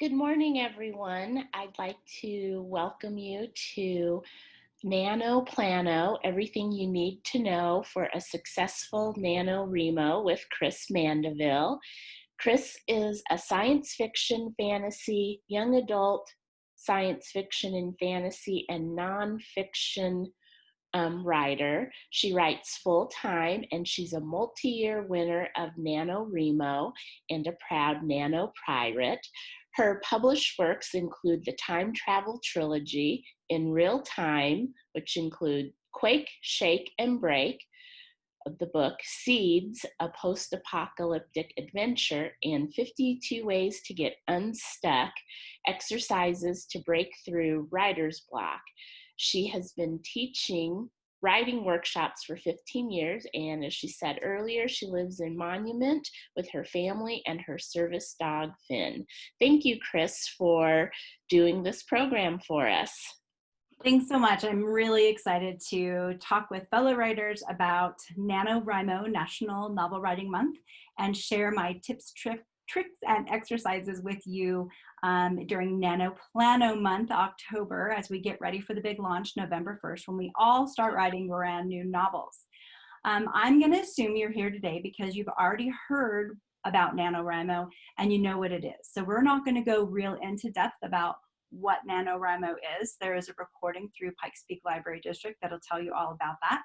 Good morning, everyone. I'd like to welcome you to NaNoPlanno, everything you need to know for a successful NaNoWriMo with Chris Mandeville. Chris is a science fiction, fantasy, young adult, science fiction and fantasy, and nonfiction writer. She writes full-time, and she's a multi-year winner of NaNoWriMo and a proud Nano pirate. Her published works include the Time Travel Trilogy, In Real Time, which include Quake, Shake, and Break, the book Seeds, a post-apocalyptic adventure, and 52 Ways to Get Unstuck, exercises to break through writer's block. She has been teaching writing workshops for 15 years, and as she said earlier, she lives in Monument with her family and her service dog, Finn. Thank you, Chris, for doing this program for us. Thanks so much. I'm really excited to talk with fellow writers about NaNoWriMo, National Novel Writing Month, and share my tips, tricks, and exercises with you during NaNoPlanno month, October, as we get ready for the big launch, November 1st, when we all start writing brand new novels. I'm going to assume you're here today because you've already heard about NaNoWriMo and you know what it is. So we're not going to go real into depth about what NaNoWriMo is. There is a recording through Pikes Peak Library District that'll tell you all about that.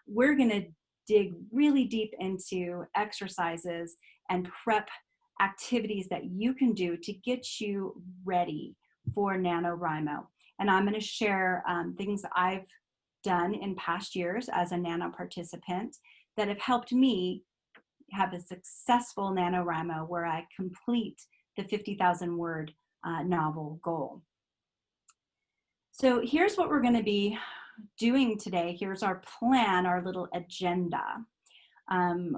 We're going to dig really deep into exercises and prep activities that you can do to get you ready for NaNoWriMo. And I'm going to share things I've done in past years as a Nano participant that have helped me have a successful NaNoWriMo where I complete the 50,000 word novel goal. So here's what we're going to be doing today. Here's our plan, our little agenda.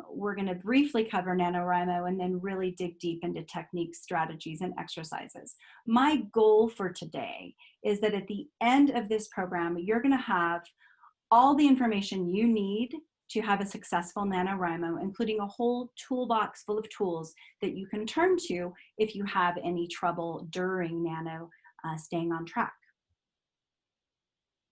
We're going to briefly cover NaNoWriMo and then really dig deep into techniques, strategies, and exercises. My goal for today is that at the end of this program, you're going to have all the information you need to have a successful NaNoWriMo, including a whole toolbox full of tools that you can turn to if you have any trouble during Nano staying on track.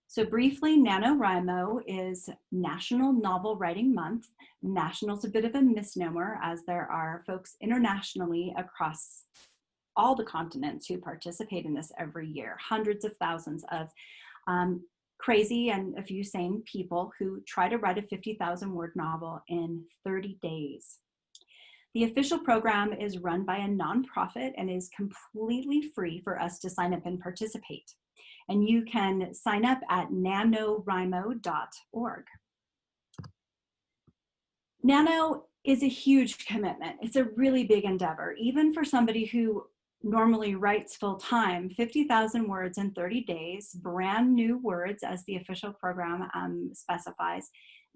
So briefly, NaNoWriMo is National Novel Writing Month. National's a bit of a misnomer as there are folks internationally across all the continents who participate in this every year. Hundreds of thousands of crazy and a few sane people who try to write a 50,000 word novel in 30 days. The official program is run by a nonprofit and is completely free for us to sign up and participate. And you can sign up at nanowrimo.org. Nano is a huge commitment. It's a really big endeavor, even for somebody who normally writes full-time. 50,000 words in 30 days, brand new words as the official program specifies.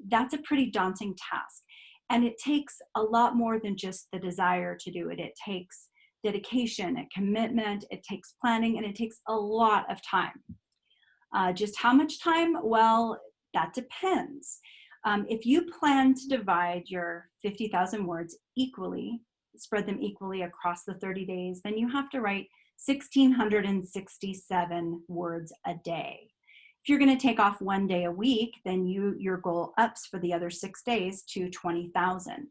That's a pretty daunting task. And it takes a lot more than just the desire to do it. It takes dedication, a commitment, it takes planning, and it takes a lot of time. Just how much time? Well, that depends. If you plan to divide your 50,000 words equally, spread them equally across the 30 days, then you have to write 1,667 words a day. If you're going to take off one day a week, then your goal ups for the other 6 days to 20,000.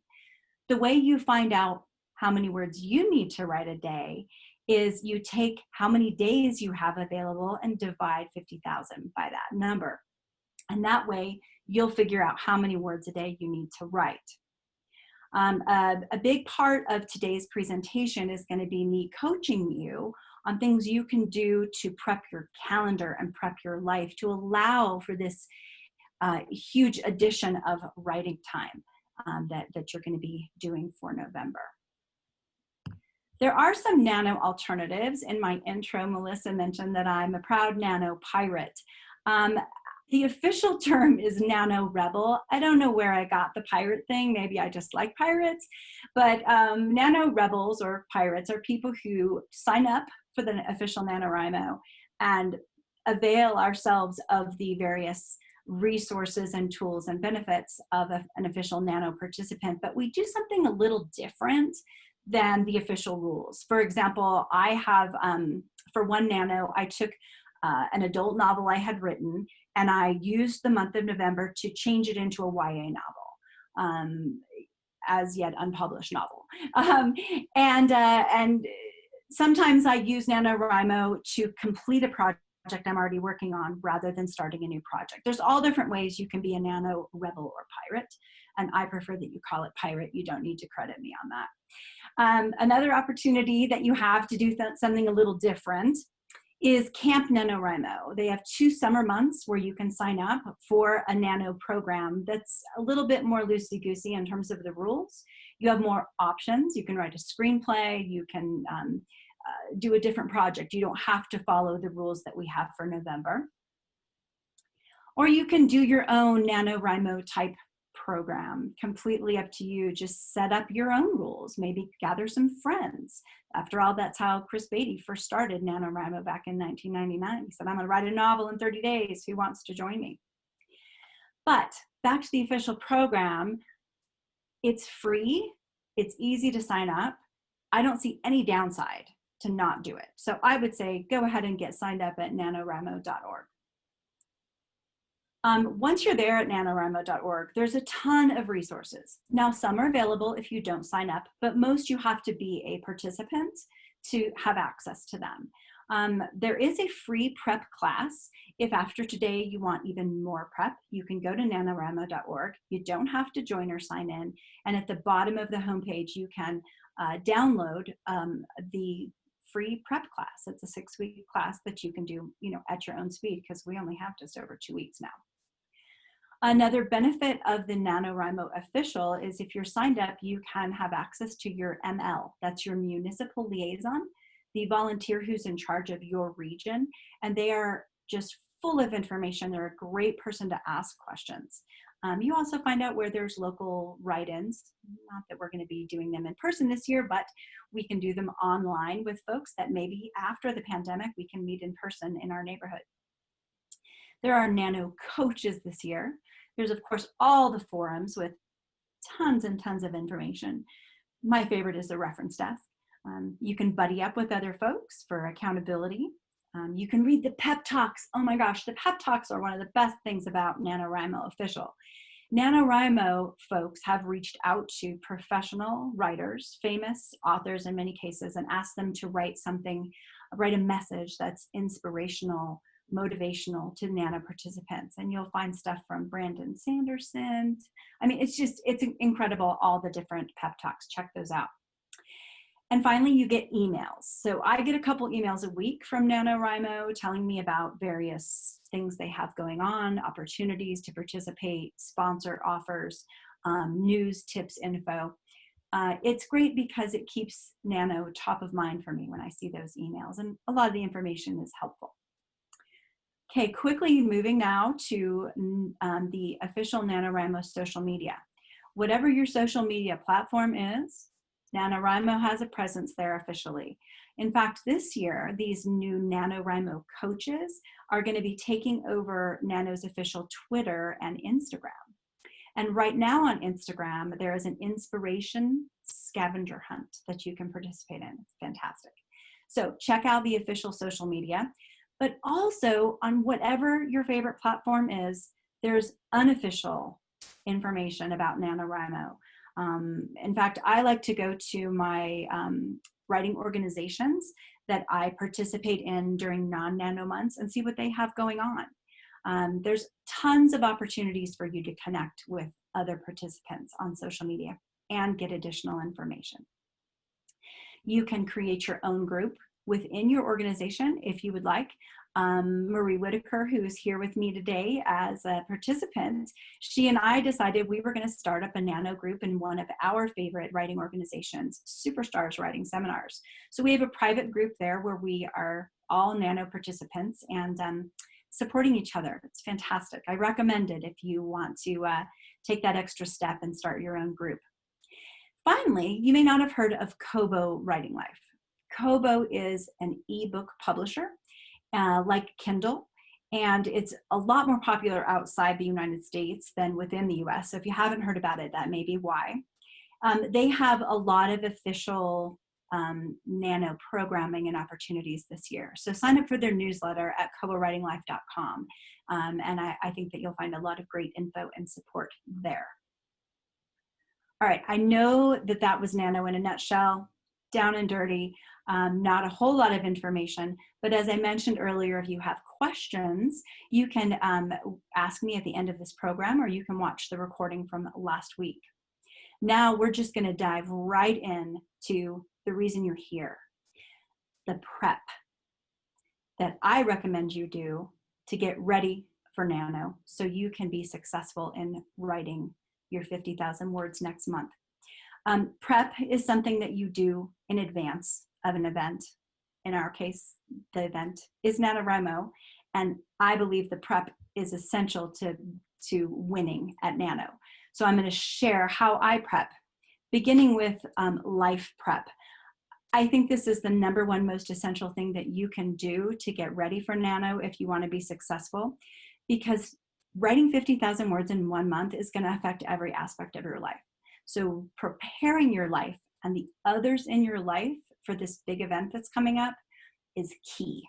The way you find out how many words you need to write a day is you take how many days you have available and divide 50,000 by that number. And that way you'll figure out how many words a day you need to write. A big part of today's presentation is going to be me coaching you on things you can do to prep your calendar and prep your life to allow for this huge addition of writing time that you're going to be doing for November. There are some Nano alternatives. In my intro, Melissa mentioned that I'm a proud Nano pirate. The official term is Nano Rebel. I don't know where I got the pirate thing. Maybe I just like pirates. But Nano Rebels or pirates are people who sign up for the official NaNoWriMo and avail ourselves of the various resources and tools and benefits of an official Nano participant. But we do something a little different than the official rules. For example, I have, for one Nano, I took an adult novel I had written, and I used the month of November to change it into a YA novel, as yet unpublished novel. And sometimes I use NaNoWriMo to complete a project I'm already working on rather than starting a new project. There's all different ways you can be a Nano rebel or pirate, and I prefer that you call it pirate. You don't need to credit me on that. Another opportunity that you have to do something a little different is Camp NaNoWriMo. They have 2 summer months where you can sign up for a Nano program that's a little bit more loosey-goosey in terms of the rules. You have more options. You can write a screenplay. You can do a different project. You don't have to follow the rules that we have for November. Or you can do your own NaNoWriMo type program, completely up to you. Just set up your own rules, maybe gather some friends. After all, that's how Chris Beatty first started NaNoWriMo back in 1999. He said, I'm gonna write a novel in 30 days, who wants to join me? But back to the official program, it's free, it's easy to sign up. I don't see any downside to not do it. So I would say, go ahead and get signed up at NaNoWriMo.org. Once you're there at NaNoWriMo.org, there's a ton of resources. Now, some are available if you don't sign up, but most you have to be a participant to have access to them. There is a free prep class. If after today you want even more prep, you can go to NaNoWriMo.org. You don't have to join or sign in. And at the bottom of the homepage, you can download the free prep class. It's a 6-week class that you can do, at your own speed, because we only have just over 2 weeks now. Another benefit of the NaNoWriMo official is if you're signed up, you can have access to your ML. That's your municipal liaison, the volunteer who's in charge of your region, and they are just full of information. They're a great person to ask questions. You also find out where there's local write-ins. Not that we're going to be doing them in person this year, but we can do them online with folks that maybe after the pandemic we can meet in person in our neighborhood. There are Nano coaches this year. There's, of course, all the forums with tons and tons of information. My favorite is the reference desk. You can buddy up with other folks for accountability. You can read the pep talks. Oh my gosh, the pep talks are one of the best things about NaNoWriMo official. NaNoWriMo folks have reached out to professional writers, famous authors in many cases, and asked them to write a message that's inspirational, motivational to Nano participants. And you'll find stuff from Brandon Sanderson. I mean, it's incredible, all the different pep talks. Check those out. And finally, you get emails. So I get a couple emails a week from NaNoWriMo telling me about various things they have going on, opportunities to participate, sponsor offers, news, tips, info. It's great because it keeps Nano top of mind for me when I see those emails, and a lot of the information is helpful. Okay, quickly moving now to the official NaNoWriMo social media. Whatever your social media platform is, NaNoWriMo has a presence there officially. In fact, this year, these new NaNoWriMo coaches are going to be taking over Nano's official Twitter and Instagram. And right now on Instagram, there is an inspiration scavenger hunt that you can participate in. It's fantastic. So check out the official social media, but also on whatever your favorite platform is, there's unofficial information about NaNoWriMo. In fact, I like to go to my writing organizations that I participate in during non-Nano months and see what they have going on. There's tons of opportunities for you to connect with other participants on social media and get additional information. You can create your own group within your organization if you would like. Marie Whitaker, who is here with me today as a participant, she and I decided we were going to start up a Nano group in one of our favorite writing organizations, Superstars Writing Seminars. So we have a private group there where we are all Nano participants and supporting each other. It's fantastic. I recommend it if you want to take that extra step and start your own group. Finally, you may not have heard of Kobo Writing Life. Kobo is an ebook publisher like Kindle, and it's a lot more popular outside the United States than within the US. So if you haven't heard about it, that may be why. They have a lot of official nano programming and opportunities this year. So sign up for their newsletter at cobowritinglife.com. And I think that you'll find a lot of great info and support there. All right, I know that that was Nano in a nutshell, down and dirty, not a whole lot of information, but as I mentioned earlier, if you have questions, you can ask me at the end of this program, or you can watch the recording from last week. Now we're just going to dive right in to the reason you're here, the prep that I recommend you do to get ready for Nano so you can be successful in writing your 50,000 words next month. Prep is something that you do in advance of an event. In our case, the event is NaNoWriMo, and I believe the prep is essential to winning at Nano. So I'm going to share how I prep, beginning with life prep. I think this is the #1 most essential thing that you can do to get ready for Nano if you want to be successful, because writing 50,000 words in 1 month is going to affect every aspect of your life. So preparing your life and the others in your life for this big event that's coming up is key.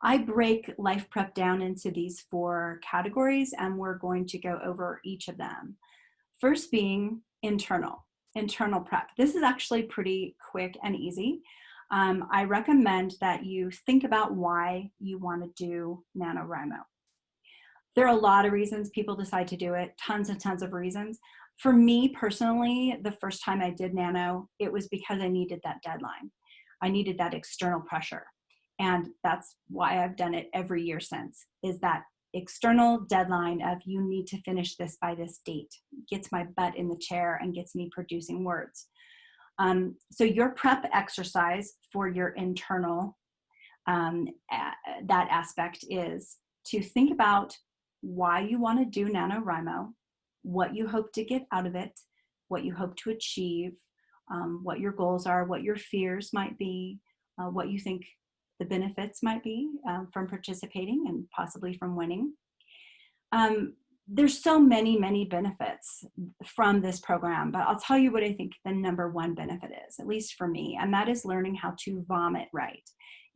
I break life prep down into these 4 categories, and we're going to go over each of them. First being internal prep. This is actually pretty quick and easy. I recommend that you think about why you want to do NaNoWriMo. There are a lot of reasons people decide to do it, tons and tons of reasons. For me personally, the first time I did Nano, it was because I needed that deadline. I needed that external pressure. And that's why I've done it every year since, is that external deadline of you need to finish this by this date. Gets my butt in the chair and gets me producing words. So your prep exercise for your internal, that aspect is to think about why you want to do NaNoWriMo, what you hope to get out of it, what you hope to achieve, what your goals are, what your fears might be, what you think the benefits might be from participating and possibly from winning. There's so many, many benefits from this program, but I'll tell you what I think the #1 benefit is, at least for me, and that is learning how to vomit right.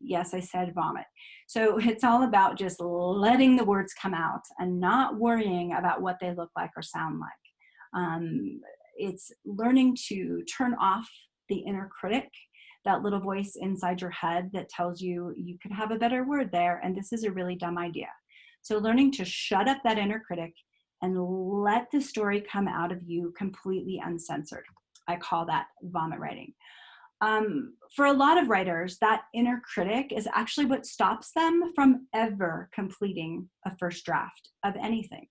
Yes, I said vomit. So it's all about just letting the words come out and not worrying about what they look like or sound like. It's learning to turn off the inner critic, that little voice inside your head that tells you you could have a better word there, and this is a really dumb idea. So learning to shut up that inner critic and let the story come out of you completely uncensored. I call that vomit writing. For a lot of writers, that inner critic is actually what stops them from ever completing a first draft of anything.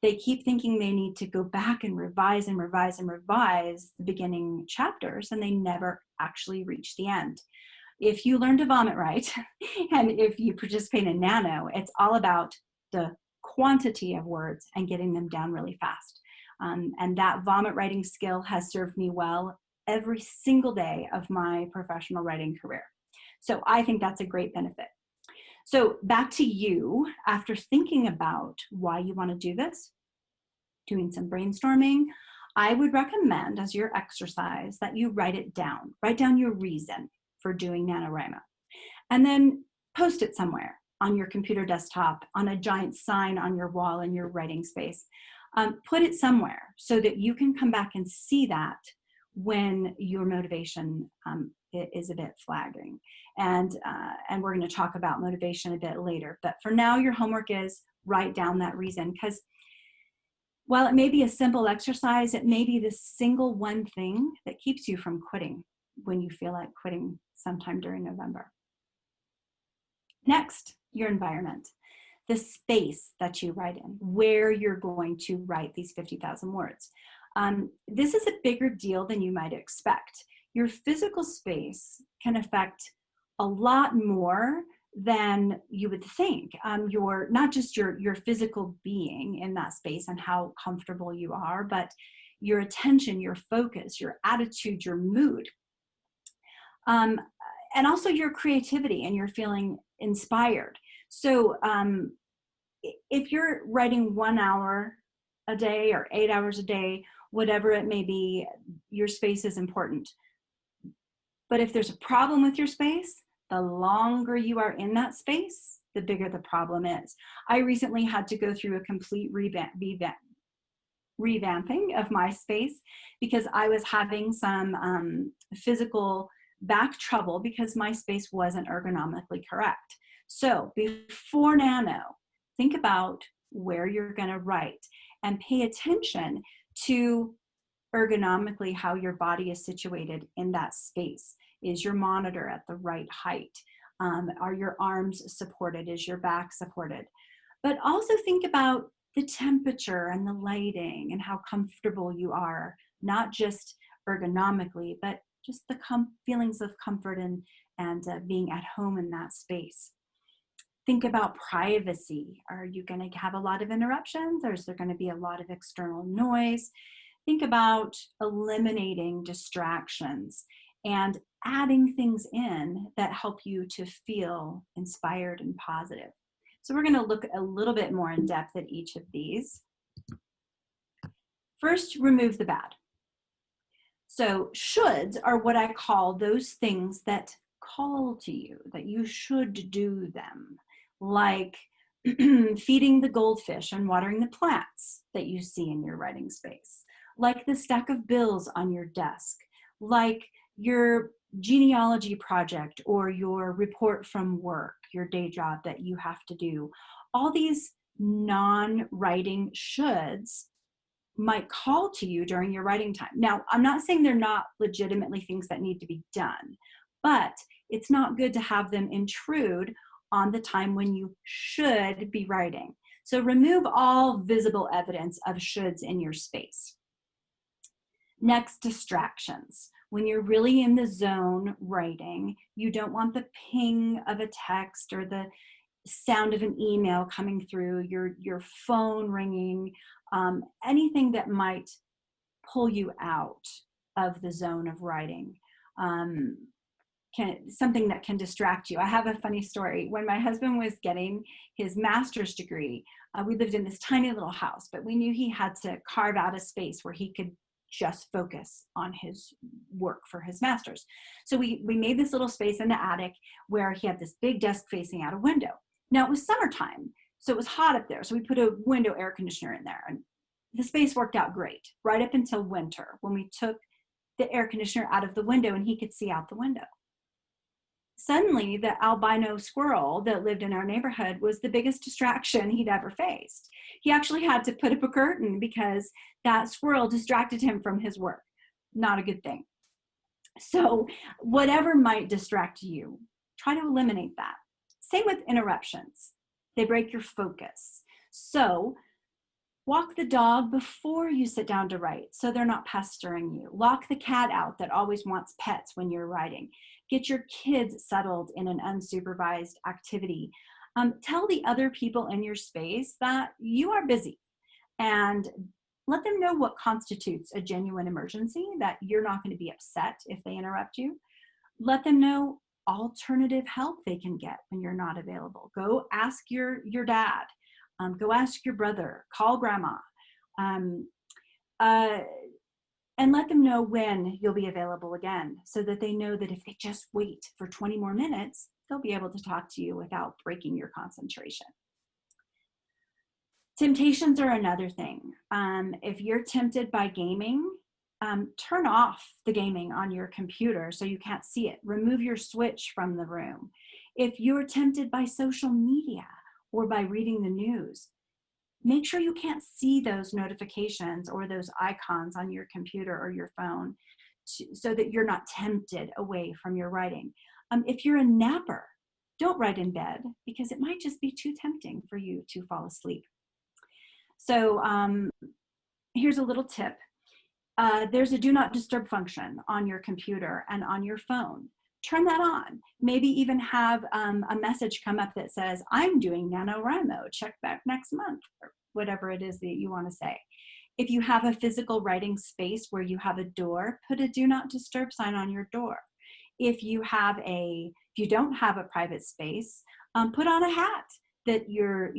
They keep thinking they need to go back and revise and revise and revise the beginning chapters, and they never actually reach the end. If you learn to vomit right, and if you participate in Nano, it's all about the quantity of words and getting them down really fast. And that vomit writing skill has served me well every single day of my professional writing career. So I think that's a great benefit. So back to you, after thinking about why you want to do this, doing some brainstorming, I would recommend as your exercise that you write it down. Write down your reason for doing NaNoWriMo. And then post it somewhere on your computer desktop, on a giant sign on your wall in your writing space. Put it somewhere so that you can come back and see that when your motivation is a bit flagging. And we're going to talk about motivation a bit later. But for now, your homework is write down that reason, because while it may be a simple exercise, it may be the single one thing that keeps you from quitting when you feel like quitting sometime during November. Next, your environment, the space that you write in, where you're going to write these 50,000 words. This is a bigger deal than you might expect. Your physical space can affect a lot more than you would think. Not just your physical being in that space and how comfortable you are, but your attention, your focus, your attitude, your mood. And also your creativity and your feeling inspired. So if you're writing 1 hour a day or 8 hours a day, whatever it may be, your space is important. But if there's a problem with your space, the longer you are in that space, the bigger the problem is. I recently had to go through a complete revamping of my space because I was having some physical back trouble because my space wasn't ergonomically correct. So before Nano, think about where you're going to write and pay attention to ergonomically how your body is situated in that space. Is your monitor at the right height? Are your arms supported? Is your back supported? But also think about the temperature and the lighting and how comfortable you are, not just ergonomically, but just the feelings of comfort and being at home in that space. Think about privacy. Are you going to have a lot of interruptions, or is there going to be a lot of external noise? Think about eliminating distractions and adding things in that help you to feel inspired and positive. So we're going to look a little bit more in depth at each of these. First, remove the bad. So shoulds are what I call those things that call to you, that you should do them, like feeding the goldfish and watering the plants that you see in your writing space, like the stack of bills on your desk, like your genealogy project or your report from work, your day job that you have to do. All these non-writing shoulds might call to you during your writing time. Now, I'm not saying they're not legitimately things that need to be done, but it's not good to have them intrude on the time when you should be writing. So remove all visible evidence of shoulds in your space. Next, distractions. When you're really in the zone writing, you don't want the ping of a text or the sound of an email coming through, your phone ringing, anything that might pull you out of the zone of writing. Something that can distract you. I have a funny story. When my husband was getting his master's degree, we lived in this tiny little house, but we knew he had to carve out a space where he could just focus on his work for his master's. So we made this little space in the attic where he had this big desk facing out a window. Now it was summertime, so it was hot up there. So we put a window air conditioner in there, and the space worked out great right up until winter when we took the air conditioner out of the window and he could see out the window. Suddenly, the albino squirrel that lived in our neighborhood was the biggest distraction he'd ever faced. He actually had to put up a curtain because that squirrel distracted him from his work. Not a good thing. So whatever might distract you, try to eliminate that. Same with interruptions. They break your focus. So walk the dog before you sit down to write so they're not pestering you. Lock the cat out that always wants pets when you're writing. Get your kids settled in an unsupervised activity. Tell the other people in your space that you are busy and let them know what constitutes a genuine emergency, that you're not going to be upset if they interrupt you. Let them know alternative help they can get when you're not available. Go ask your dad. Go ask your brother. Call grandma. And let them know when you'll be available again so that they know that if they just wait for 20 more minutes, they'll be able to talk to you without breaking your concentration. Temptations are another thing. If you're tempted by gaming, turn off the gaming on your computer so you can't see it. Remove your switch from the room. If you're tempted by social media or by reading the news, make sure you can't see those notifications or those icons on your computer or your phone so that you're not tempted away from your writing. If you're a napper, don't write in bed because it might just be too tempting for you to fall asleep. So here's a little tip. There's a do not disturb function on your computer and on your phone. Turn that on. Maybe even have a message come up that says, I'm doing NaNoWriMo, check back next month, or whatever it is that you want to say. If you have a physical writing space where you have a door, put a do not disturb sign on your door. If you don't have a private space, put on a hat that your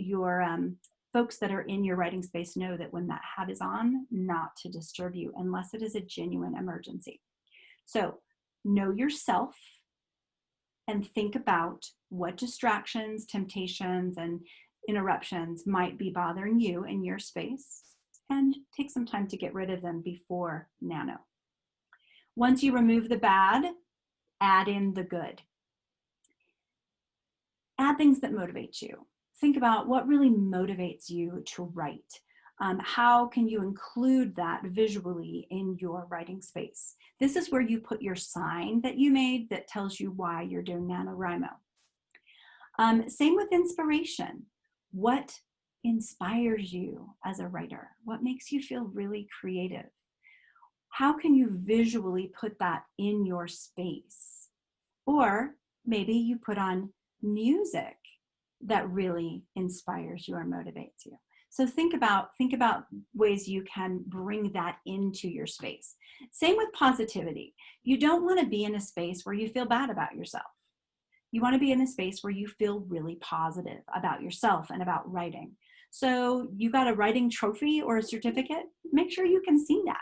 folks that are in your writing space know that when that hat is on, not to disturb you unless it is a genuine emergency. So know yourself and think about what distractions, temptations, and interruptions might be bothering you in your space, and take some time to get rid of them before Nano. Once you remove the bad, add in the good. Add things that motivate you. Think about what really motivates you to write. How can you include that visually in your writing space? This is where you put your sign that you made that tells you why you're doing NaNoWriMo. Same with inspiration. What inspires you as a writer? What makes you feel really creative? How can you visually put that in your space? Or maybe you put on music that really inspires you or motivates you. So think about ways you can bring that into your space. Same with positivity. You don't want to be in a space where you feel bad about yourself. You want to be in a space where you feel really positive about yourself and about writing. So you got a writing trophy or a certificate, make sure you can see that.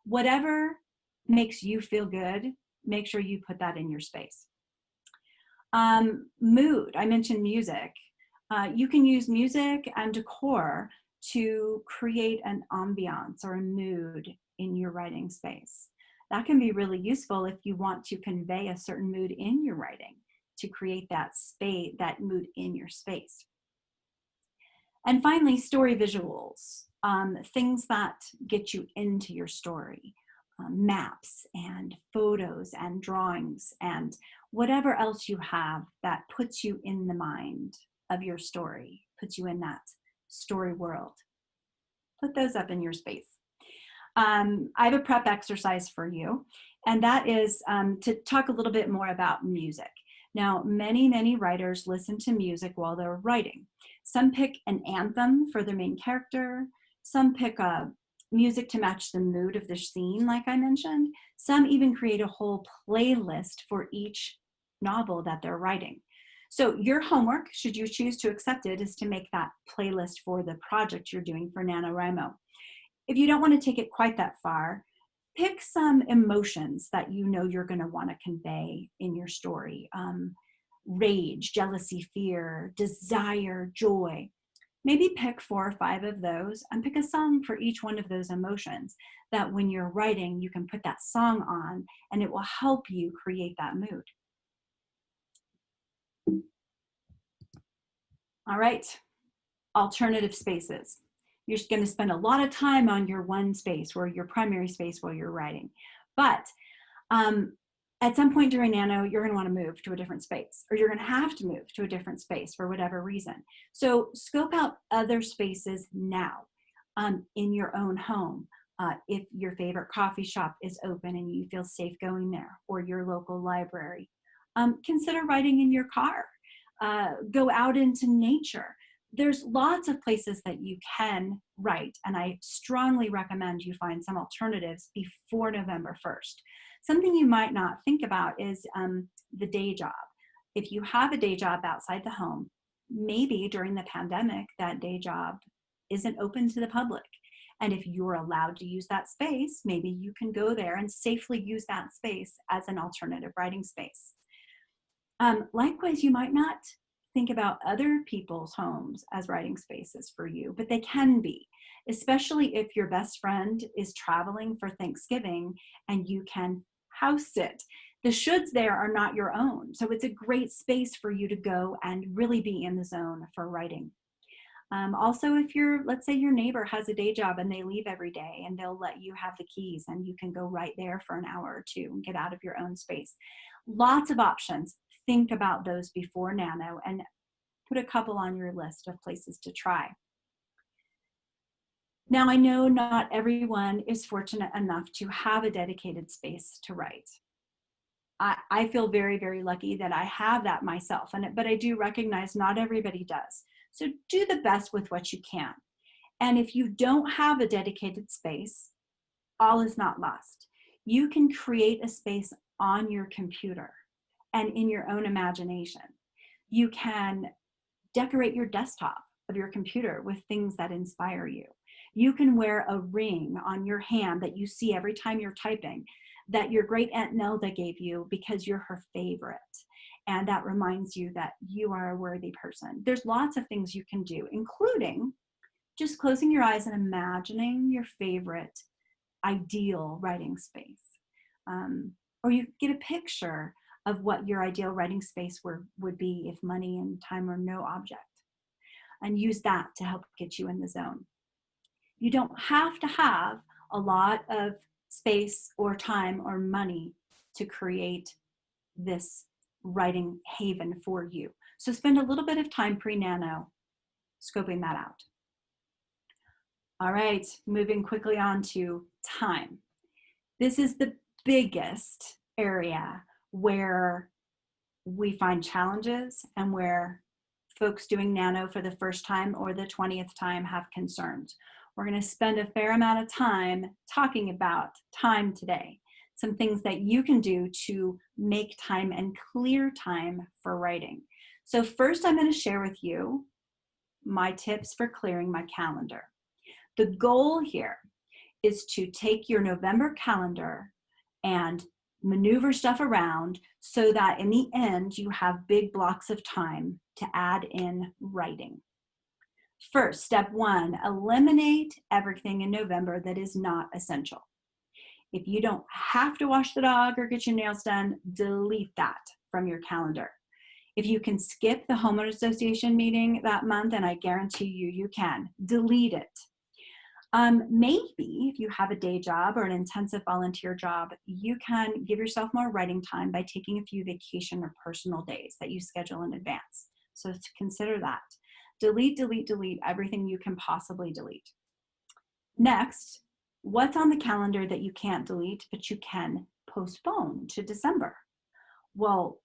Whatever makes you feel good, make sure you put that in your space. Mood, I mentioned music. You can use music and decor to create an ambiance or a mood in your writing space. That can be really useful if you want to convey a certain mood in your writing, to create that space, that mood in your space. And finally, story visuals, things that get you into your story, maps and photos and drawings and whatever else you have that puts you in the mind of your story, puts you in that story world. Put those up in your space. I have a prep exercise for you, and that is to talk a little bit more about music. Now, many writers listen to music while they're writing. Some pick an anthem for their main character. Some pick music to match the mood of the scene, like I mentioned. Some even create a whole playlist for each novel that they're writing. So your homework, should you choose to accept it, is to make that playlist for the project you're doing for NaNoWriMo. If you don't want to take it quite that far, pick some emotions that you know you're going to want to convey in your story. Rage, jealousy, fear, desire, joy. Maybe pick 4 or 5 of those and pick a song for each one of those emotions, that when you're writing, you can put that song on and it will help you create that mood. All right, alternative spaces. You're going to spend a lot of time on your one space or your primary space while you're writing. But at some point during Nano, you're going to want to move to a different space, or you're going to have to move to a different space for whatever reason. So scope out other spaces now in your own home. If your favorite coffee shop is open and you feel safe going there, or your local library, consider writing in your car. Go out into nature. There's lots of places that you can write, and I strongly recommend you find some alternatives before November 1st. Something you might not think about is the day job. If you have a day job outside the home, maybe during the pandemic, that day job isn't open to the public. And if you're allowed to use that space, maybe you can go there and safely use that space as an alternative writing space. Likewise, you might not think about other people's homes as writing spaces for you, but they can be, especially if your best friend is traveling for Thanksgiving and you can house sit. The shoulds there are not your own, so it's a great space for you to go and really be in the zone for writing. Also, if let's say your neighbor has a day job and they leave every day and they'll let you have the keys and you can go right there for an hour or two and get out of your own space. Lots of options. Think about those before Nano and put a couple on your list of places to try. Now, I know not everyone is fortunate enough to have a dedicated space to write. I feel very lucky that I have that myself, but I do recognize not everybody does. So do the best with what you can. And if you don't have a dedicated space, all is not lost. You can create a space on your computer and in your own imagination. You can decorate your desktop of your computer with things that inspire you. You can wear a ring on your hand that you see every time you're typing that your great Aunt Nelda gave you because you're her favorite. And that reminds you that you are a worthy person. There's lots of things you can do, including just closing your eyes and imagining your favorite ideal writing space. Or you get a picture of what your ideal writing space would be if money and time are no object, and use that to help get you in the zone. You don't have to have a lot of space or time or money to create this writing haven for you. So spend a little bit of time pre-NaNo scoping that out. All right, moving quickly on to time. This is the biggest area where we find challenges and where folks doing NaNo for the first time or the 20th time have concerns. We're going to spend a fair amount of time talking about time today. Some things that you can do to make time and clear time for writing. So first, I'm going to share with you my tips for clearing my calendar. The goal here is to take your November calendar and maneuver stuff around so that in the end you have big blocks of time to add in writing. First, step one, eliminate everything in November that is not essential. If you don't have to wash the dog or get your nails done, delete that from your calendar. If you can skip the homeowner association meeting that month, and I guarantee you can, delete it. Maybe if you have a day job or an intensive volunteer job, you can give yourself more writing time by taking a few vacation or personal days that you schedule in advance. So consider that. Delete, delete, delete everything you can possibly delete. Next, what's on the calendar that you can't delete, but you can postpone to December? Well,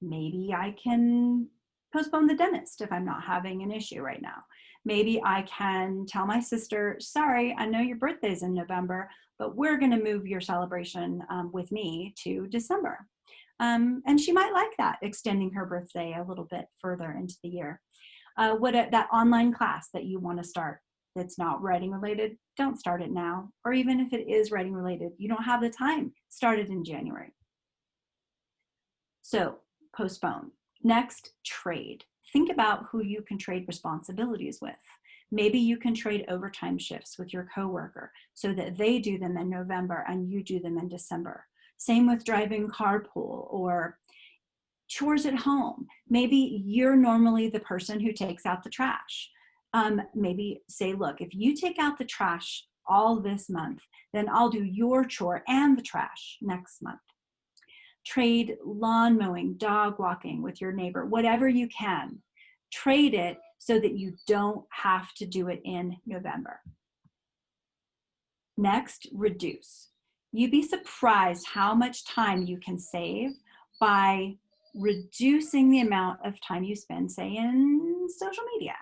maybe I can postpone the dentist if I'm not having an issue right now. Maybe I can tell my sister, sorry, I know your birthday's in November, but we're going to move your celebration with me to December. And she might like that, extending her birthday a little bit further into the year. That online class that you want to start that's not writing related, don't start it now. Or even if it is writing related, you don't have the time, start it in January. So postpone. Next, trade. Think about who you can trade responsibilities with. Maybe you can trade overtime shifts with your coworker so that they do them in November and you do them in December. Same with driving carpool or chores at home. Maybe you're normally the person who takes out the trash. Maybe say, look, if you take out the trash all this month, then I'll do your chore and the trash next month. Trade lawn mowing, dog walking with your neighbor, whatever you can. Trade it so that you don't have to do it in November. Next, reduce. You'd be surprised how much time you can save by reducing the amount of time you spend, say, in social media,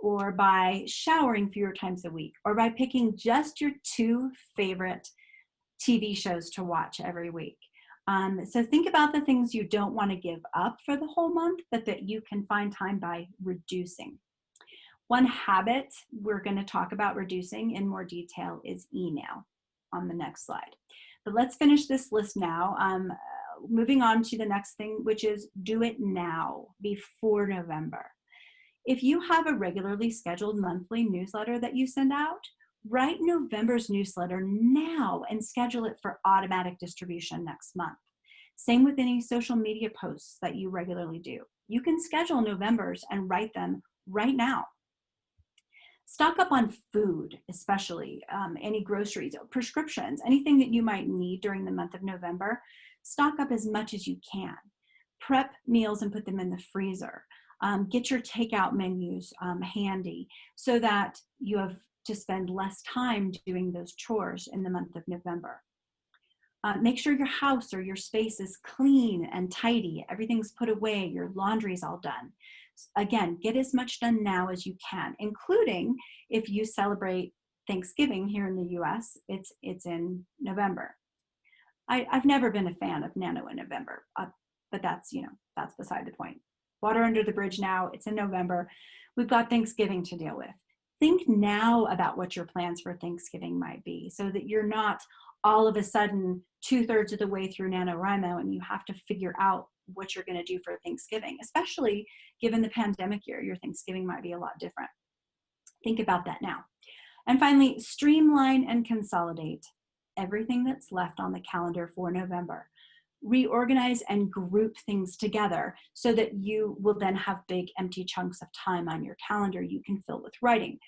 or by showering fewer times a week, or by picking just your 2 favorite TV shows to watch every week. So think about the things you don't want to give up for the whole month, but that you can find time by reducing. One habit we're going to talk about reducing in more detail is email on the next slide. But let's finish this list now. Moving on to the next thing, which is do it now, before November. If you have a regularly scheduled monthly newsletter that you send out, write November's newsletter now and schedule it for automatic distribution next month. Same with any social media posts that you regularly do. You can schedule November's and write them right now. Stock up on food, especially any groceries, prescriptions, anything that you might need during the month of November. Stock up as much as you can. Prep meals and put them in the freezer. Get your takeout menus handy so that you have to spend less time doing those chores in the month of November. Make sure your house or your space is clean and tidy. Everything's put away, your laundry's all done. Again, get as much done now as you can, including if you celebrate Thanksgiving here in the US, it's in November. I've never been a fan of NaNo in November, but that's beside the point. Water under the bridge now, it's in November. We've got Thanksgiving to deal with. Think now about what your plans for Thanksgiving might be so that you're not all of a sudden 2/3 of the way through NaNoWriMo and you have to figure out what you're going to do for Thanksgiving, especially given the pandemic year. Your Thanksgiving might be a lot different. Think about that now. And finally, streamline and consolidate everything that's left on the calendar for November. Reorganize and group things together so that you will then have big empty chunks of time on your calendar you can fill with writing.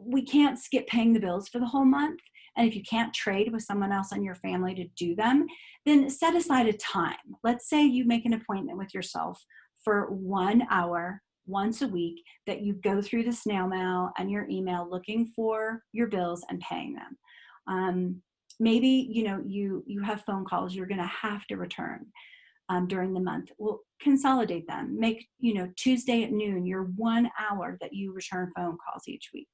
We can't skip paying the bills for the whole month. And if you can't trade with someone else in your family to do them, then set aside a time. Let's say you make an appointment with yourself for 1 hour once a week that you go through the snail mail and your email looking for your bills and paying them. Maybe you have phone calls you're going to have to return during the month. Well, consolidate them. Make Tuesday at noon your 1 hour that you return phone calls each week.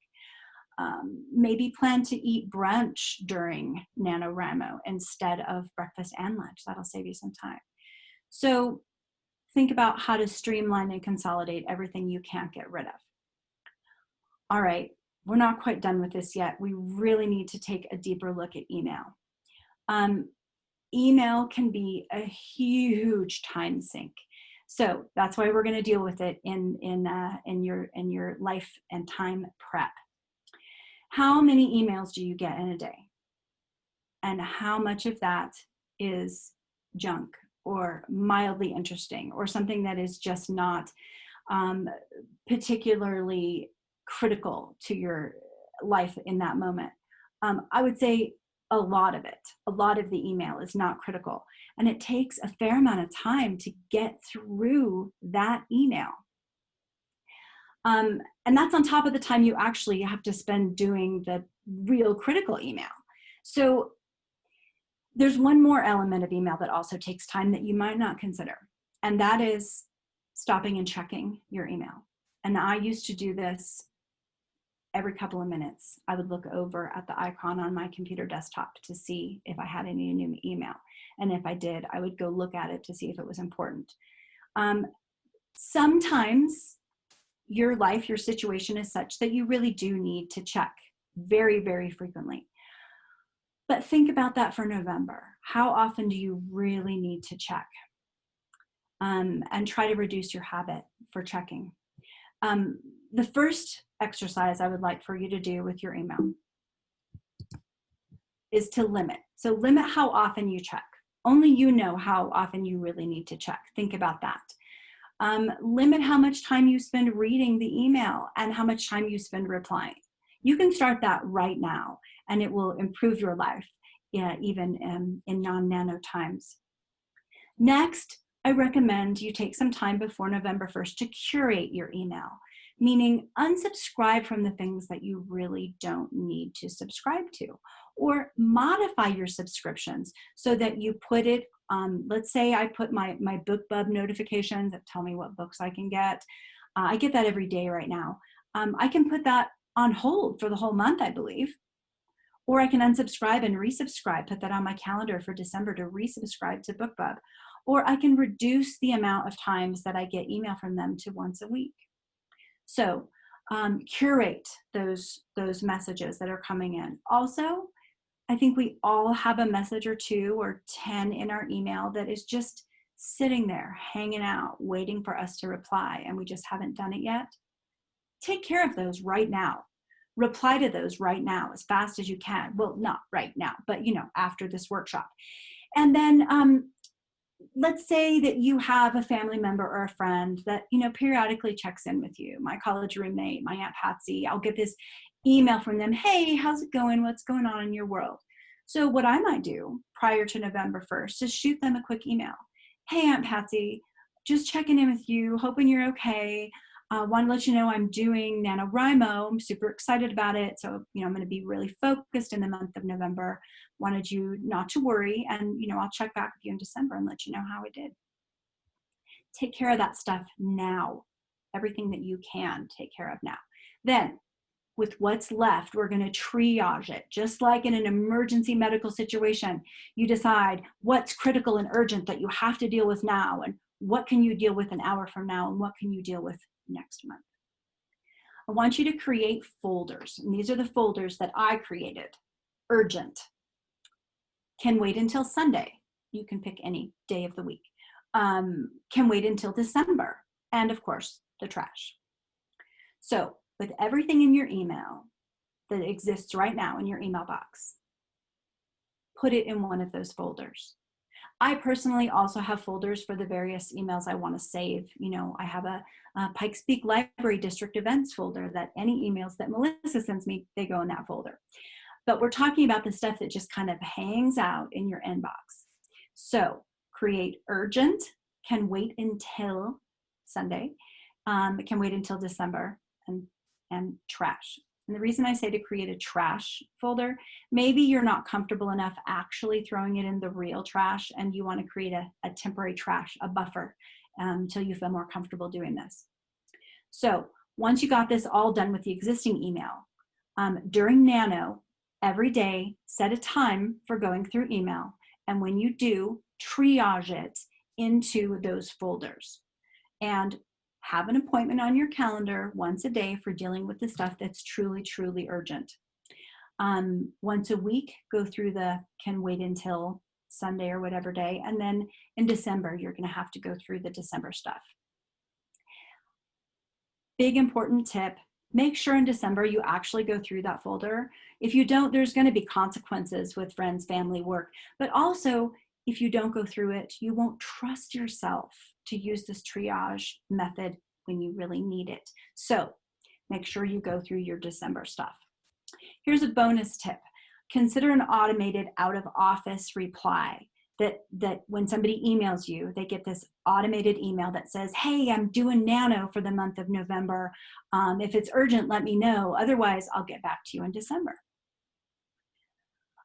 Maybe plan to eat brunch during NaNoWriMo instead of breakfast and lunch. That'll save you some time. So think about how to streamline and consolidate everything you can't get rid of. All right, we're not quite done with this yet. We really need to take a deeper look at email. Email can be a huge time sink. So that's why we're going to deal with it in your life and time prep. How many emails do you get in a day? And how much of that is junk or mildly interesting or something that is just not particularly critical to your life in that moment? I would say a lot of the email is not critical. And it takes a fair amount of time to get through that email. And that's on top of the time you actually have to spend doing the real critical email. So there's one more element of email that also takes time that you might not consider, and that is stopping and checking your email. And I used to do this every couple of minutes. I would look over at the icon on my computer desktop to see if I had any new email. And if I did, I would go look at it to see if it was important. Sometimes your life, your situation is such that you really do need to check very, very frequently. But think about that for November. How often do you really need to check? And try to reduce your habit for checking. The first exercise I would like for you to do with your email is to limit. So limit how often you check. Only you know how often you really need to check. Think about that. Limit how much time you spend reading the email and how much time you spend replying. You can start that right now, and it will improve your life, even in non-nano times. Next, I recommend you take some time before November 1st to curate your email, meaning unsubscribe from the things that you really don't need to subscribe to, or modify your subscriptions so that you put it let's say I put my BookBub notifications that tell me what books I can get. I get that every day right now. I can put that on hold for the whole month, I believe. Or I can unsubscribe and resubscribe, put that on my calendar for December to resubscribe to BookBub. Or I can reduce the amount of times that I get email from them to once a week. So curate those messages that are coming in. Also, I think we all have a message or 2 or 10 in our email that is just sitting there, hanging out, waiting for us to reply, and we just haven't done it yet. Take care of those right now. Reply to those right now as fast as you can. Well, not right now, but after this workshop. And then let's say that you have a family member or a friend that periodically checks in with you. My college roommate, my Aunt Patsy, I'll get this email from them. Hey, how's it going? What's going on in your world? So what I might do prior to November 1st is shoot them a quick email. Hey, Aunt Patsy, just checking in with you, hoping you're okay. Want to let you know I'm doing NaNoWriMo. I'm super excited about it. So, I'm going to be really focused in the month of November. Wanted you not to worry. And, I'll check back with you in December and let you know how I did. Take care of that stuff now. Everything that you can take care of now. Then, with what's left, we're going to triage it. Just like in an emergency medical situation, you decide what's critical and urgent that you have to deal with now, and what can you deal with an hour from now, and what can you deal with next month. I want you to create folders. And these are the folders that I created. Urgent. Can wait until Sunday. You can pick any day of the week. Can wait until December. And of course, the trash. So with everything in your email that exists right now in your email box, put it in one of those folders. I personally also have folders for the various emails I want to save. You know, I have a Pikes Peak Library District events folder that any emails that Melissa sends me, they go in that folder. But we're talking about the stuff that just kind of hangs out in your inbox. So create urgent, can wait until Sunday, can wait until December, and trash. And the reason I say to create a trash folder, maybe you're not comfortable enough actually throwing it in the real trash and you want to create a temporary trash, a buffer, until you feel more comfortable doing this. So once you got this all done with the existing email, during Nano, every day, set a time for going through email. And when you do, triage it into those folders. And have an appointment on your calendar once a day for dealing with the stuff that's truly, truly urgent. Once a week, go through the can wait until Sunday or whatever day. And then in December, you're going to have to go through the December stuff. Big important tip, make sure in December you actually go through that folder. If you don't, there's going to be consequences with friends, family, work. But also, if you don't go through it, you won't trust yourself to use this triage method when you really need it. So make sure you go through your December stuff. Here's a bonus tip. Consider an automated out of office reply that when somebody emails you, they get this automated email that says, hey, I'm doing Nano for the month of November. If it's urgent, let me know. Otherwise, I'll get back to you in December.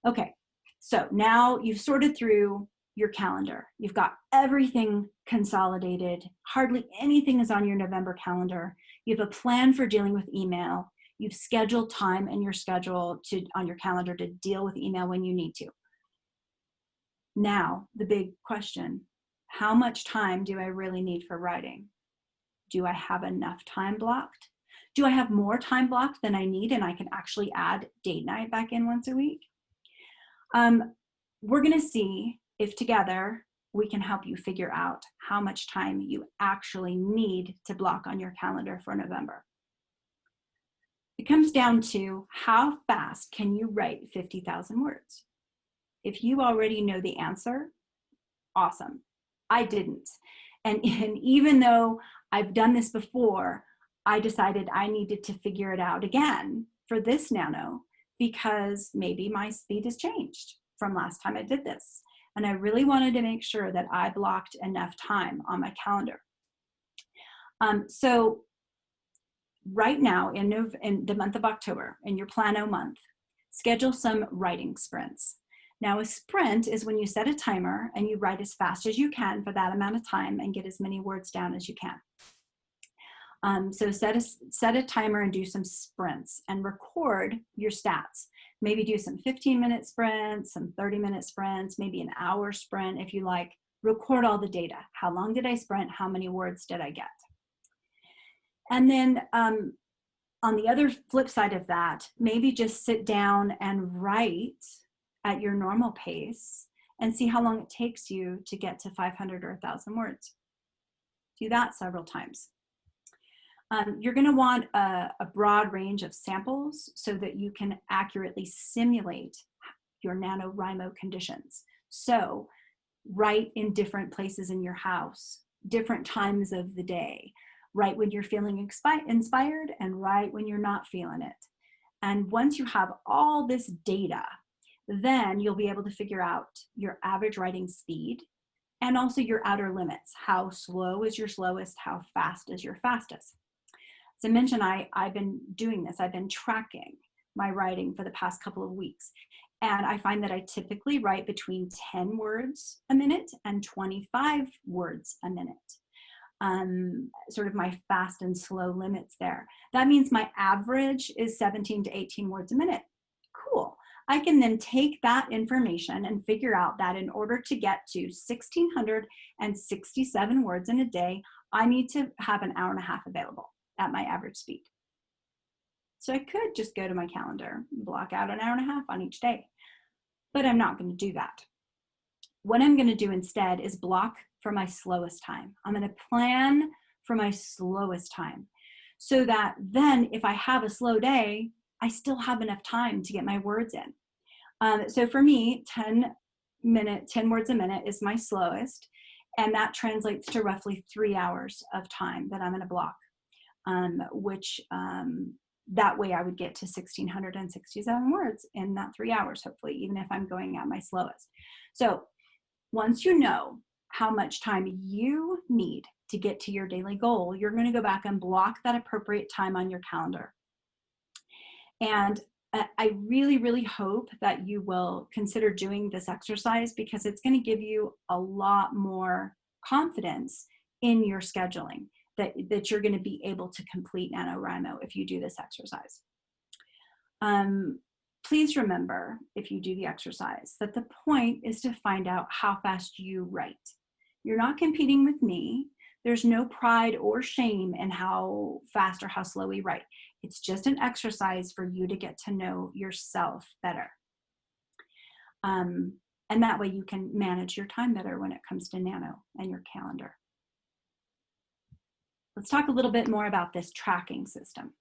Okay, so now you've sorted through your calendar. You've got everything consolidated. Hardly anything is on your November calendar. You have a plan for dealing with email. You've scheduled time in your schedule on your calendar to deal with email when you need to. Now, the big question, how much time do I really need for writing? Do I have enough time blocked? Do I have more time blocked than I need and I can actually add date night back in once a week? We're gonna see if together we can help you figure out how much time you actually need to block on your calendar for November. It comes down to how fast can you write 50,000 words? If you already know the answer, awesome. I didn't. And even though I've done this before, I decided I needed to figure it out again for this Nano because maybe my speed has changed from last time I did this. And I really wanted to make sure that I blocked enough time on my calendar. So right now in the month of October, in your Plano month, schedule some writing sprints. Now a sprint is when you set a timer and you write as fast as you can for that amount of time and get as many words down as you can. So set a timer and do some sprints and record your stats. Maybe do some 15-minute sprints, some 30-minute sprints, maybe an hour sprint if you like. Record all the data. How long did I sprint? How many words did I get? And then on the other flip side of that, maybe just sit down and write at your normal pace and see how long it takes you to get to 500 or 1,000 words. Do that several times. You're going to want a broad range of samples so that you can accurately simulate your NaNoWriMo conditions. So write in different places in your house, different times of the day. Write when you're feeling inspired and write when you're not feeling it. And once you have all this data, then you'll be able to figure out your average writing speed and also your outer limits. How slow is your slowest? How fast is your fastest? As I mentioned, I've been doing this. I've been tracking my writing for the past couple of weeks. And I find that I typically write between 10 words a minute and 25 words a minute. Sort of my fast and slow limits there. That means my average is 17 to 18 words a minute. Cool. I can then take that information and figure out that in order to get to 1,667 words in a day, I need to have an hour and a half available at my average speed. So I could just go to my calendar, block out an hour and a half on each day, but I'm not going to do that. What I'm going to do instead is block for my slowest time. I'm going to plan for my slowest time so that then if I have a slow day, I still have enough time to get my words in. So for me, 10 words a minute is my slowest, and that translates to roughly 3 hours of time that I'm going to block, which that way I would get to 1,667 words in that 3 hours, hopefully, even if I'm going at my slowest. So once you know how much time you need to get to your daily goal, you're going to go back and block that appropriate time on your calendar. And I really, really hope that you will consider doing this exercise, because it's going to give you a lot more confidence in your scheduling, that you're going to be able to complete NaNoWriMo if you do this exercise. Please remember, if you do the exercise, that the point is to find out how fast you write. You're not competing with me. There's no pride or shame in how fast or how slow we write. It's just an exercise for you to get to know yourself better. And that way you can manage your time better when it comes to Nano and your calendar. Let's talk a little bit more about this tracking system.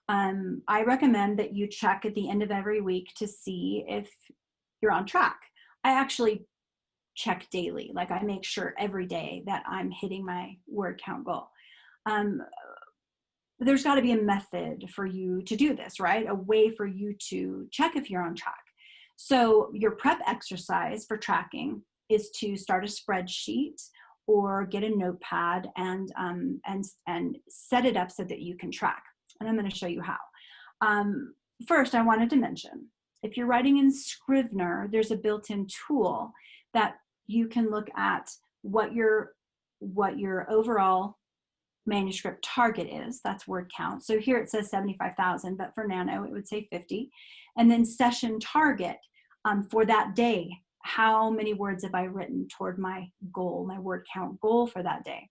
I recommend that you check at the end of every week to see if you're on track. I actually check daily. Like, I make sure every day that I'm hitting my word count goal. There's got to be a method for you to do this, right? A way for you to check if you're on track. So your prep exercise for tracking is to start a spreadsheet or get a notepad and set it up so that you can track. And I'm going to show you how. First, I wanted to mention, if you're writing in Scrivener, there's a built-in tool that you can look at what your overall manuscript target is. That's word count. So here it says 75,000, but for Nano, it would say 50. And then session target for that day. How many words have I written toward my goal, my word count goal for that day?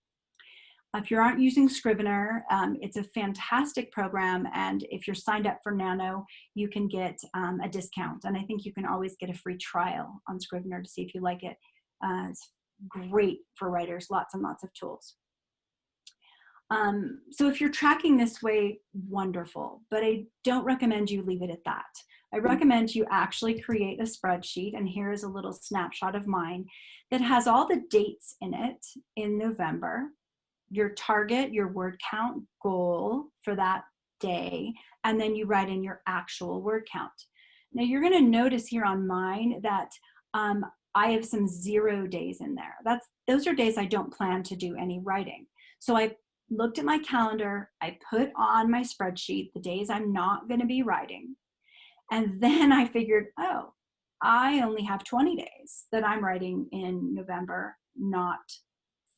If you aren't using Scrivener, it's a fantastic program. And if you're signed up for Nano, you can get a discount. And I think you can always get a free trial on Scrivener to see if you like it. It's great for writers, lots and lots of tools. So if you're tracking this way, wonderful, but I don't recommend you leave it at that. I recommend you actually create a spreadsheet, and here is a little snapshot of mine that has all the dates in it in November, your target, your word count goal for that day, and then you write in your actual word count. Now you're going to notice here on mine that I have some 0 days in there. Those are days I don't plan to do any writing. So I looked at my calendar, I put on my spreadsheet the days I'm not going to be writing. And then I figured, oh, I only have 20 days that I'm writing in November, not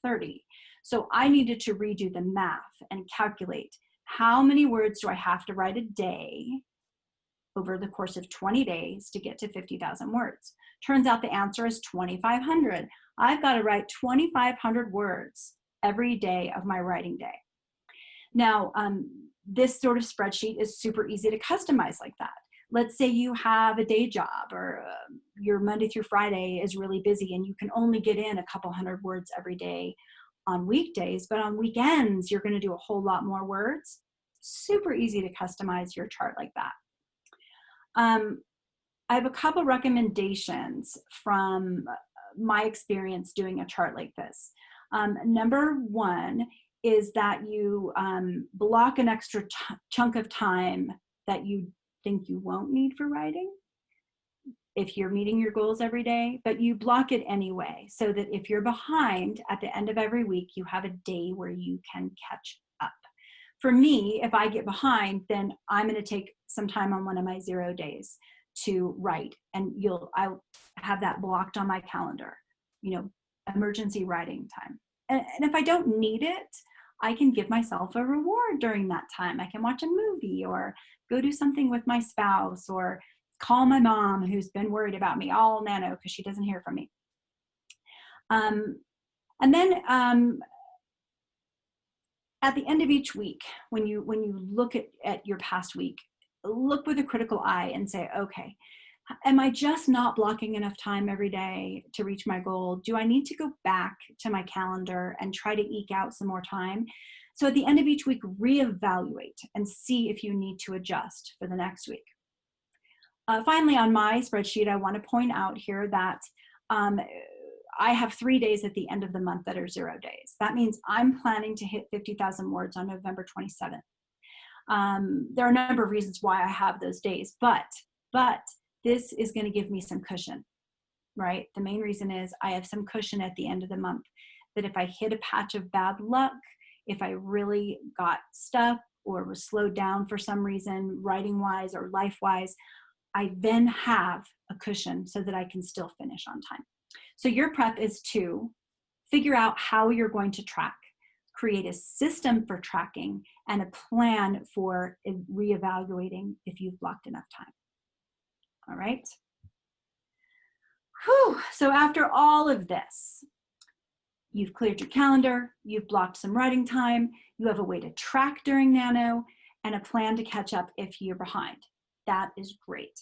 30. So I needed to redo the math and calculate how many words do I have to write a day over the course of 20 days to get to 50,000 words. Turns out the answer is 2,500. I've got to write 2,500 words every day of my writing day. Now, this sort of spreadsheet is super easy to customize like that. Let's say you have a day job, or your Monday through Friday is really busy and you can only get in a couple hundred words every day on weekdays, but on weekends, you're going to do a whole lot more words. Super easy to customize your chart like that. I have a couple recommendations from my experience doing a chart like this. Number one is that you block an extra chunk of time that you think you won't need for writing if you're meeting your goals every day, but you block it anyway, so that if you're behind at the end of every week, you have a day where you can catch up. For me, if I get behind, then I'm going to take some time on one of my 0 days to write, and I'll have that blocked on my calendar, emergency writing time. And if I don't need it, I can give myself a reward during that time. I can watch a movie or go do something with my spouse or call my mom, who's been worried about me all Nano because she doesn't hear from me. And then At the end of each week, when you look at your past week, look with a critical eye and say, okay, am I just not blocking enough time every day to reach my goal? Do I need to go back to my calendar and try to eke out some more time? So at the end of each week, reevaluate and see if you need to adjust for the next week. Finally, on my spreadsheet, I want to point out here that I have 3 days at the end of the month that are 0 days. That means I'm planning to hit 50,000 words on November 27th. There are a number of reasons why I have those days, but this is going to give me some cushion, right? The main reason is I have some cushion at the end of the month that if I hit a patch of bad luck, if I really got stuck or was slowed down for some reason, writing-wise or life-wise, I then have a cushion so that I can still finish on time. So your prep is to figure out how you're going to track, create a system for tracking, and a plan for reevaluating if you've blocked enough time. All right. Whew. So after all of this, you've cleared your calendar, you've blocked some writing time, you have a way to track during NaNo, and a plan to catch up if you're behind. That is great.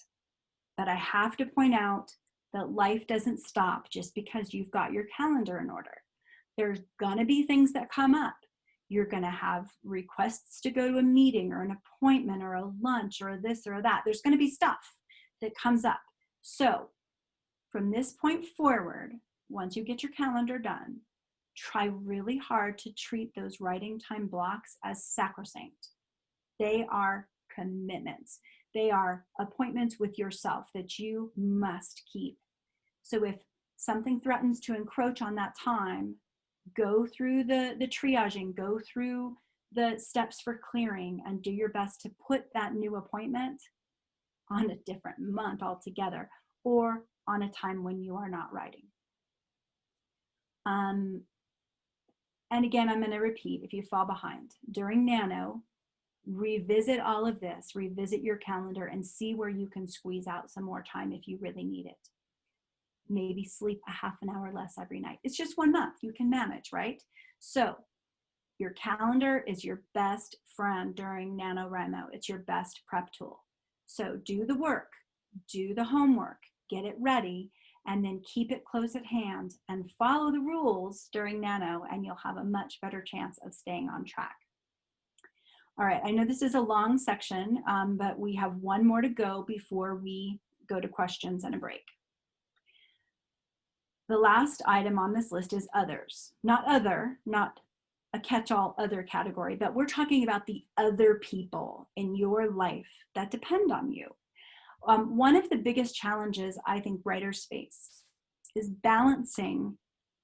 But I have to point out that life doesn't stop just because you've got your calendar in order. There's gonna be things that come up. You're gonna have requests to go to a meeting or an appointment or a lunch or this or that. There's gonna be stuff that comes up. So from this point forward, once you get your calendar done, try really hard to treat those writing time blocks as sacrosanct. They are commitments. They are appointments with yourself that you must keep. So if something threatens to encroach on that time, go through the triaging, go through the steps for clearing, and do your best to put that new appointment on a different month altogether, or on a time when you are not writing. And again, I'm going to repeat, if you fall behind during NaNo, revisit all of this, revisit your calendar, and see where you can squeeze out some more time if you really need it. Maybe sleep a half an hour less every night. It's just 1 month, you can manage, right? So your calendar is your best friend during NaNoWriMo. It's your best prep tool. So do the work, do the homework, get it ready, and then keep it close at hand and follow the rules during NaNo, and you'll have a much better chance of staying on track. All right, I know this is a long section, but we have one more to go before we go to questions and a break. The last item on this list is others. Not a catch-all other category, but we're talking about the other people in your life that depend on you. One of the biggest challenges I think writers face is balancing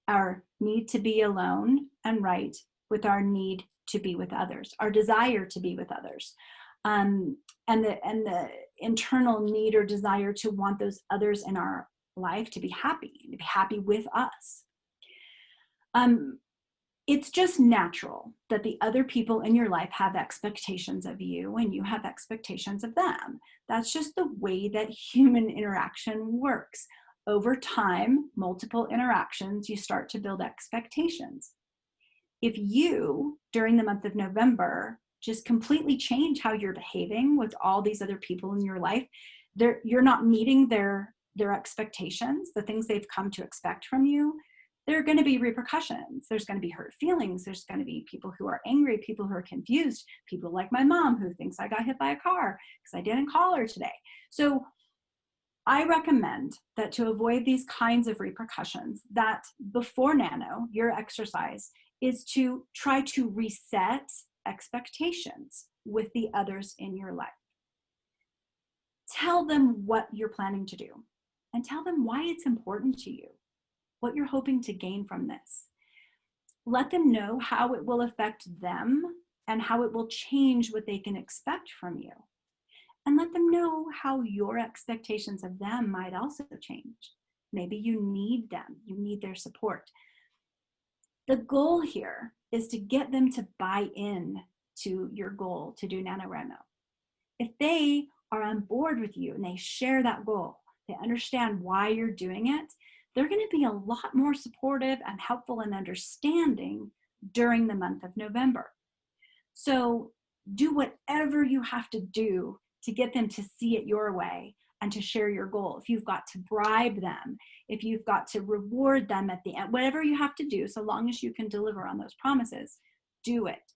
our need to be alone and write with our need to be with others, our desire to be with others, and the internal need or desire to want those others in our life to be happy with us. It's just natural that the other people in your life have expectations of you and you have expectations of them. That's just the way that human interaction works. Over time, multiple interactions, you start to build expectations. If you, during the month of November, just completely change how you're behaving with all these other people in your life, you're not meeting their expectations, the things they've come to expect from you, there are going to be repercussions. There's going to be hurt feelings. There's going to be people who are angry, people who are confused, people like my mom who thinks I got hit by a car because I didn't call her today. So I recommend that to avoid these kinds of repercussions, that before NaNo, your exercise is to try to reset expectations with the others in your life. Tell them what you're planning to do and tell them why it's important to you, what you're hoping to gain from this. Let them know how it will affect them and how it will change what they can expect from you. And let them know how your expectations of them might also change. Maybe you need them, you need their support. The goal here is to get them to buy in to your goal to do NaNoWriMo. If they are on board with you and they share that goal, they understand why you're doing it, they're going to be a lot more supportive and helpful and understanding during the month of November. So do whatever you have to do to get them to see it your way and to share your goal. If you've got to bribe them, if you've got to reward them at the end, whatever you have to do, so long as you can deliver on those promises, do it.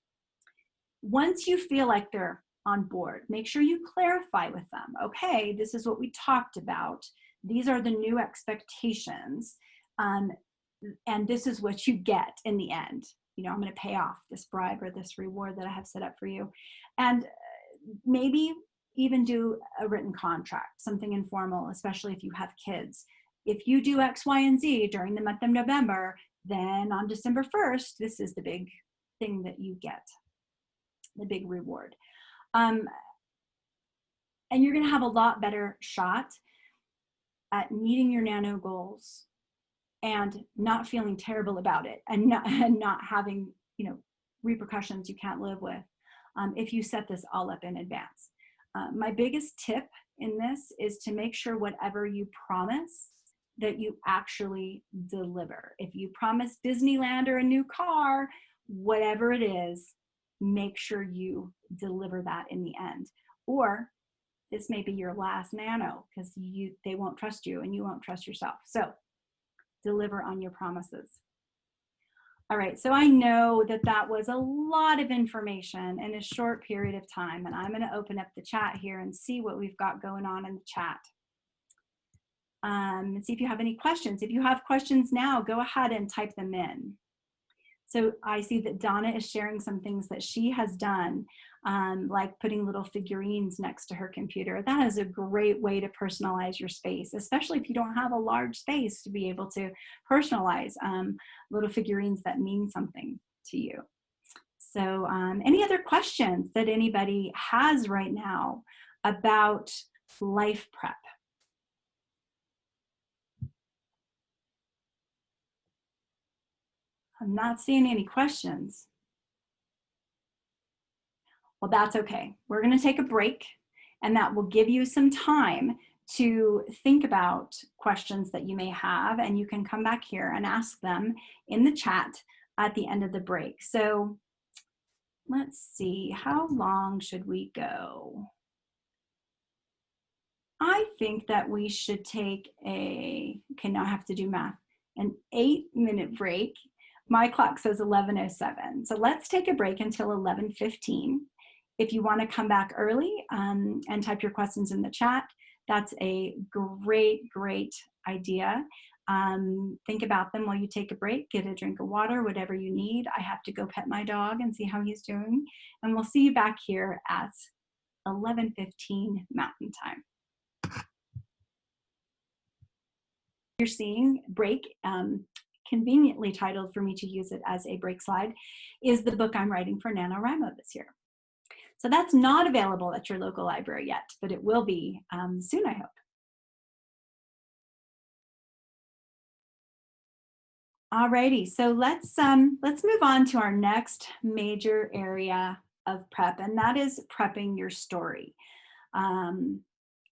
Once you feel like they're on board, make sure you clarify with them. Okay, this is what we talked about. These are the new expectations. And this is what you get in the end. You know, I'm going to pay off this bribe or this reward that I have set up for you. And maybe even do a written contract, something informal, especially if you have kids. If you do X, Y, and Z during the month of November, then on December 1st, this is the big thing that you get, the big reward. And you're going to have a lot better shot at meeting your NaNo goals and not feeling terrible about it, and not having, you know, repercussions you can't live with if you set this all up in advance. My biggest tip in this is to make sure whatever you promise that you actually deliver. If you promise Disneyland or a new car, whatever it is, make sure you deliver that in the end. Or this may be your last NaNo because they won't trust you and you won't trust yourself. So deliver on your promises. All right, so I know that that was a lot of information in a short period of time, and I'm going to open up the chat here and see what we've got going on in the chat. And see if you have any questions. If you have questions now, go ahead and type them in. So I see that Donna is sharing some things that she has done, like putting little figurines next to her computer. That is a great way to personalize your space, especially if you don't have a large space to be able to personalize little figurines that mean something to you. So any other questions that anybody has right now about life prep? I'm not seeing any questions. Well, that's okay. We're going to take a break, and that will give you some time to think about questions that you may have, and you can come back here and ask them in the chat at the end of the break. So let's see, how long should we go? I think that we should take okay, now I have to do math, an 8-minute break. My clock says 11:07. So let's take a break until 11:15. If you want to come back early and type your questions in the chat, that's a great idea. Think about them while you take a break, get a drink of water, whatever you need. I have to go pet my dog and see how he's doing. And we'll see you back here at 11:15 Mountain Time. You're seeing break, conveniently titled for me to use it as a break slide, is the book I'm writing for NaNoWriMo this year. So that's not available at your local library yet, but it will be soon, I hope. Alrighty, so let's move on to our next major area of prep, and that is prepping your story.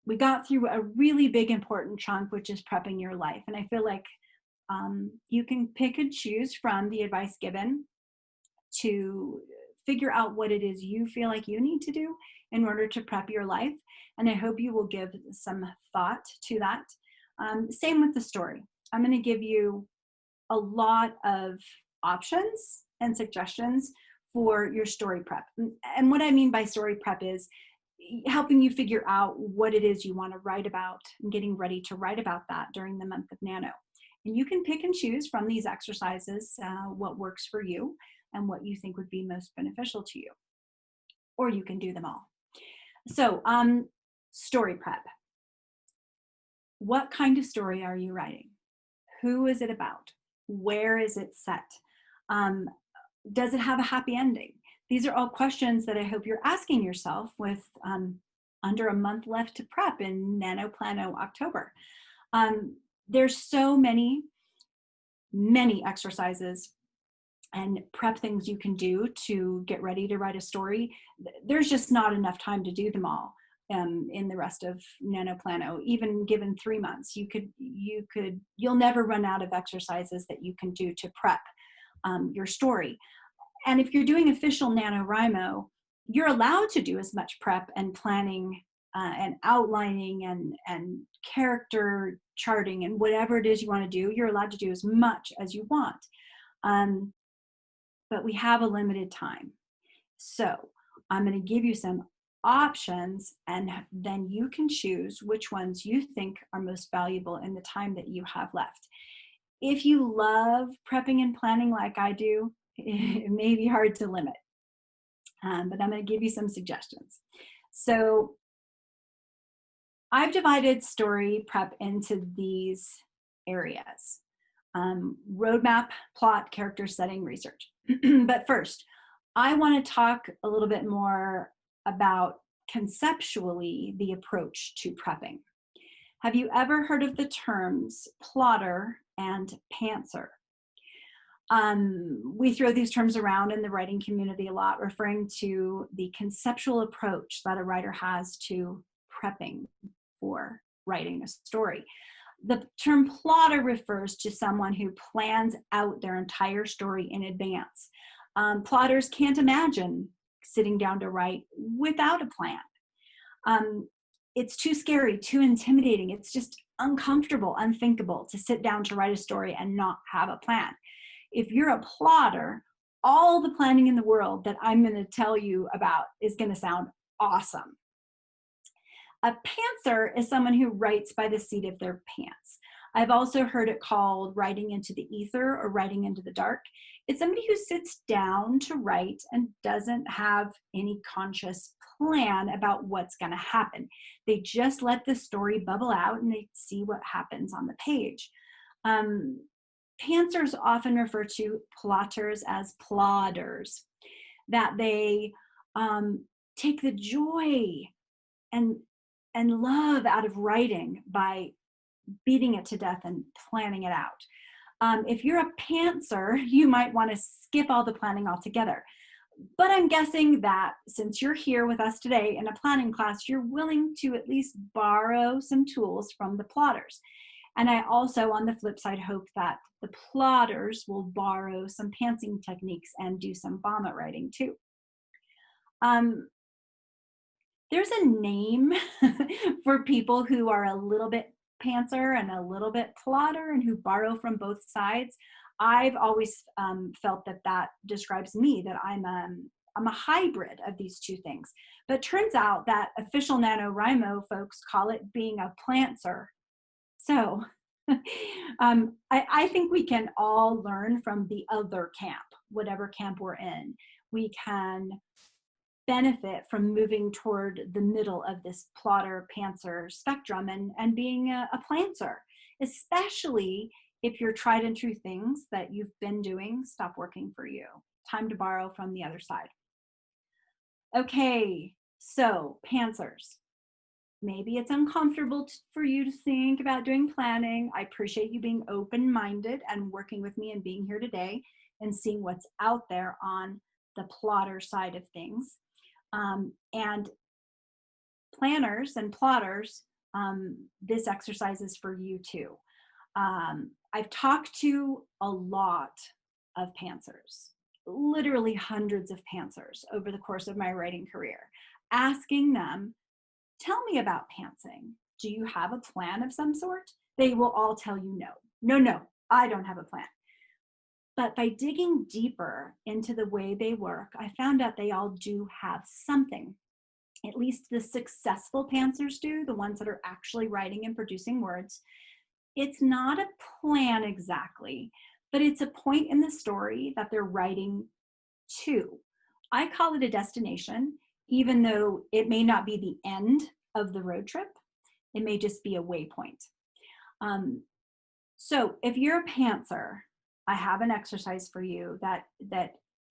We got through a really big important chunk, which is prepping your life, and I feel like you can pick and choose from the advice given to figure out what it is you feel like you need to do in order to prep your life. And I hope you will give some thought to that. Same with the story. I'm going to give you a lot of options and suggestions for your story prep. And what I mean by story prep is helping you figure out what it is you want to write about and getting ready to write about that during the month of NaNo. And you can pick and choose from these exercises what works for you and what you think would be most beneficial to you. Or you can do them all. So, story prep. What kind of story are you writing? Who is it about? Where is it set? Does it have a happy ending? These are all questions that I hope you're asking yourself with under a month left to prep in NaNoPlanno October. There's so many exercises and prep things you can do to get ready to write a story. There's just not enough time to do them all in the rest of NaNoPlanno. Even given 3 months, you'll never run out of exercises that you can do to prep your story. And if you're doing official NaNoWriMo, you're allowed to do as much prep and planning and outlining and character charting and whatever it is you want to do. You're allowed to do as much as you want. But we have a limited time. So I'm going to give you some options, and then you can choose which ones you think are most valuable in the time that you have left. If you love prepping and planning like I do, it may be hard to limit, but I'm going to give you some suggestions. So I've divided story prep into these areas: roadmap, plot, character, setting, research. But first, I want to talk a little bit more about conceptually the approach to prepping. Have you ever heard of the terms plotter and pantser? We throw these terms around in the writing community a lot, referring to the conceptual approach that a writer has to prepping for writing a story. The term plotter refers to someone who plans out their entire story in advance. Plotters can't imagine sitting down to write without a plan. It's too scary, too intimidating. It's just uncomfortable, unthinkable to sit down to write a story and not have a plan. If you're a plotter, all the planning in the world that I'm going to tell you about is going to sound awesome. A pantser is someone who writes by the seat of their pants. I've also heard it called writing into the ether or writing into the dark. It's somebody who sits down to write and doesn't have any conscious plan about what's going to happen. They just let the story bubble out and they see what happens on the page. Pantsers often refer to plotters as plodders, that they take the joy and love out of writing by beating it to death and planning it out. If you're a pantser, you might want to skip all the planning altogether. But I'm guessing that since you're here with us today in a planning class, you're willing to at least borrow some tools from the plotters. And I also, on the flip side, hope that the plotters will borrow some pantsing techniques and do some vomit writing too. There's a name for people who are a little bit pantser and a little bit plotter and who borrow from both sides. I've always felt that that describes me, that I'm a hybrid of these two things. But turns out that official NaNoWriMo folks call it being a plantser. So I think we can all learn from the other camp, whatever camp we're in. We can benefit from moving toward the middle of this plotter pantser spectrum and being a plantser, especially if your tried and true things that you've been doing stop working for you. Time to borrow from the other side. Okay, so pantsers. Maybe it's uncomfortable for you to think about doing planning. I appreciate you being open-minded and working with me and being here today and seeing what's out there on the plotter side of things. And planners and plotters, this exercise is for you too. I've talked to a lot of pantsers, literally hundreds of pantsers over the course of my writing career, asking them, tell me about pantsing. Do you have a plan of some sort? They will all tell you no, I don't have a plan. But by digging deeper into the way they work, I found out they all do have something. At least the successful pantsers do, the ones that are actually writing and producing words. It's not a plan exactly, but it's a point in the story that they're writing to. I call it a destination, even though it may not be the end of the road trip. It may just be a waypoint. So if you're a pantser, I have an exercise for you that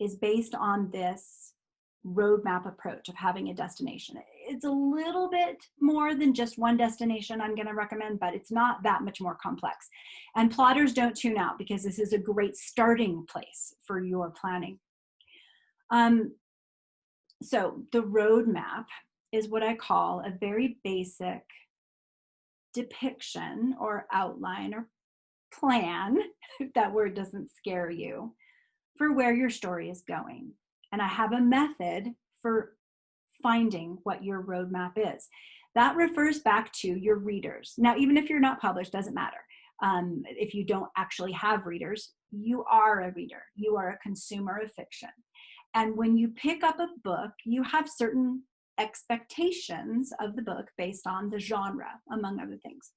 is based on this roadmap approach of having a destination. It's a little bit more than just one destination I'm going to recommend, but it's not that much more complex. And plotters, don't tune out, because this is a great starting place for your planning. So the roadmap is what I call a very basic depiction or outline or plan, if that word doesn't scare you, for where your story is going. And I have a method for finding what your roadmap is. That refers back to your readers. Now, even if you're not published, doesn't matter. If you don't actually have readers, you are a reader. You are a consumer of fiction. And when you pick up a book, you have certain expectations of the book based on the genre, among other things.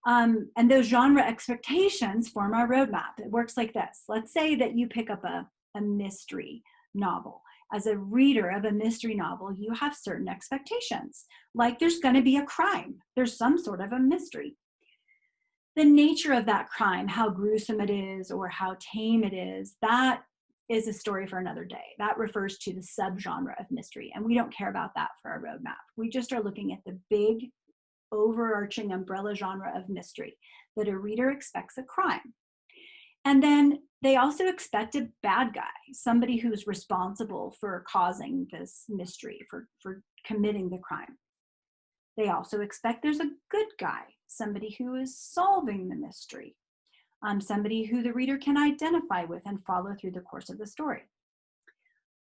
And those genre expectations form our roadmap. It works like this. Let's say that you pick up a mystery novel. As a reader of a mystery novel, you have certain expectations, like there's going to be a crime. There's some sort of a mystery. The nature of that crime, how gruesome it is or how tame it is, that is a story for another day. That refers to the subgenre of mystery, and we don't care about that for our roadmap. We just are looking at the big overarching umbrella genre of mystery, that a reader expects a crime. And then they also expect a bad guy, somebody who's responsible for causing this mystery, for committing the crime. They also expect there's a good guy, somebody who is solving the mystery, somebody who the reader can identify with and follow through the course of the story.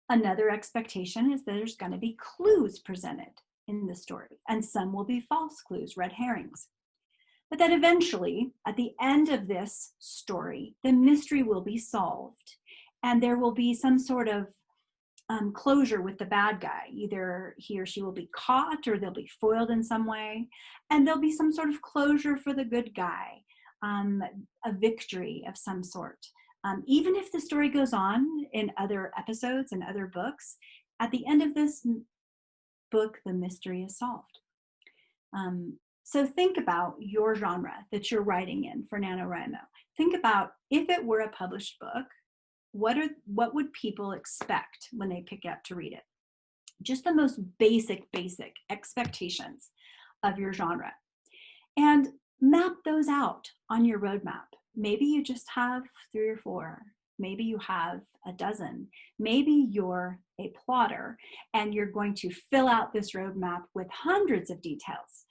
Another expectation is that there's going to be clues presented in the story, and some will be false clues, red herrings. But that eventually, at the end of this story, the mystery will be solved, and there will be some sort of closure with the bad guy. Either he or she will be caught, or they'll be foiled in some way, and there'll be some sort of closure for the good guy, a victory of some sort. Even if the story goes on in other episodes and other books, at the end of this book, the mystery is solved. So think about your genre that you're writing in for NaNoWriMo. Think about, if it were a published book, what would people expect when they pick up to read it? Just the most basic expectations of your genre. And map those out on your roadmap. Maybe you just have 3 or 4. Maybe you have a dozen. Maybe you're a plotter and you're going to fill out this roadmap with hundreds of details.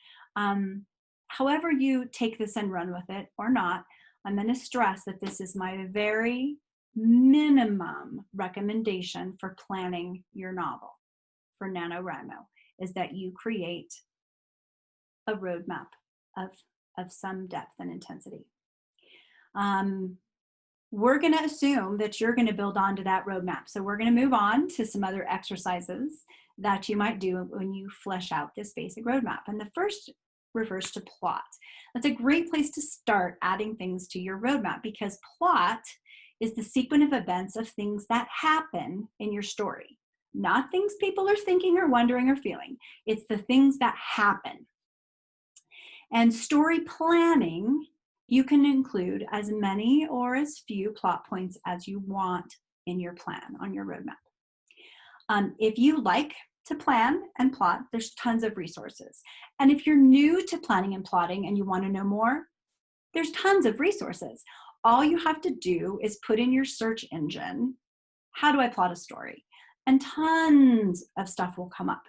However you take this and run with it or not, I'm going to stress that this is my very minimum recommendation for planning your novel for NaNoWriMo, is that you create a roadmap of some depth and intensity. We're going to assume that you're going to build onto that roadmap. So we're going to move on to some other exercises that you might do when you flesh out this basic roadmap. And the first refers to plot. That's a great place to start adding things to your roadmap, because plot is the sequence of events of things that happen in your story. Not things people are thinking or wondering or feeling. It's the things that happen. And story planning, you can include as many or as few plot points as you want in your plan on your roadmap. If you like to plan and plot, there's tons of resources. And if you're new to planning and plotting and you want to know more, there's tons of resources. All you have to do is put in your search engine, how do I plot a story? And tons of stuff will come up.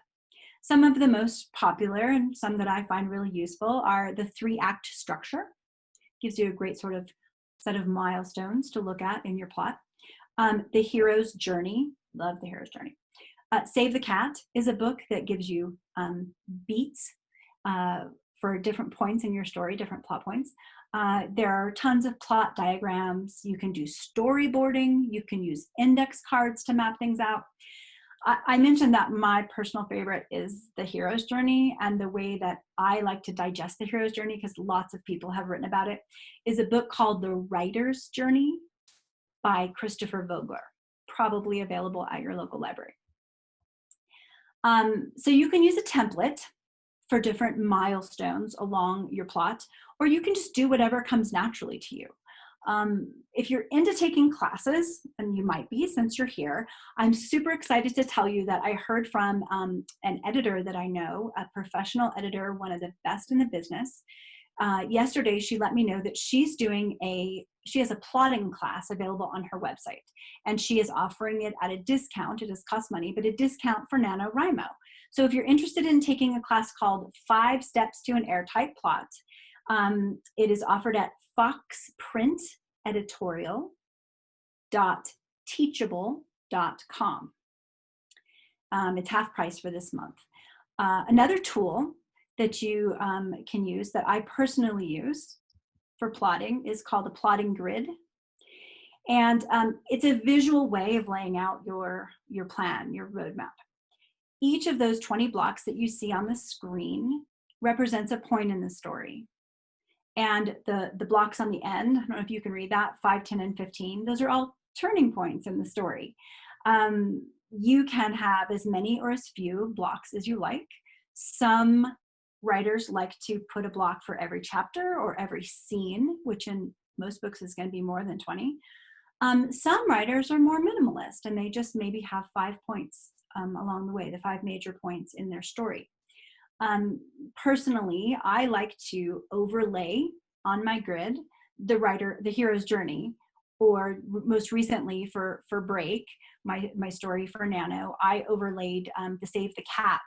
Some of the most popular and some that I find really useful are the 3-act structure. Gives you a great sort of set of milestones to look at in your plot. The Hero's Journey, love the Hero's Journey. Save the Cat is a book that gives you beats for different points in your story, different plot points. There are tons of plot diagrams. You can do storyboarding. You can use index cards to map things out. I mentioned that my personal favorite is The Hero's Journey, and the way that I like to digest The Hero's Journey, because lots of people have written about it, is a book called The Writer's Journey by Christopher Vogler, probably available at your local library. So you can use a template for different milestones along your plot, or you can just do whatever comes naturally to you. If you're into taking classes, and you might be since you're here, I'm super excited to tell you that I heard from an editor that I know, a professional editor, one of the best in the business. Yesterday, she let me know that she has a plotting class available on her website, and she is offering it at a discount. It does cost money, but a discount for NaNoWriMo. So if you're interested in taking a class called 5 Steps to an Airtight Plot, it is offered at foxprinteditorial.com. teachable.com. It's half price for this month. Another tool that you can use that I personally use for plotting is called a plotting grid. And it's a visual way of laying out your plan, your roadmap. Each of those 20 blocks that you see on the screen represents a point in the story. And the blocks on the end, I don't know if you can read that, 5, 10, and 15, those are all turning points in the story. You can have as many or as few blocks as you like. Some writers like to put a block for every chapter or every scene, which in most books is going to be more than 20. Some writers are more minimalist and they just maybe have 5 points along the way, the 5 major points in their story. Personally, I like to overlay on my grid the hero's journey, or most recently for Break, my story for Nano, I overlaid the Save the Cat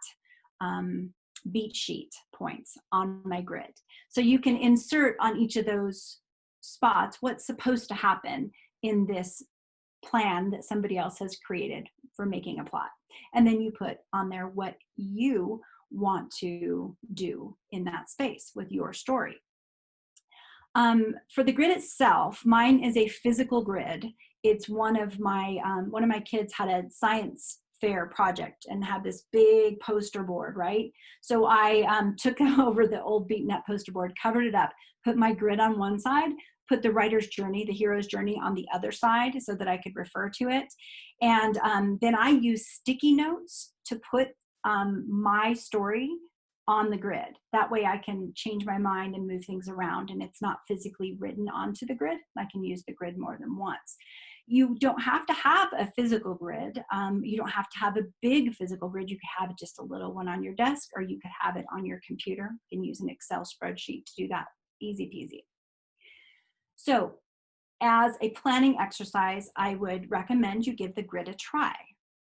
beat sheet points on my grid. So you can insert on each of those spots what's supposed to happen in this plan that somebody else has created for making a plot. And then you put on there what you want to do in that space with your story. For the grid itself, mine is a physical grid. It's one of my kids had a science fair project and had this big poster board, right? So I took over the old beaten up poster board, covered it up, put my grid on one side, put the writer's journey, the hero's journey on the other side so that I could refer to it. And then I use sticky notes to put my story on the grid. That way I can change my mind and move things around, and it's not physically written onto the grid. I can use the grid more than once. You don't have to have a physical grid. You don't have to have a big physical grid. You could have just a little one on your desk, or you could have it on your computer. You can use an Excel spreadsheet to do that. Easy peasy. So as a planning exercise, I would recommend you give the grid a try.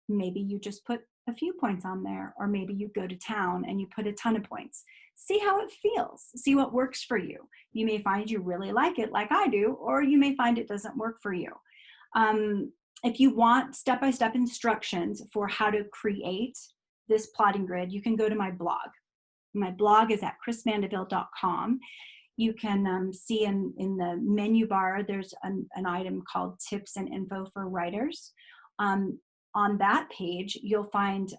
Maybe you just put a few points on there, or maybe you go to town and you put a ton of points. See how it feels. See what works for you. You may find you really like it like I do, or you may find it doesn't work for you. If you want step-by-step instructions for how to create this plotting grid, you can go to my blog. My blog is at chrismandeville.com. You can see in the menu bar, there's an item called Tips and Info for Writers. On that page, you'll find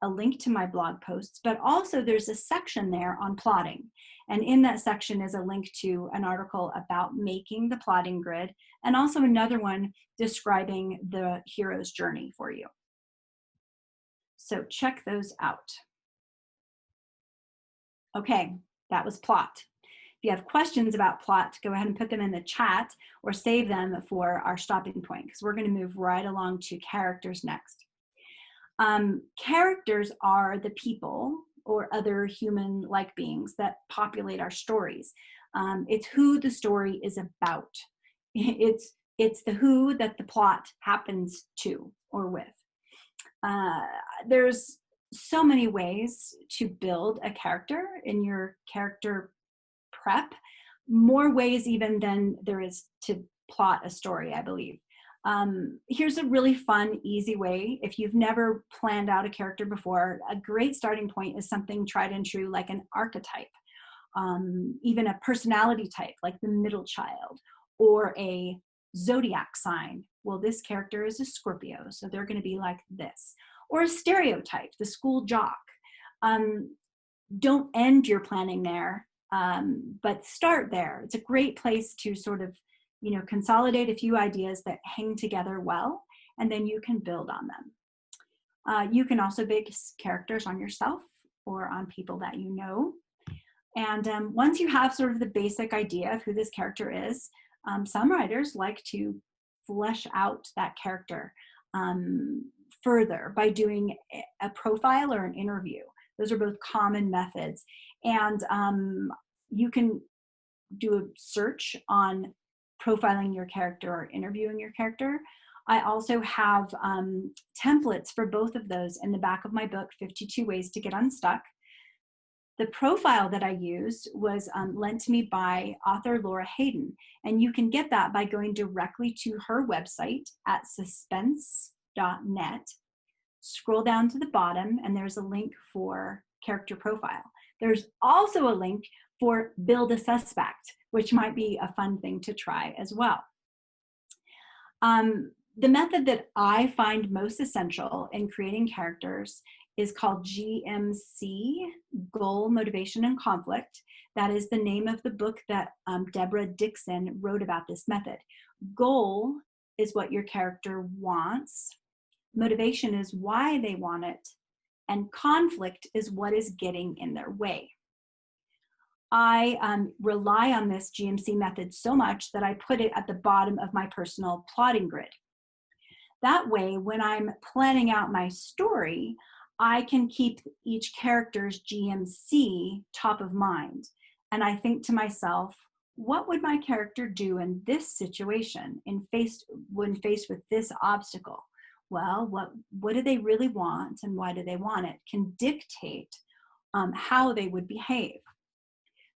a link to my blog posts, but also there's a section there on plotting. And in that section is a link to an article about making the plotting grid, and also another one describing the hero's journey for you. So check those out. Okay, that was plot. If you have questions about plot, go ahead and put them in the chat or save them for our stopping point, because we're going to move right along to characters next. Characters are the people or other human-like beings that populate our stories. It's who the story is about. It's the who that the plot happens to or with. There's so many ways to build a character in your character prep, more ways even than there is to plot a story, I believe. Here's a really fun, easy way. If you've never planned out a character before, a great starting point is something tried and true like an archetype, even a personality type like the middle child, or a zodiac sign. Well, this character is a Scorpio, so they're going to be like this. Or a stereotype, the school jock. Don't end your planning there, but start there. It's a great place to sort of, consolidate a few ideas that hang together well, and then you can build on them. You can also base characters on yourself or on people that you know. And once you have sort of the basic idea of who this character is, some writers like to flesh out that character further by doing a profile or an interview. Those are both common methods. And you can do a search on profiling your character or interviewing your character. I also have templates for both of those in the back of my book, 52 Ways to Get Unstuck. The profile that I used was lent to me by author Laura Hayden, and you can get that by going directly to her website at suspense.net. Scroll down to the bottom, and there's a link for character profile. There's also a link for build a suspect, which might be a fun thing to try as well. The method that I find most essential in creating characters is called GMC, Goal, Motivation, and Conflict. That is the name of the book that Deborah Dixon wrote about this method. Goal is what your character wants. Motivation is why they want it. And conflict is what is getting in their way. I rely on this GMC method so much that I put it at the bottom of my personal plotting grid. That way, when I'm planning out my story, I can keep each character's GMC top of mind. And I think to myself, what would my character do in this situation when faced with this obstacle? Well, what do they really want and why do they want it can dictate how they would behave.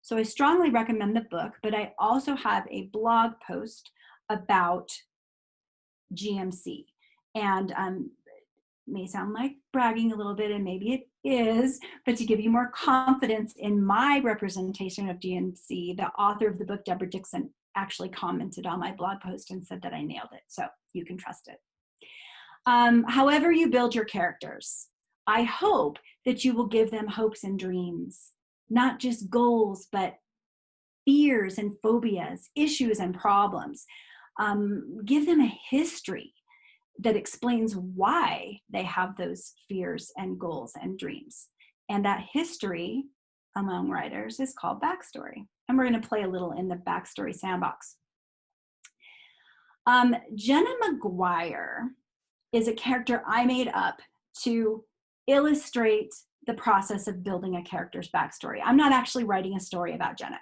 So I strongly recommend the book, but I also have a blog post about GMC. And may sound like bragging a little bit, and maybe it is, but to give you more confidence in my representation of GMC, the author of the book, Deborah Dixon, actually commented on my blog post and said that I nailed it. So you can trust it. However you build your characters, I hope that you will give them hopes and dreams, not just goals, but fears and phobias, issues and problems. Give them a history that explains why they have those fears and goals and dreams. And that history among writers is called backstory. And we're going to play a little in the backstory sandbox. Jenna McGuire is a character I made up to illustrate the process of building a character's backstory. I'm not actually writing a story about Jenna,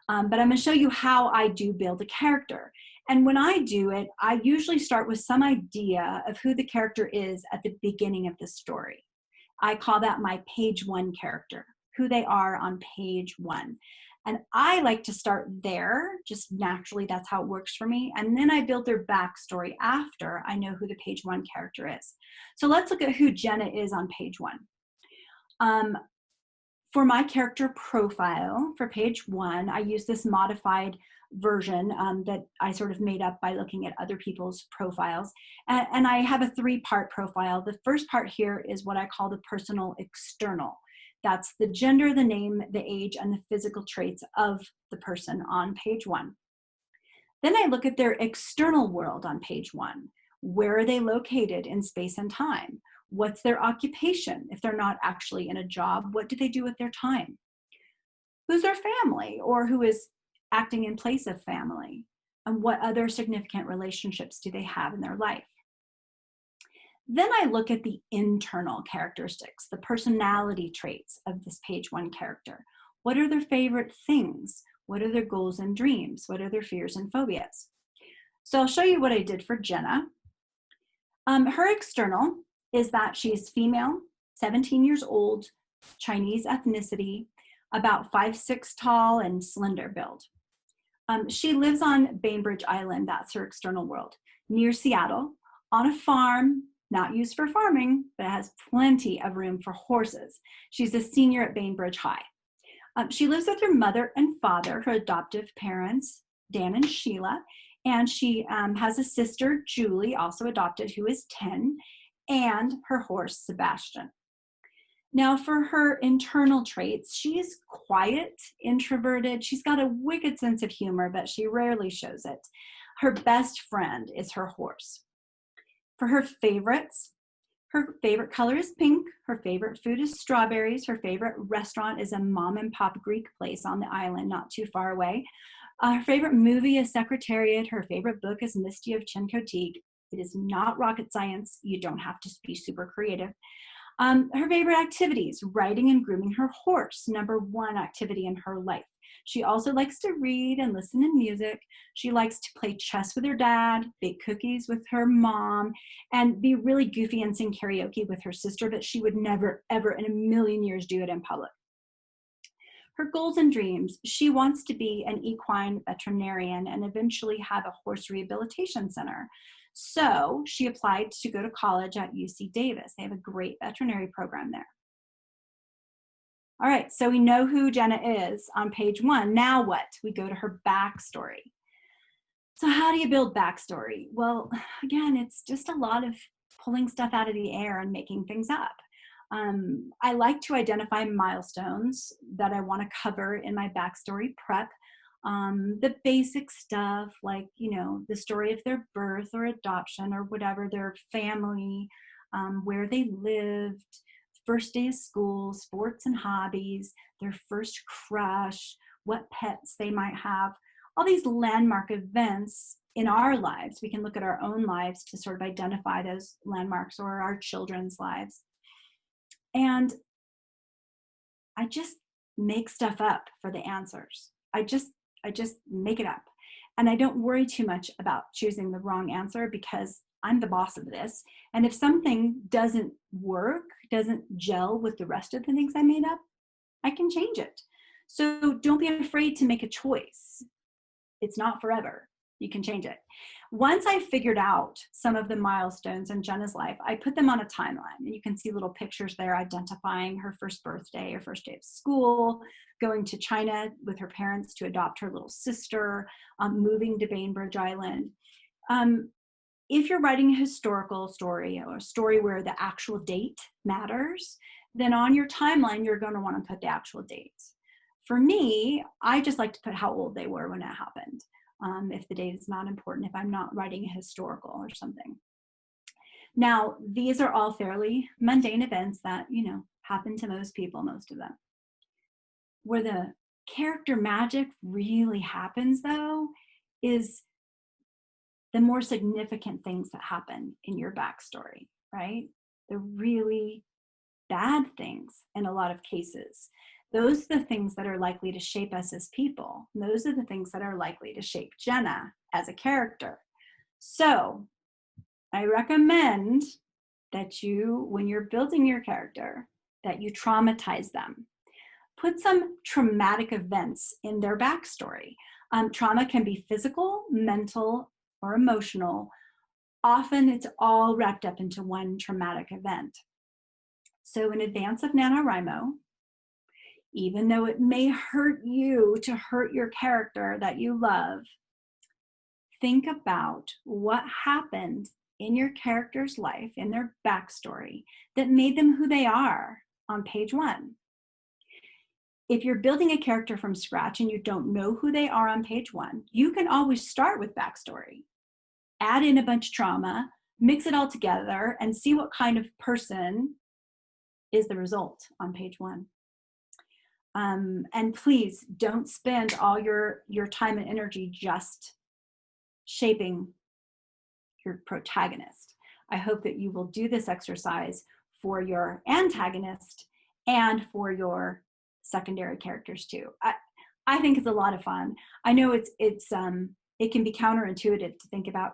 but I'm going to show you how I do build a character. And when I do it, I usually start with some idea of who the character is at the beginning of the story. I call that my page one character, who they are on page one. And I like to start there, just naturally, that's how it works for me. And then I build their backstory after I know who the page one character is. So let's look at who Jenna is on page one. For my character profile for page one, I use this modified version that I sort of made up by looking at other people's profiles. And I have a three-part profile. The first part here is what I call the personal external. That's the gender, the name, the age, and the physical traits of the person on page one. Then I look at their external world on page one. Where are they located in space and time? What's their occupation? If they're not actually in a job, what do they do with their time? Who's their family, or who is acting in place of family? And what other significant relationships do they have in their life? Then I look at the internal characteristics, the personality traits of this page one character. What are their favorite things? What are their goals and dreams? What are their fears and phobias? So I'll show you what I did for Jenna. Her external is that she's female, 17 years old, Chinese ethnicity, about 5'6" tall and slender build. She lives on Bainbridge Island, that's her external world, near Seattle, on a farm, not used for farming, but it has plenty of room for horses. She's a senior at Bainbridge High. She lives with her mother and father, her adoptive parents, Dan and Sheila, and she has a sister, Julie, also adopted, who is 10, and her horse, Sebastian. Now for her internal traits, she's quiet, introverted. She's got a wicked sense of humor, but she rarely shows it. Her best friend is her horse. For her favorites, her favorite color is pink. Her favorite food is strawberries. Her favorite restaurant is a mom and pop Greek place on the island, not too far away. Her favorite movie is Secretariat. Her favorite book is Misty of Chincoteague. It is not rocket science. You don't have to be super creative. Her favorite activities, riding and grooming her horse, #1 activity in her life. She also likes to read and listen to music. She likes to play chess with her dad, bake cookies with her mom, and be really goofy and sing karaoke with her sister, but she would never, ever in a million years do it in public. her goals and dreams. She wants to be an equine veterinarian and eventually have a horse rehabilitation center. So she applied to go to college at UC Davis. They have a great veterinary program there. All right, so we know who Jenna is on page 1. Now what? We go to her backstory. So how do you build backstory? Well, again, it's just a lot of pulling stuff out of the air and making things up. I like to identify milestones that I want to cover in my backstory prep. The basic stuff like, the story of their birth or adoption or whatever, their family, where they lived, first day of school, sports and hobbies, their first crush, what pets they might have, all these landmark events in our lives. We can look at our own lives to sort of identify those landmarks, or our children's lives. And I just make stuff up for the answers. I just make it up. And I don't worry too much about choosing the wrong answer because I'm the boss of this. And if something doesn't work, doesn't gel with the rest of the things I made up, I can change it. So don't be afraid to make a choice. It's not forever. You can change it. Once I figured out some of the milestones in Jenna's life, I put them on a timeline. And you can see little pictures there identifying her first birthday or first day of school, going to China with her parents to adopt her little sister, moving to Bainbridge Island. If you're writing a historical story or a story where the actual date matters, then on your timeline, you're going to want to put the actual dates. For me, I just like to put how old they were when it happened. If the date is not important, if I'm not writing a historical or something. Now, these are all fairly mundane events that, happen to most people, most of them. Where the character magic really happens, though, is the more significant things that happen in your backstory, right? The really bad things in a lot of cases. Those are the things that are likely to shape us as people. And those are the things that are likely to shape Jenna as a character. So I recommend that you, when you're building your character, that you traumatize them. Put some traumatic events in their backstory. Trauma can be physical, mental, or emotional. Often it's all wrapped up into one traumatic event. So in advance of NaNoWriMo, even though it may hurt you to hurt your character that you love, think about what happened in your character's life, in their backstory, that made them who they are on page 1. If you're building a character from scratch and you don't know who they are on page 1, you can always start with backstory. Add in a bunch of trauma, mix it all together, and see what kind of person is the result on page 1. And please don't spend all your time and energy just shaping your protagonist. I hope that you will do this exercise for your antagonist and for your secondary characters too. I think it's a lot of fun. I know it can be counterintuitive to think about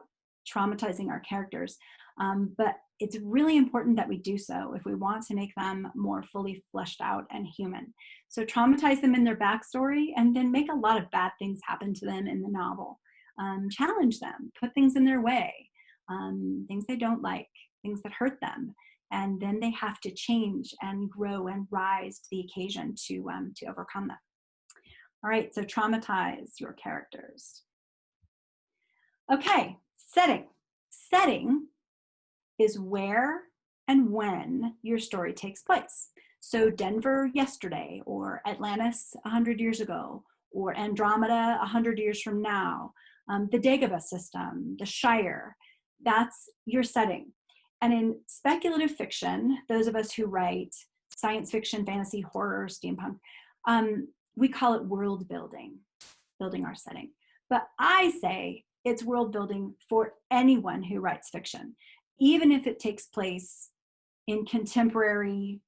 traumatizing our characters, but it's really important that we do so if we want to make them more fully fleshed out and human. So traumatize them in their backstory and then make a lot of bad things happen to them in the novel. Challenge them, put things in their way, things they don't like, things that hurt them. And then they have to change and grow and rise to the occasion to overcome them. All right, so traumatize your characters. Okay, setting. Setting is where and when your story takes place. So Denver yesterday, or Atlantis 100 years ago, or Andromeda 100 years from now, the Dagobah system, the Shire, that's your setting. And in speculative fiction, those of us who write science fiction, fantasy, horror, steampunk, we call it world building, building our setting. But I say it's world building for anyone who writes fiction, even if it takes place in contemporary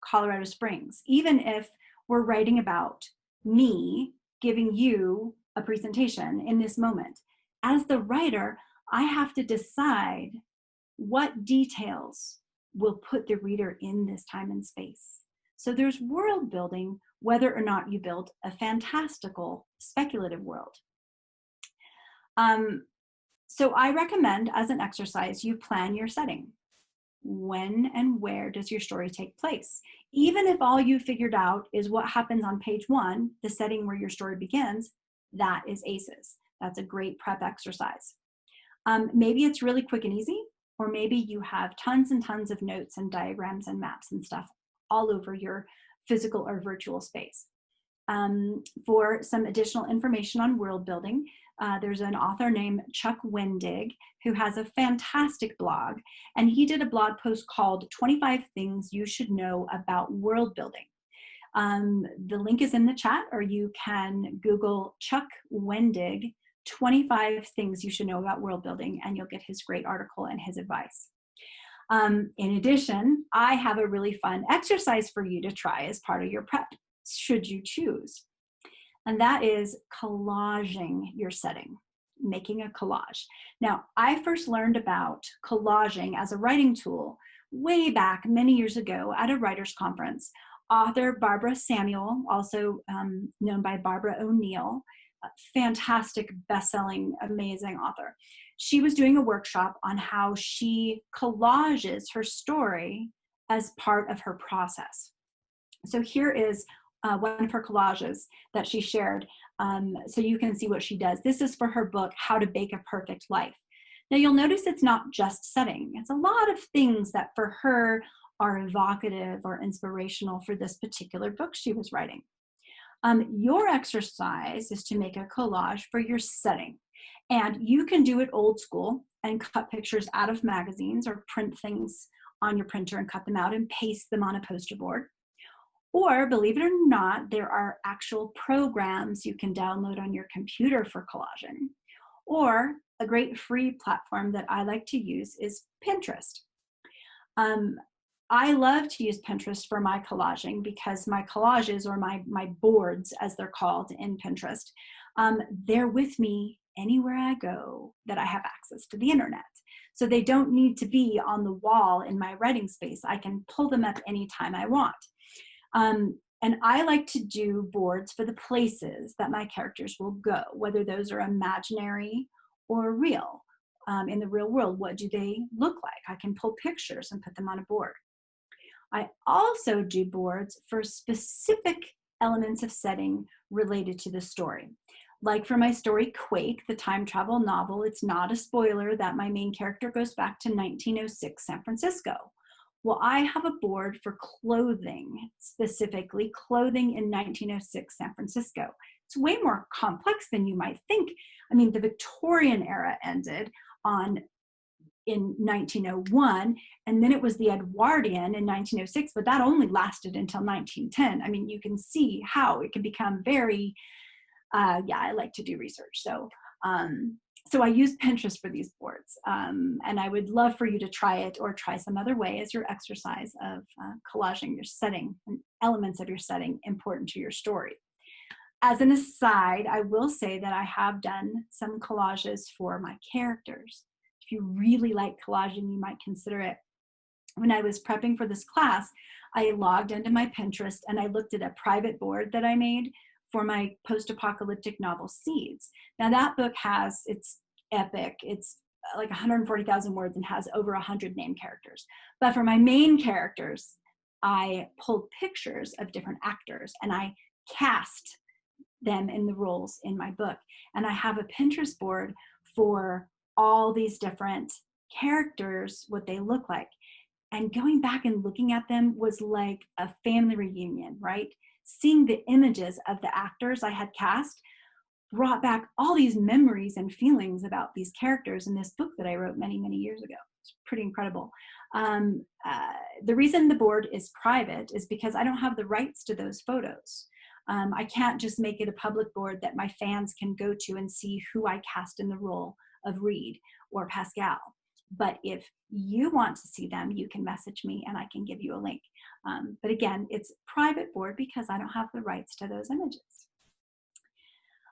Colorado Springs, even if we're writing about me giving you a presentation in this moment. As the writer, I have to decide what details will put the reader in this time and space. So there's world building, whether or not you build a fantastical, speculative world. So I recommend, as an exercise, you plan your setting. When and where does your story take place? Even if all you figured out is what happens on page 1, the setting where your story begins, that is ACEs. That's a great prep exercise. Maybe it's really quick and easy, or maybe you have tons and tons of notes and diagrams and maps and stuff all over your physical or virtual space. For some additional information on world building, there's an author named Chuck Wendig who has a fantastic blog, and he did a blog post called 25 Things You Should Know About World Building. The link is in the chat, or you can Google Chuck Wendig 25 Things You Should Know About World Building, and you'll get his great article and his advice. In addition, I have a really fun exercise for you to try as part of your prep, should you choose. And that is collaging your setting, making a collage. Now, I first learned about collaging as a writing tool way back many years ago at a writer's conference. Author Barbara Samuel, also known by Barbara O'Neill, a fantastic, best-selling, amazing author. She was doing a workshop on how she collages her story as part of her process. So here is one of her collages that she shared, so you can see what she does. This is for her book, How to Bake a Perfect Life. Now you'll notice it's not just setting. It's a lot of things that for her are evocative or inspirational for this particular book she was writing. Your exercise is to make a collage for your setting. And you can do it old school and cut pictures out of magazines or print things on your printer and cut them out and paste them on a poster board. Or, believe it or not, there are actual programs you can download on your computer for collaging. Or a great free platform that I like to use is Pinterest. I love to use Pinterest for my collaging because my collages, or my boards as they're called in Pinterest, they're with me anywhere I go that I have access to the internet. So they don't need to be on the wall in my writing space. I can pull them up anytime I want. And I like to do boards for the places that my characters will go, whether those are imaginary or real. In the real world, what do they look like? I can pull pictures and put them on a board. I also do boards for specific elements of setting related to the story. Like for my story, Quake, the time travel novel, it's not a spoiler that my main character goes back to 1906 San Francisco. Well, I have a board for clothing, specifically clothing in 1906 San Francisco. It's way more complex than you might think. I mean, the Victorian era ended in 1901, and then it was the Edwardian in 1906, but that only lasted until 1910. I mean, you can see how it can become very, yeah, I like to do research. So I use Pinterest for these boards, and I would love for you to try it or try some other way as your exercise of collaging your setting and elements of your setting important to your story. As an aside, I will say that I have done some collages for my characters. If you really like collaging, you might consider it. When I was prepping for this class, I logged into my Pinterest and I looked at a private board that I made for my post-apocalyptic novel Seeds. Now that book it's epic. It's like 140,000 words and has over 100 named characters. But for my main characters, I pulled pictures of different actors and I cast them in the roles in my book. And I have a Pinterest board for all these different characters, what they look like. And going back and looking at them was like a family reunion, right? Seeing the images of the actors I had cast brought back all these memories and feelings about these characters in this book that I wrote many, many years ago. It's pretty incredible. The reason the board is private is because I don't have the rights to those photos. I can't just make it a public board that my fans can go to and see who I cast in the role of Reed or Pascal. But if you want to see them, you can message me and I can give you a link. But again, it's private board because I don't have the rights to those images.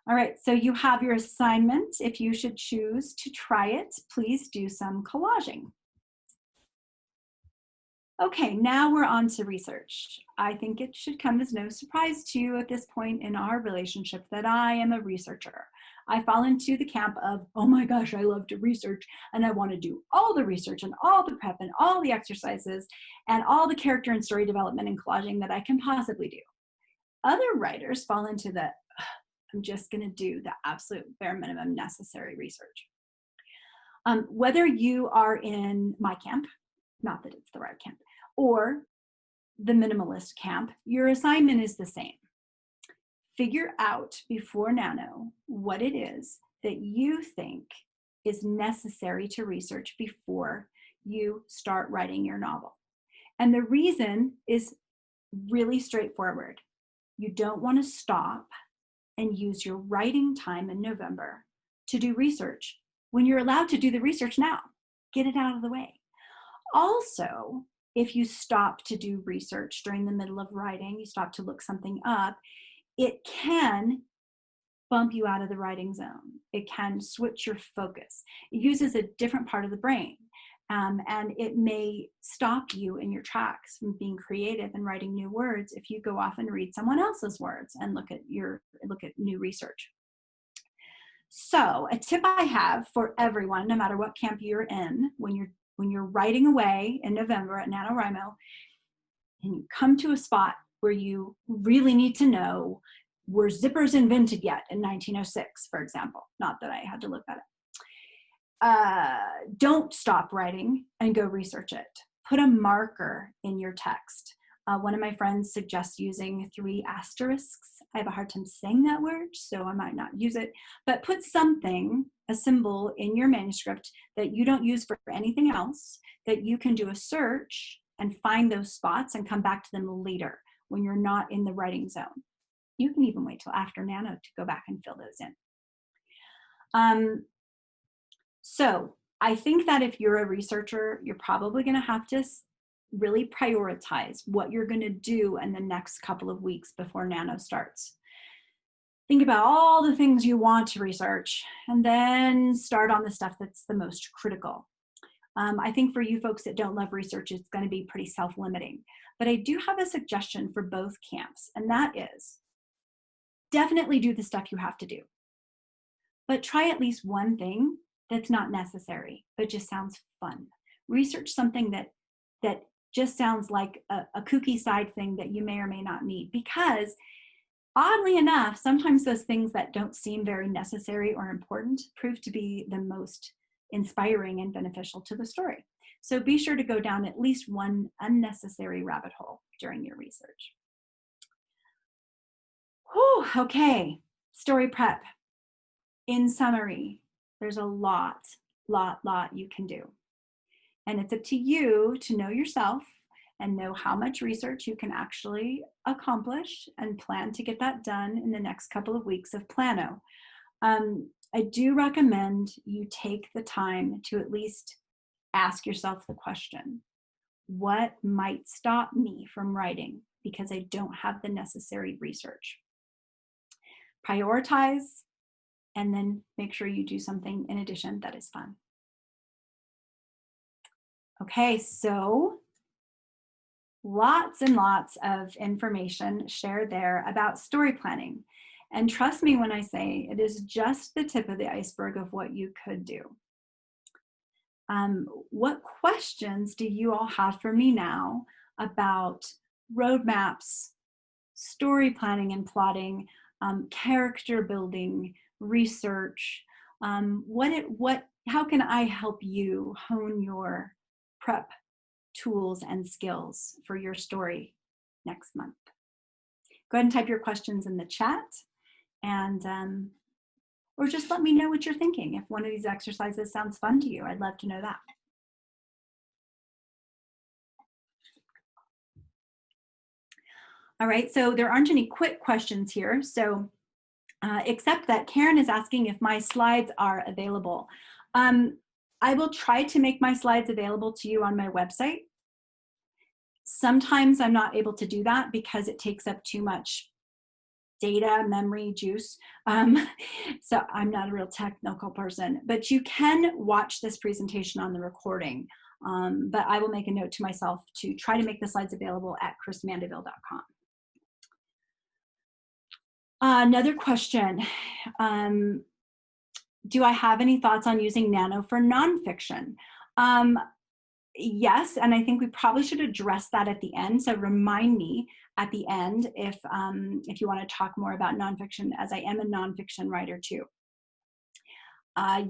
All right, so you have your assignment. If you should choose to try it, please do some collaging. Okay, now we're on to research. I think it should come as no surprise to you at this point in our relationship that I am a researcher. I fall into the camp of, oh my gosh, I love to research and I want to do all the research and all the prep and all the exercises and all the character and story development and collaging that I can possibly do. Other writers fall into the, I'm just going to do the absolute bare minimum necessary research. Whether you are in my camp, not that it's the right camp, or the minimalist camp, your assignment is the same. Figure out before NaNo what it is that you think is necessary to research before you start writing your novel. And the reason is really straightforward. You don't want to stop and use your writing time in November to do research when you're allowed to do the research now. Get it out of the way. Also, if you stop to do research during the middle of writing, you stop to look something up, it can bump you out of the writing zone. It can switch your focus. It uses a different part of the brain. And it may stop you in your tracks from being creative and writing new words if you go off and read someone else's words and look at new research. So a tip I have for everyone, no matter what camp you're in, when you're writing away in November at NaNoWriMo, and you come to a spot where you really need to know, were zippers invented yet in 1906, for example? Not that I had to look at it. Don't stop writing and go research it. Put a marker in your text. One of my friends suggests using 3 asterisks. I have a hard time saying that word, so I might not use it. But put something, a symbol in your manuscript that you don't use for anything else, that you can do a search and find those spots and come back to them later when you're not in the writing zone. You can even wait till after NaNo to go back and fill those in. So I think that if you're a researcher, you're probably going to have to really prioritize what you're going to do in the next couple of weeks before NaNo starts. Think about all the things you want to research and then start on the stuff that's the most critical. I think for you folks that don't love research, it's going to be pretty self-limiting. But I do have a suggestion for both camps, and that is definitely do the stuff you have to do. But try at least one thing that's not necessary, but just sounds fun. Research something that just sounds like a kooky side thing that you may or may not need, because oddly enough, sometimes those things that don't seem very necessary or important prove to be the most inspiring and beneficial to the story. So be sure to go down at least one unnecessary rabbit hole during your research. Whew, okay, story prep. In summary, there's a lot you can do. And it's up to you to know yourself and know how much research you can actually accomplish and plan to get that done in the next couple of weeks of Planno. I do recommend you take the time to at least ask yourself the question, what might stop me from writing because I don't have the necessary research? Prioritize, and then make sure you do something in addition that is fun. Okay, so lots and lots of information shared there about story planning. And trust me when I say it is just the tip of the iceberg of what you could do. What questions do you all have for me now about roadmaps, story planning and plotting, character building, research? How can I help you hone your prep tools and skills for your story next month? Go ahead and type your questions in the chat, and or just let me know what you're thinking. If one of these exercises sounds fun to you, I'd love to know that. All right, so there aren't any quick questions here. So except that Karen is asking if my slides are available. I will try to make my slides available to you on my website. Sometimes I'm not able to do that because it takes up too much data, memory, juice. So I'm not a real technical person, but you can watch this presentation on the recording But I will make a note to myself to try to make the slides available at chrismandeville.com. Another question. Do I have any thoughts on using Nano for nonfiction? Yes, and I think we probably should address that at the end. So remind me at the end if you want to talk more about nonfiction, as I am a nonfiction writer too.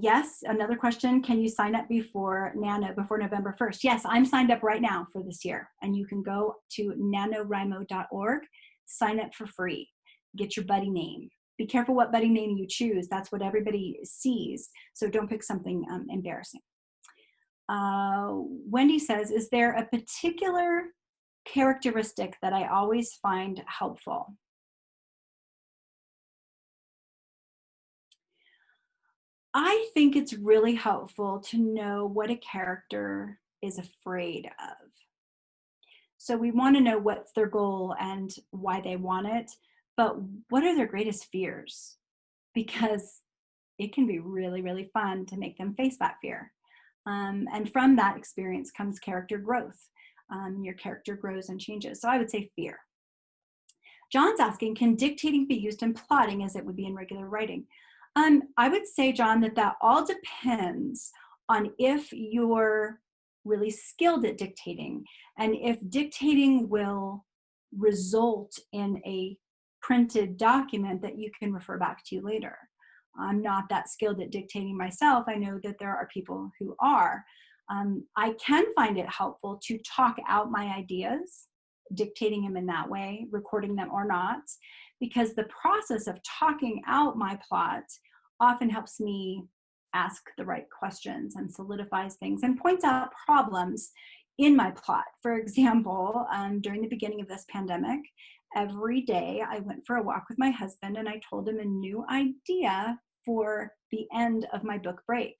Yes, another question, can you sign up before Nano, before November 1st? Yes, I'm signed up right now for this year, and you can go to NaNoWriMo.org, sign up for free, get your buddy name. Be careful what buddy name you choose. That's what everybody sees, so don't pick something embarrassing. Wendy says, is there a particular characteristic that I always find helpful? I think it's really helpful to know what a character is afraid of. So we want to know what's their goal and why they want it, but what are their greatest fears? Because it can be really, really fun to make them face that fear. And from that experience comes character growth. Your character grows and changes. So I would say fear. John's asking, can dictating be used in plotting as it would be in regular writing? I would say, John, that all depends on if you're really skilled at dictating and if dictating will result in a printed document that you can refer back to later. I'm not that skilled at dictating myself. I know that there are people who are. I can find it helpful to talk out my ideas, dictating them in that way, recording them or not, because the process of talking out my plot often helps me ask the right questions and solidifies things and points out problems in my plot. For example, during the beginning of this pandemic, every day I went for a walk with my husband and I told him a new idea for the end of my book break.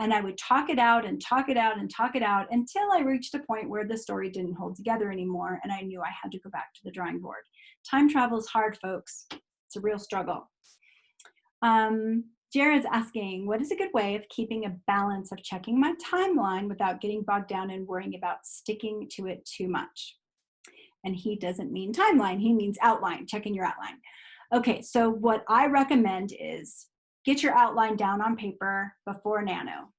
And I would talk it out and talk it out and talk it out until I reached a point where the story didn't hold together anymore and I knew I had to go back to the drawing board. Time travel is hard, folks. It's a real struggle. Jared's asking, what is a good way of keeping a balance of checking my timeline without getting bogged down and worrying about sticking to it too much? And he doesn't mean timeline, he means outline, checking your outline. Okay, so what I recommend is get your outline down on paper before Nano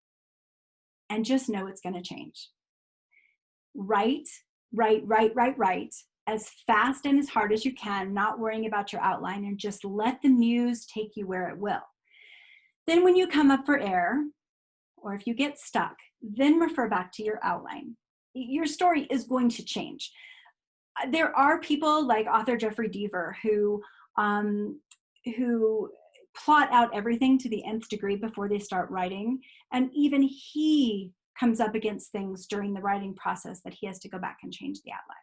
and just know it's going to change. Write as fast and as hard as you can, not worrying about your outline, and just let the muse take you where it will. Then when you come up for air, or if you get stuck, then refer back to your outline. Your story is going to change. There are people like author Jeffrey Deaver who plot out everything to the nth degree before they start writing, and even he comes up against things during the writing process that he has to go back and change the outline.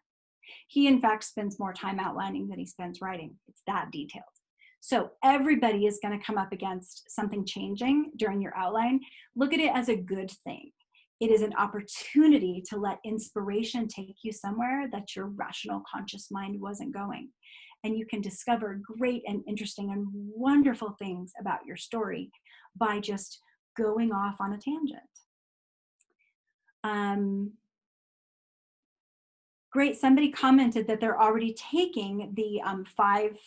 He, in fact, spends more time outlining than he spends writing. It's that detailed. So everybody is going to come up against something changing during your outline. Look at it as a good thing. It is an opportunity to let inspiration take you somewhere that your rational, conscious mind wasn't going. And you can discover great and interesting and wonderful things about your story by just going off on a tangent. Great, somebody commented that they're already taking the 5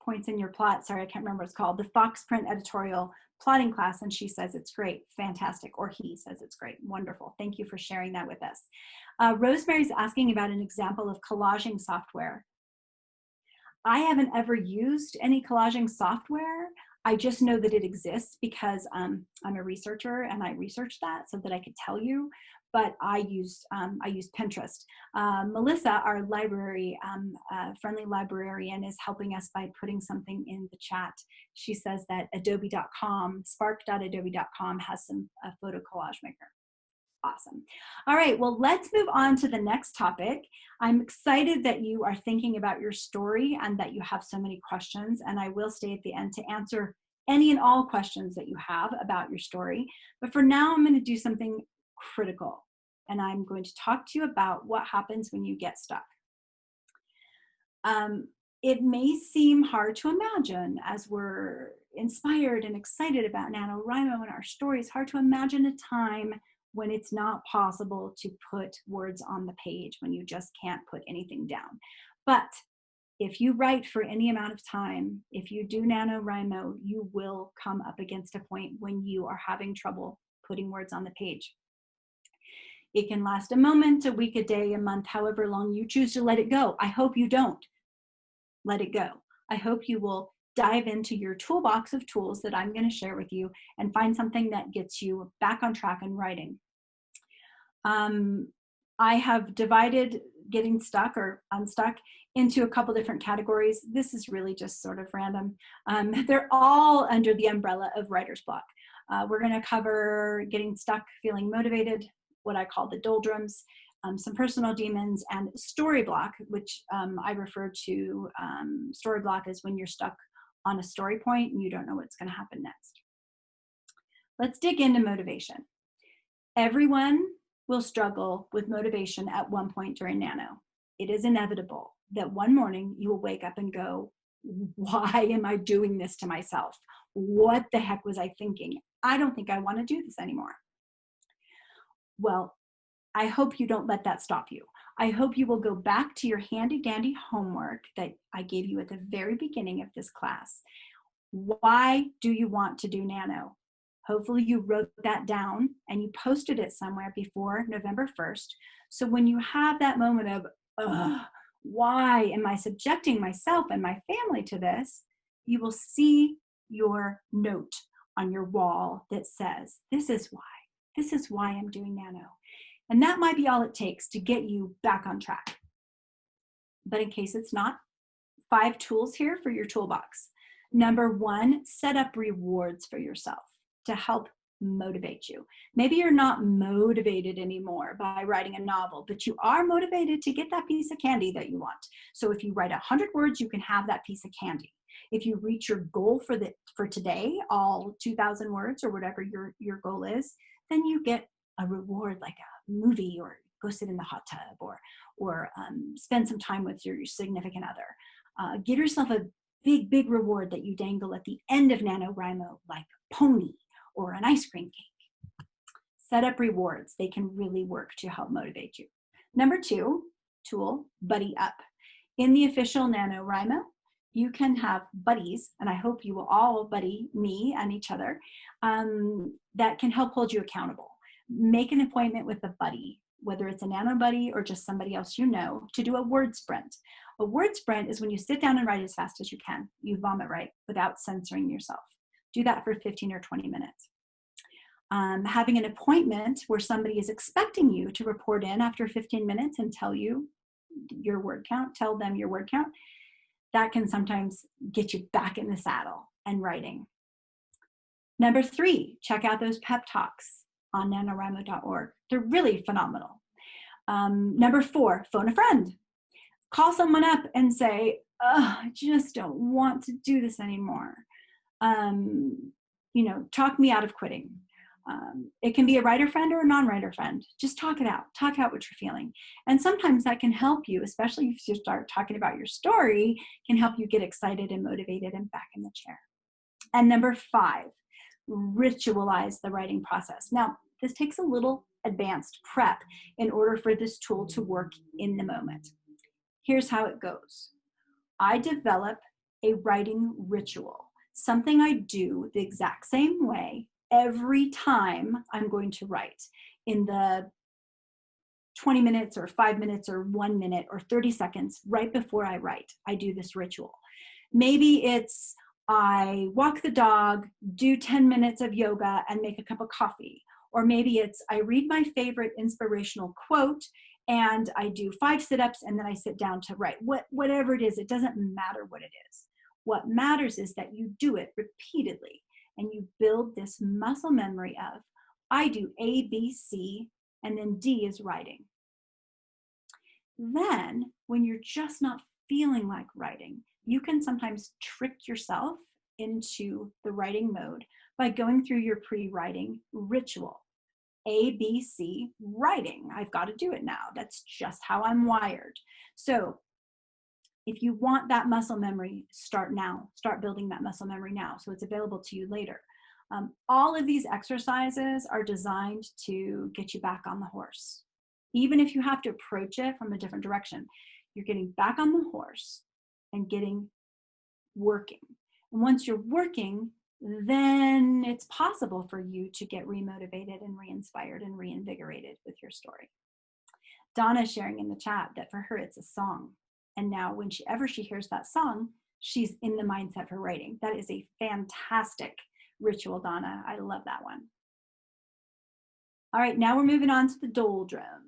points in your plot, sorry, I can't remember what it's called, the Foxprint editorial plotting class, and she says it's great, fantastic, or he says it's great, wonderful. Thank you for sharing that with us. Rosemary's asking about an example of collaging software. I haven't ever used any collaging software. I just know that it exists because I'm a researcher and I researched that so that I could tell you, but I use Pinterest. Melissa, our library, friendly librarian, is helping us by putting something in the chat. She says that adobe.com, spark.adobe.com has a photo collage maker. Awesome. All right, well, let's move on to the next topic. I'm excited that you are thinking about your story and that you have so many questions, and I will stay at the end to answer any and all questions that you have about your story. But for now, I'm going to do something critical, and I'm going to talk to you about what happens when you get stuck. It may seem hard to imagine as we're inspired and excited about NaNoWriMo and our story. It's hard to imagine a time when it's not possible to put words on the page, when you just can't put anything down. But if you write for any amount of time, if you do NaNoWriMo, you will come up against a point when you are having trouble putting words on the page. It can last a moment, a week, a day, a month, however long you choose to let it go. I hope you don't let it go. I hope you will dive into your toolbox of tools that I'm going to share with you and find something that gets you back on track in writing. I have divided getting stuck or unstuck into a couple different categories. This is really just sort of random. They're all under the umbrella of writer's block. We're going to cover getting stuck, feeling motivated, what I call the doldrums, some personal demons, and story block, which I refer to story block as when you're stuck on a story point and you don't know what's going to happen next. Let's dig into motivation. Everyone will struggle with motivation at one point during Nano. It is inevitable that one morning you will wake up and go, why am I doing this to myself? What the heck was I thinking? I don't think I want to do this anymore. Well, I hope you don't let that stop you. I hope you will go back to your handy dandy homework that I gave you at the very beginning of this class. Why do you want to do Nano? Hopefully you wrote that down and you posted it somewhere before November 1st. So when you have that moment of, why am I subjecting myself and my family to this? You will see your note on your wall that says, this is why I'm doing Nano. And that might be all it takes to get you back on track. But in case it's not, 5 tools here for your toolbox. Number 1, set up rewards for yourself to help motivate you. Maybe you're not motivated anymore by writing a novel, but you are motivated to get that piece of candy that you want. So if you write 100 words, you can have that piece of candy. If you reach your goal for today, all 2,000 words or whatever your goal is, then you get a reward like a movie, or go sit in the hot tub, or spend some time with your significant other. Give yourself a big reward that you dangle at the end of NaNoWriMo, like a pony or an ice cream cake. Set up rewards. They can really work to help motivate you. Number 2 tool, buddy up. In the official NaNoWriMo, you can have buddies, and I hope you will all buddy me and each other, that can help hold you accountable. Make an appointment with a buddy, whether it's a Nano buddy or just somebody else you know, to do a word sprint. A word sprint is when you sit down and write as fast as you can. You vomit write without censoring yourself. Do that for 15 or 20 minutes. Having an appointment where somebody is expecting you to report in after 15 minutes and tell you your word count, tell them your word count, that can sometimes get you back in the saddle and writing. Number 3, check out those pep talks on NaNoWriMo.org. They're really phenomenal. Number 4, phone a friend. Call someone up and say, I just don't want to do this anymore. Talk me out of quitting. It can be a writer friend or a non-writer friend. Just talk it out. Talk out what you're feeling. And sometimes that can help you, especially if you start talking about your story, can help you get excited and motivated and back in the chair. And number 5, ritualize the writing process. Now, this takes a little advanced prep in order for this tool to work in the moment. Here's how it goes. I develop a writing ritual, something I do the exact same way every time I'm going to write. In the 20 minutes or 5 minutes or 1 minute or 30 seconds right before I write, I do this ritual. Maybe it's I walk the dog, do 10 minutes of yoga, and make a cup of coffee. Or maybe it's I read my favorite inspirational quote and I do 5 sit-ups and then I sit down to write. Whatever it is, it doesn't matter what it is. What matters is that you do it repeatedly and you build this muscle memory of I do A, B, C, and then D is writing. Then when you're just not feeling like writing, you can sometimes trick yourself into the writing mode by going through your pre-writing ritual. A, B, C, writing. I've got to do it now. That's just how I'm wired. So if you want that muscle memory, start now. Start building that muscle memory now so it's available to you later. All of these exercises are designed to get you back on the horse. Even if you have to approach it from a different direction, you're getting back on the horse and getting working. And once you're working, then it's possible for you to get remotivated and re-inspired and reinvigorated with your story. Donna sharing in the chat that for her it's a song. And now whenever she hears that song, she's in the mindset for writing. That is a fantastic ritual, Donna. I love that one. All right, now we're moving on to the doldrums.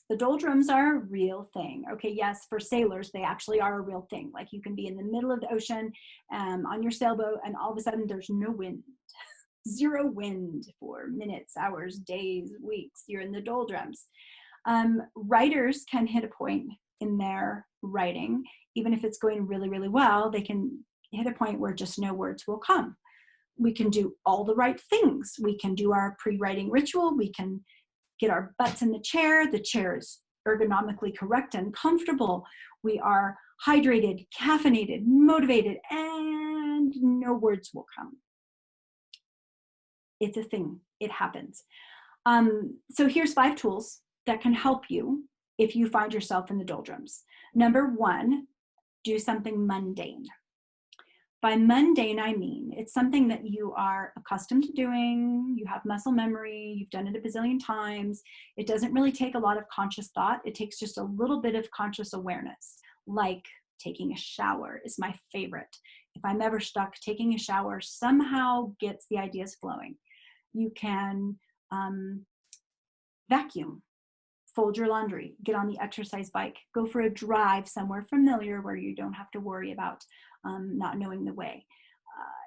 The doldrums are a real thing. Okay, yes, for sailors, they actually are a real thing. Like you can be in the middle of the ocean on your sailboat and all of a sudden there's no wind. Zero wind for minutes, hours, days, weeks. You're in the doldrums. Writers can hit a point in their writing, even if it's going really, really well, they can hit a point where just no words will come. We can do all the right things. We can do our pre-writing ritual. We can get our butts in the chair. The chair is ergonomically correct and comfortable. We are hydrated, caffeinated, motivated, and no words will come. It's a thing. It happens. So here's 5 tools that can help you if you find yourself in the doldrums. Number 1, do something mundane. By mundane, I mean it's something that you are accustomed to doing, you have muscle memory, you've done it a bazillion times. It doesn't really take a lot of conscious thought. It takes just a little bit of conscious awareness, like taking a shower is my favorite. If I'm ever stuck, taking a shower somehow gets the ideas flowing. You can vacuum, fold your laundry, get on the exercise bike, go for a drive somewhere familiar where you don't have to worry about not knowing the way.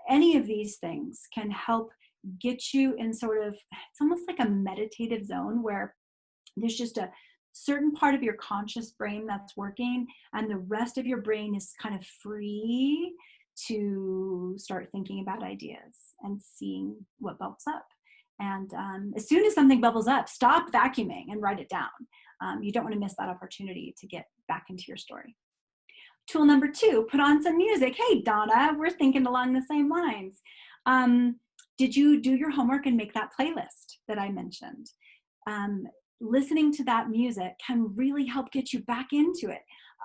Any of these things can help get you in sort of, it's almost like a meditative zone where there's just a certain part of your conscious brain that's working and the rest of your brain is kind of free to start thinking about ideas and seeing what bubbles up. And as soon as something bubbles up, stop vacuuming and write it down. You don't want to miss that opportunity to get back into your story. Tool number 2, put on some music. Hey, Donna, we're thinking along the same lines. Did you do your homework and make that playlist that I mentioned? Listening to that music can really help get you back into it.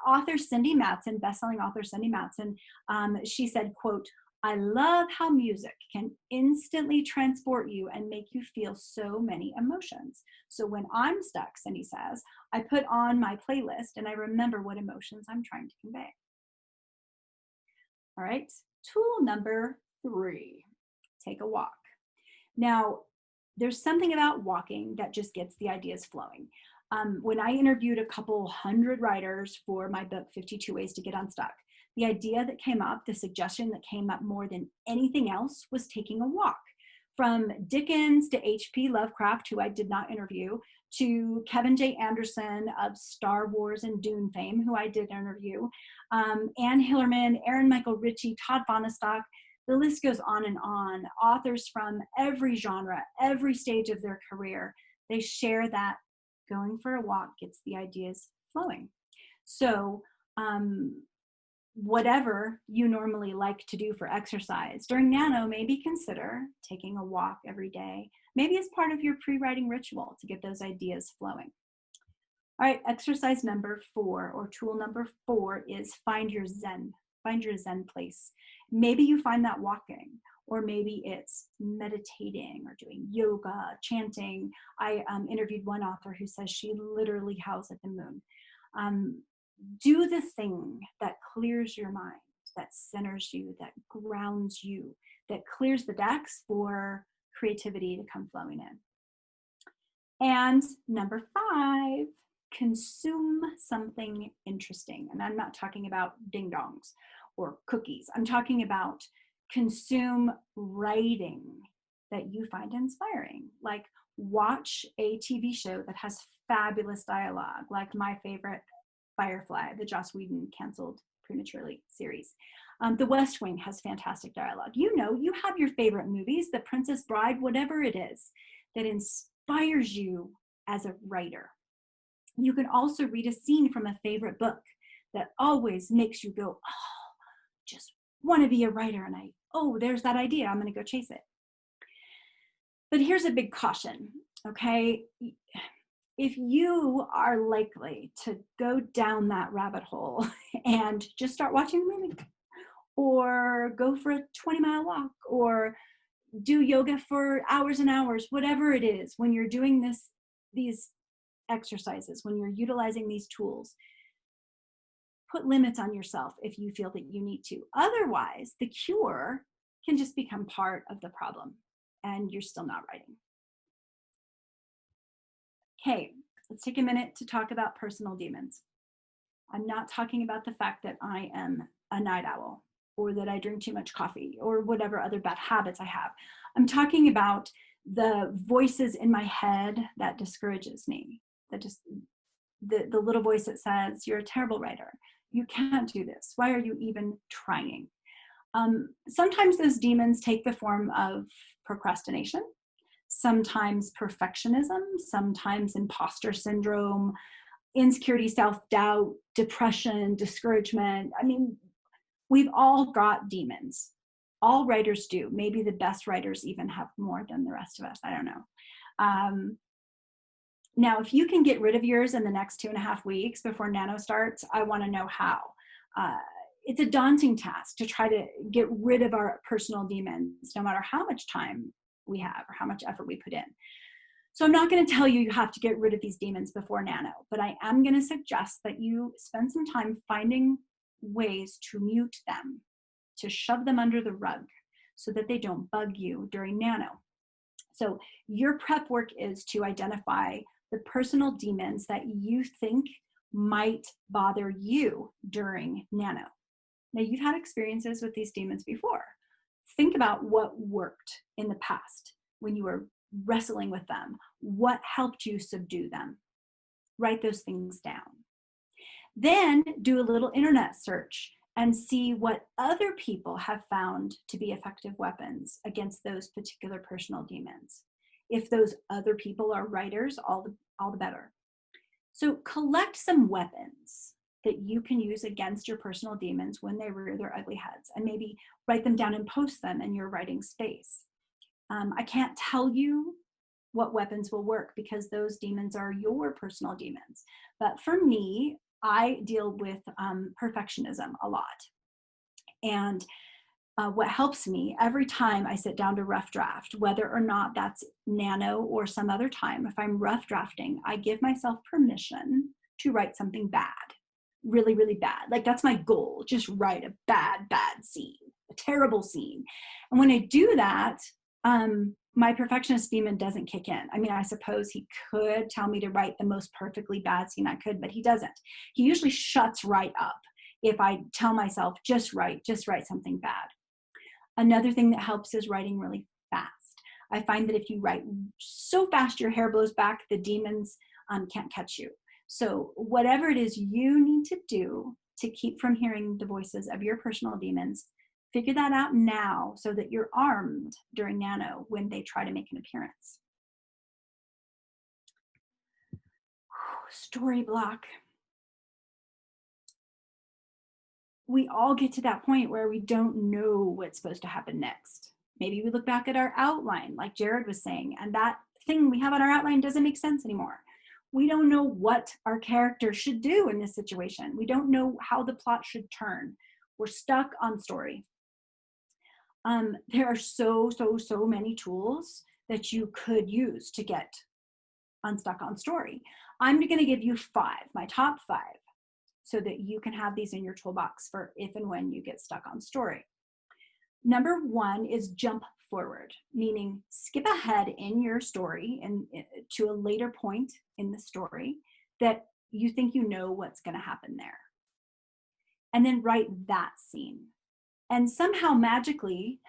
Author Cindy Matson, bestselling author Cindy Matson, she said, quote, "I love how music can instantly transport you and make you feel so many emotions. So when I'm stuck," Cindy says, "I put on my playlist and I remember what emotions I'm trying to convey." All right, tool number 3, take a walk. Now, there's something about walking that just gets the ideas flowing. When I interviewed a couple hundred writers for my book, 52 Ways to Get Unstuck, the idea that came up, the suggestion that came up more than anything else was taking a walk. From Dickens to H.P. Lovecraft, who I did not interview, to Kevin J. Anderson of Star Wars and Dune fame, who I did interview, Anne Hillerman, Aaron Michael Ritchie, Todd Vonnestock, the list goes on and on. Authors from every genre, every stage of their career, they share that going for a walk gets the ideas flowing. So whatever you normally like to do for exercise, during NaNo, maybe consider taking a walk every day, maybe as part of your pre-writing ritual to get those ideas flowing. All right, exercise number 4 or tool number 4 is find your zen. Find your zen place. Maybe you find that walking, or maybe it's meditating or doing yoga, chanting. I interviewed one author who says she literally howls at the moon. Do the thing that clears your mind, that centers you, that grounds you, that clears the decks for creativity to come flowing in. And number 5, consume something interesting. And I'm not talking about ding dongs or cookies. I'm talking about consume writing that you find inspiring. Like watch a TV show that has fabulous dialogue, like my favorite Firefly, the Joss Whedon canceled prematurely series. The West Wing has fantastic dialogue. You know, you have your favorite movies, The Princess Bride, whatever it is that inspires you as a writer. You can also read a scene from a favorite book that always makes you go, oh, just want to be a writer. And oh, there's that idea. I'm going to go chase it. But here's a big caution, okay? If you are likely to go down that rabbit hole and just start watching a movie, or go for a 20-mile walk, or do yoga for hours and hours, whatever it is, when you're doing these exercises, when you're utilizing these tools, put limits on yourself if you feel that you need to. Otherwise, the cure can just become part of the problem and you're still not writing. Okay, let's take a minute to talk about personal demons. I'm not talking about the fact that I am a night owl or that I drink too much coffee or whatever other bad habits I have. I'm talking about the voices in my head that discourages me, that just the little voice that says, you're a terrible writer. You can't do this. Why are you even trying? Sometimes those demons take the form of procrastination, sometimes perfectionism, sometimes imposter syndrome, insecurity, self-doubt, depression, discouragement. I mean, we've all got demons. All writers do. Maybe the best writers even have more than the rest of us. I don't know. Now, if you can get rid of yours in the next 2.5 weeks before NaNo starts, I want to know how. It's a daunting task to try to get rid of our personal demons, no matter how much time we have or how much effort we put in. So I'm not going to tell you you have to get rid of these demons before NaNo, but I am going to suggest that you spend some time finding ways to mute them, to shove them under the rug so that they don't bug you during NaNo. So your prep work is to identify the personal demons that you think might bother you during NaNo. Now, you've had experiences with these demons before. Think about what worked in the past when you were wrestling with them. What helped you subdue them? Write those things down. Then do a little internet search and see what other people have found to be effective weapons against those particular personal demons. If those other people are writers, all the better. So collect some weapons that you can use against your personal demons when they rear their ugly heads, and maybe write them down and post them in your writing space. I can't tell you what weapons will work because those demons are your personal demons. But for me, I deal with perfectionism a lot. And what helps me every time I sit down to rough draft, whether or not that's NaNo or some other time, if I'm rough drafting, I give myself permission to write something bad, really, really bad. Like that's my goal, just write a bad scene, a terrible scene. And when I do that, my perfectionist demon doesn't kick in. I mean, I suppose he could tell me to write the most perfectly bad scene I could, but he doesn't. He usually shuts right up if I tell myself, just write something bad. Another thing that helps is writing really fast. I find that if you write so fast your hair blows back, the demons can't catch you. So whatever it is you need to do to keep from hearing the voices of your personal demons, figure that out now so that you're armed during NaNo when they try to make an appearance. Story block. We all get to that point where we don't know what's supposed to happen next. Maybe we look back at our outline, like Jared was saying, and that thing we have on our outline doesn't make sense anymore. We don't know what our character should do in this situation. We don't know how the plot should turn. We're stuck on story. There are so many tools that you could use to get unstuck on story. I'm going to give you 5, my top 5, so that you can have these in your toolbox for if and when you get stuck on story. Number 1 is jump forward, meaning skip ahead in your story and to a later point in the story that you think you know what's going to happen there. And then write that scene. And somehow magically,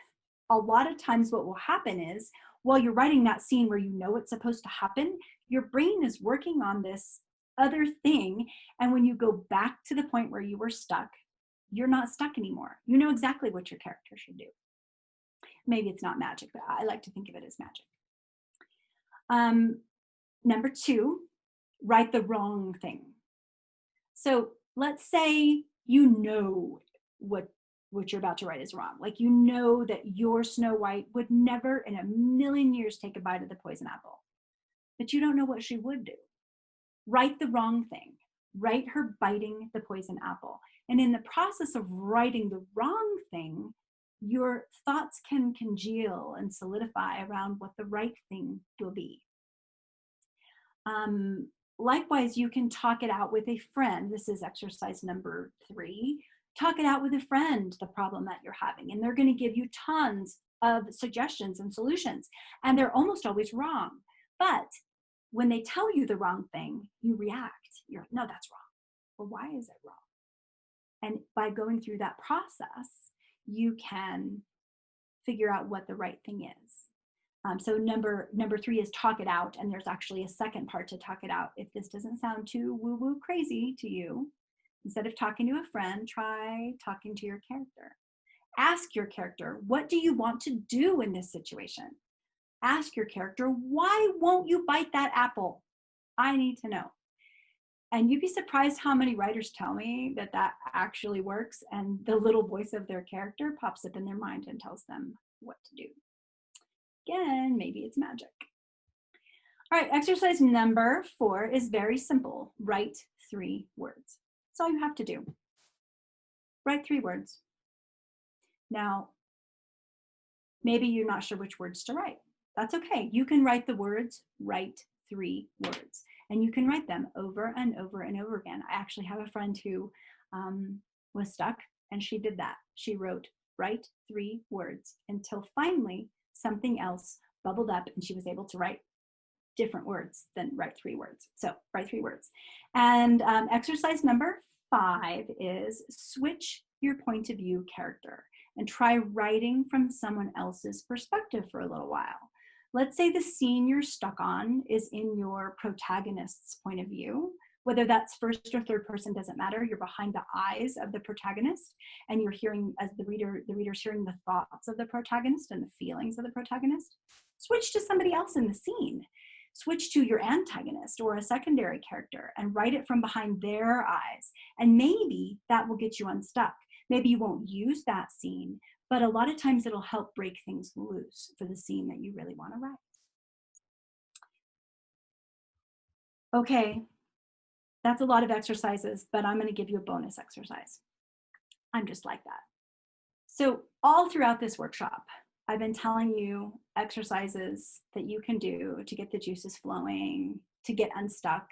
a lot of times what will happen is while you're writing that scene where you know it's supposed to happen, your brain is working on this other thing. And when you go back to the point where you were stuck, you're not stuck anymore. You know exactly what your character should do. Maybe it's not magic, but I like to think of it as magic. Number 2, write the wrong thing. So let's say you know what what you're about to write is wrong. Like, you know that your Snow White would never in a million years take a bite of the poison apple, but you don't know what she would do. Write the wrong thing. Write her biting the poison apple. And in the process of writing the wrong thing, your thoughts can congeal and solidify around what the right thing will be. Likewise, you can talk it out with a friend. This is exercise number 3. Talk it out with a friend, the problem that you're having, and they're going to give you tons of suggestions and solutions, and they're almost always wrong. But when they tell you the wrong thing, you react. You're, no, that's wrong. Well, why is it wrong? And by going through that process, you can figure out what the right thing is. So number 3 is talk it out, and there's actually a second part to talk it out. If this doesn't sound too woo-woo crazy to you, instead of talking to a friend, try talking to your character. Ask your character, what do you want to do in this situation? Ask your character, why won't you bite that apple? I need to know. And you'd be surprised how many writers tell me that that actually works, and the little voice of their character pops up in their mind and tells them what to do. Again, maybe it's magic. All right, exercise number 4 is very simple. Write 3 words. That's all you have to do. Write 3 words. Now, maybe you're not sure which words to write. That's okay. You can write the words, write 3 words. And you can write them over and over and over again. I actually have a friend who was stuck, and she did that. She wrote, write 3 words, until finally something else bubbled up and she was able to write different words than write 3 words. So write 3 words. And exercise number 5 is switch your point of view character and try writing from someone else's perspective for a little while. Let's say the scene you're stuck on is in your protagonist's point of view. Whether that's first or third person doesn't matter. You're behind the eyes of the protagonist, and you're hearing, as the reader's hearing the thoughts of the protagonist and the feelings of the protagonist. Switch to somebody else in the scene. Switch to your antagonist or a secondary character and write it from behind their eyes. And maybe that will get you unstuck. Maybe you won't use that scene, but a lot of times it'll help break things loose for the scene that you really want to write. Okay. That's a lot of exercises, but I'm going to give you a bonus exercise. I'm just like that. So all throughout this workshop, I've been telling you exercises that you can do to get the juices flowing, to get unstuck.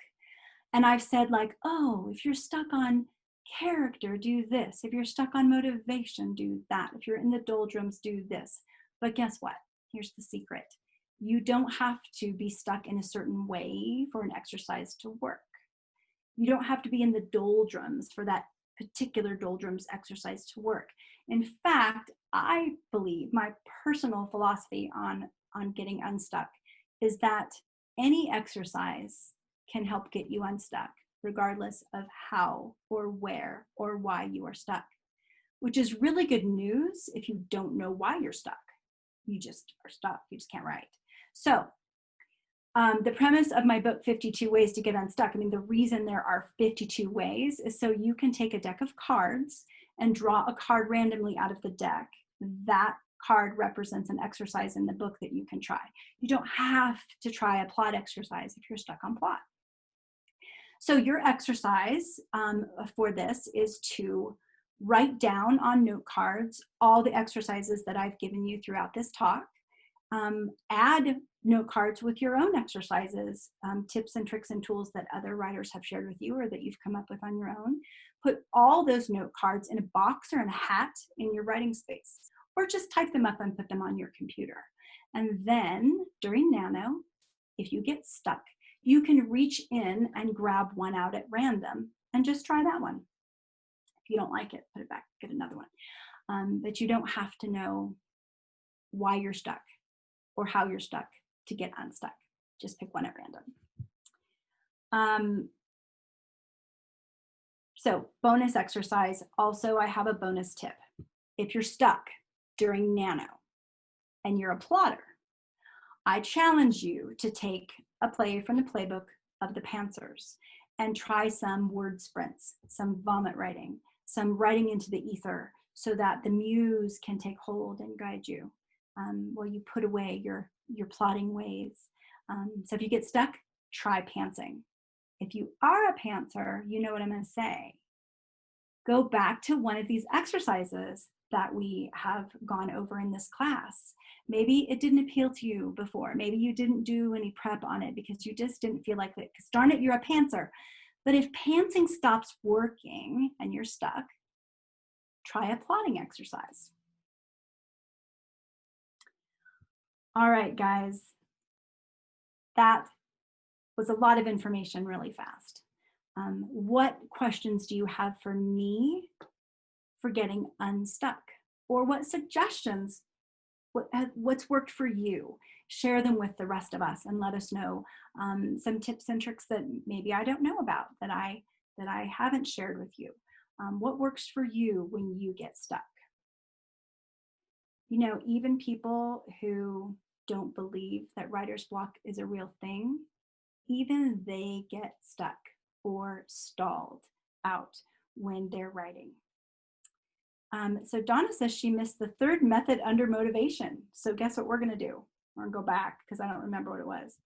And I've said, like, oh, if you're stuck on character, do this. If you're stuck on motivation, do that. If you're in the doldrums, do this. But guess what? Here's the secret. You don't have to be stuck in a certain way for an exercise to work. You don't have to be in the doldrums for that particular doldrums exercise to work. In fact, I believe my personal philosophy on getting unstuck is that any exercise can help get you unstuck, regardless of how or where or why you are stuck, which is really good news if you don't know why you're stuck. You just are stuck. You just can't write. So the premise of my book, 52 Ways to Get Unstuck, I mean, the reason there are 52 ways is so you can take a deck of cards and draw a card randomly out of the deck. That card represents an exercise in the book that you can try. You don't have to try a plot exercise if you're stuck on plot. So your exercise for this is to write down on note cards all the exercises that I've given you throughout this talk. Add note cards with your own exercises, tips and tricks and tools that other writers have shared with you or that you've come up with on your own. Put all those note cards in a box or in a hat in your writing space, or just type them up and put them on your computer. And then during Nano, if you get stuck, you can reach in and grab one out at random and just try that one. If you don't like it, put it back, get another one. But you don't have to know why you're stuck or how you're stuck to get unstuck. Just pick one at random. So bonus exercise. Also, I have a bonus tip. If you're stuck during Nano and you're a plotter, I challenge you to take a play from the playbook of the Pantsers and try some word sprints, some vomit writing, some writing into the ether, so that the muse can take hold and guide you while you put away your plotting ways. So if you get stuck, try pantsing. If you are a pantser, you know what I'm going to say. Go back to one of these exercises that we have gone over in this class. Maybe it didn't appeal to you before. Maybe you didn't do any prep on it because you just didn't feel like it. Because darn it, you're a pantser. But if pantsing stops working and you're stuck, try a plotting exercise. All right, guys. That was a lot of information really fast. What questions do you have for me for getting unstuck? Or what suggestions, what's worked for you? Share them with the rest of us and let us know some tips and tricks that maybe I don't know about, that I haven't shared with you. What works for you when you get stuck? You know, even people who don't believe that writer's block is a real thing, even they get stuck or stalled out when they're writing. So Donna says she missed the third method under motivation. So guess what we're going to do? We're going to go back because I don't remember what it was.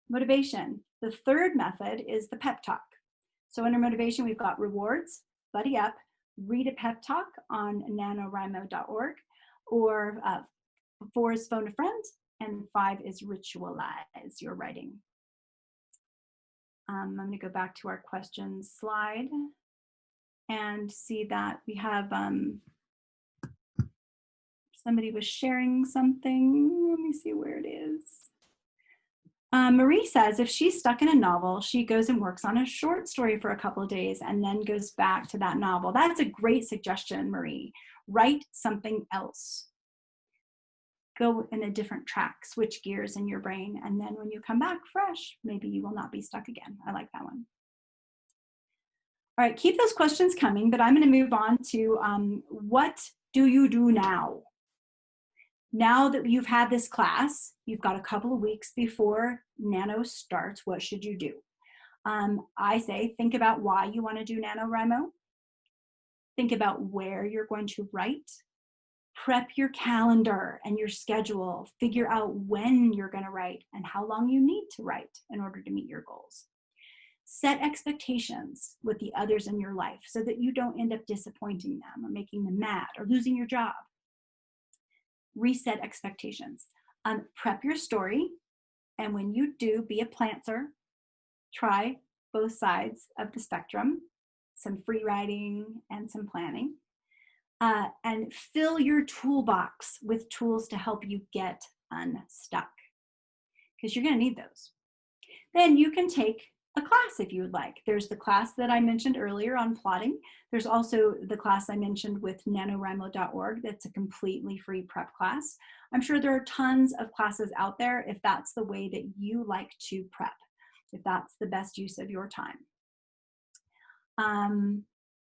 Motivation. The third method is the pep talk. So under motivation, we've got rewards, buddy up, read a pep talk on NaNoWriMo.org, or 4 is phone a friend, and 5 is ritualize your writing. I'm going to go back to our questions slide and see that we have somebody was sharing something. Let me see where it is. Marie says if she's stuck in a novel, she goes and works on a short story for a couple of days and then goes back to that novel. That's a great suggestion, Marie. Write something else. Go in a different track, switch gears in your brain, and then when you come back fresh, maybe you will not be stuck again. I like that one. All right, keep those questions coming, but I'm going to move on to what do you do now? Now that you've had this class, you've got a couple of weeks before Nano starts, what should you do? I say think about why you want to do NaNoWriMo. Think about where you're going to write. Prep your calendar and your schedule. Figure out when you're going to write and how long you need to write in order to meet your goals. Set expectations with the others in your life so that you don't end up disappointing them or making them mad or losing your job. Reset expectations. Prep your story, and when you do, be a planter. Try both sides of the spectrum, some free writing and some planning. And fill your toolbox with tools to help you get unstuck, because you're going to need those. Then you can take a class if you would like. There's the class that I mentioned earlier on plotting. There's also the class I mentioned with NaNoWriMo.org. That's a completely free prep class. I'm sure there are tons of classes out there if that's the way that you like to prep, if that's the best use of your time.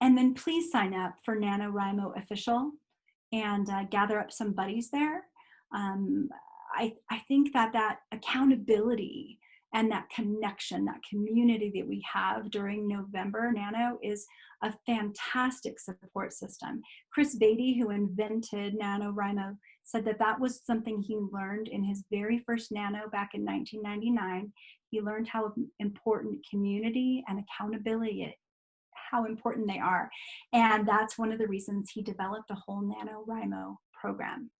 And then please sign up for NaNoWriMo Official and gather up some buddies there. I think that accountability and that connection, that community that we have during November Nano is a fantastic support system. Chris Beatty, who invented NaNoWriMo, said that was something he learned in his very first Nano back in 1999. He learned how important community and accountability, how important they are. And that's one of the reasons he developed a whole NaNoWriMo program.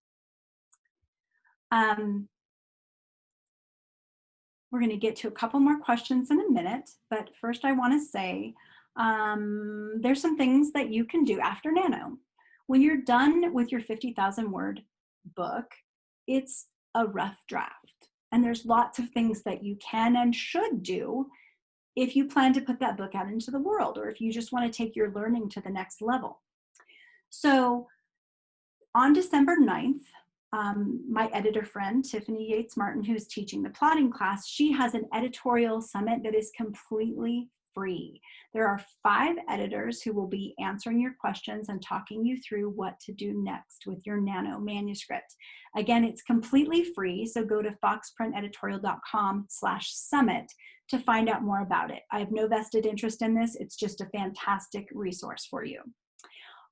We're going to get to a couple more questions in a minute, but first I want to say there's some things that you can do after Nano. When you're done with your 50,000 word book, it's a rough draft. And there's lots of things that you can and should do if you plan to put that book out into the world, or if you just want to take your learning to the next level. So on December 9th, my editor friend, Tiffany Yates Martin, who's teaching the plotting class, she has an editorial summit that is completely free. There are 5 editors who will be answering your questions and talking you through what to do next with your Nano manuscript. Again, it's completely free, so go to foxprinteditorial.com/summit to find out more about it. I have no vested interest in this. It's just a fantastic resource for you.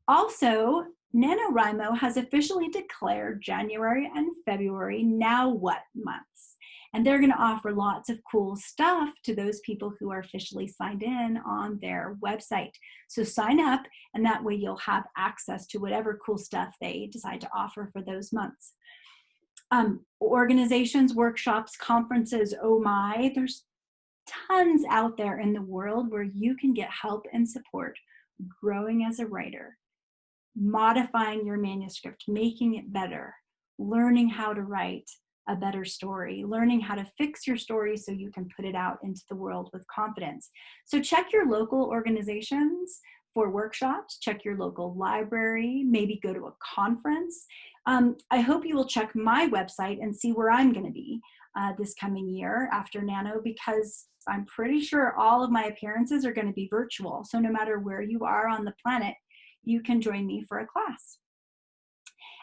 Also, NaNoWriMo has officially declared January and February Now What months. And they're going to offer lots of cool stuff to those people who are officially signed in on their website. So sign up, and that way you'll have access to whatever cool stuff they decide to offer for those months. Organizations, workshops, conferences, oh my, there's tons out there in the world where you can get help and support growing as a writer, modifying your manuscript, making it better, learning how to write a better story, learning how to fix your story so you can put it out into the world with confidence. So check your local organizations for workshops, check your local library, maybe go to a conference. I hope you will check my website and see where I'm going to be this coming year after NaNo, because I'm pretty sure all of my appearances are going to be virtual. So no matter where you are on the planet, you can join me for a class.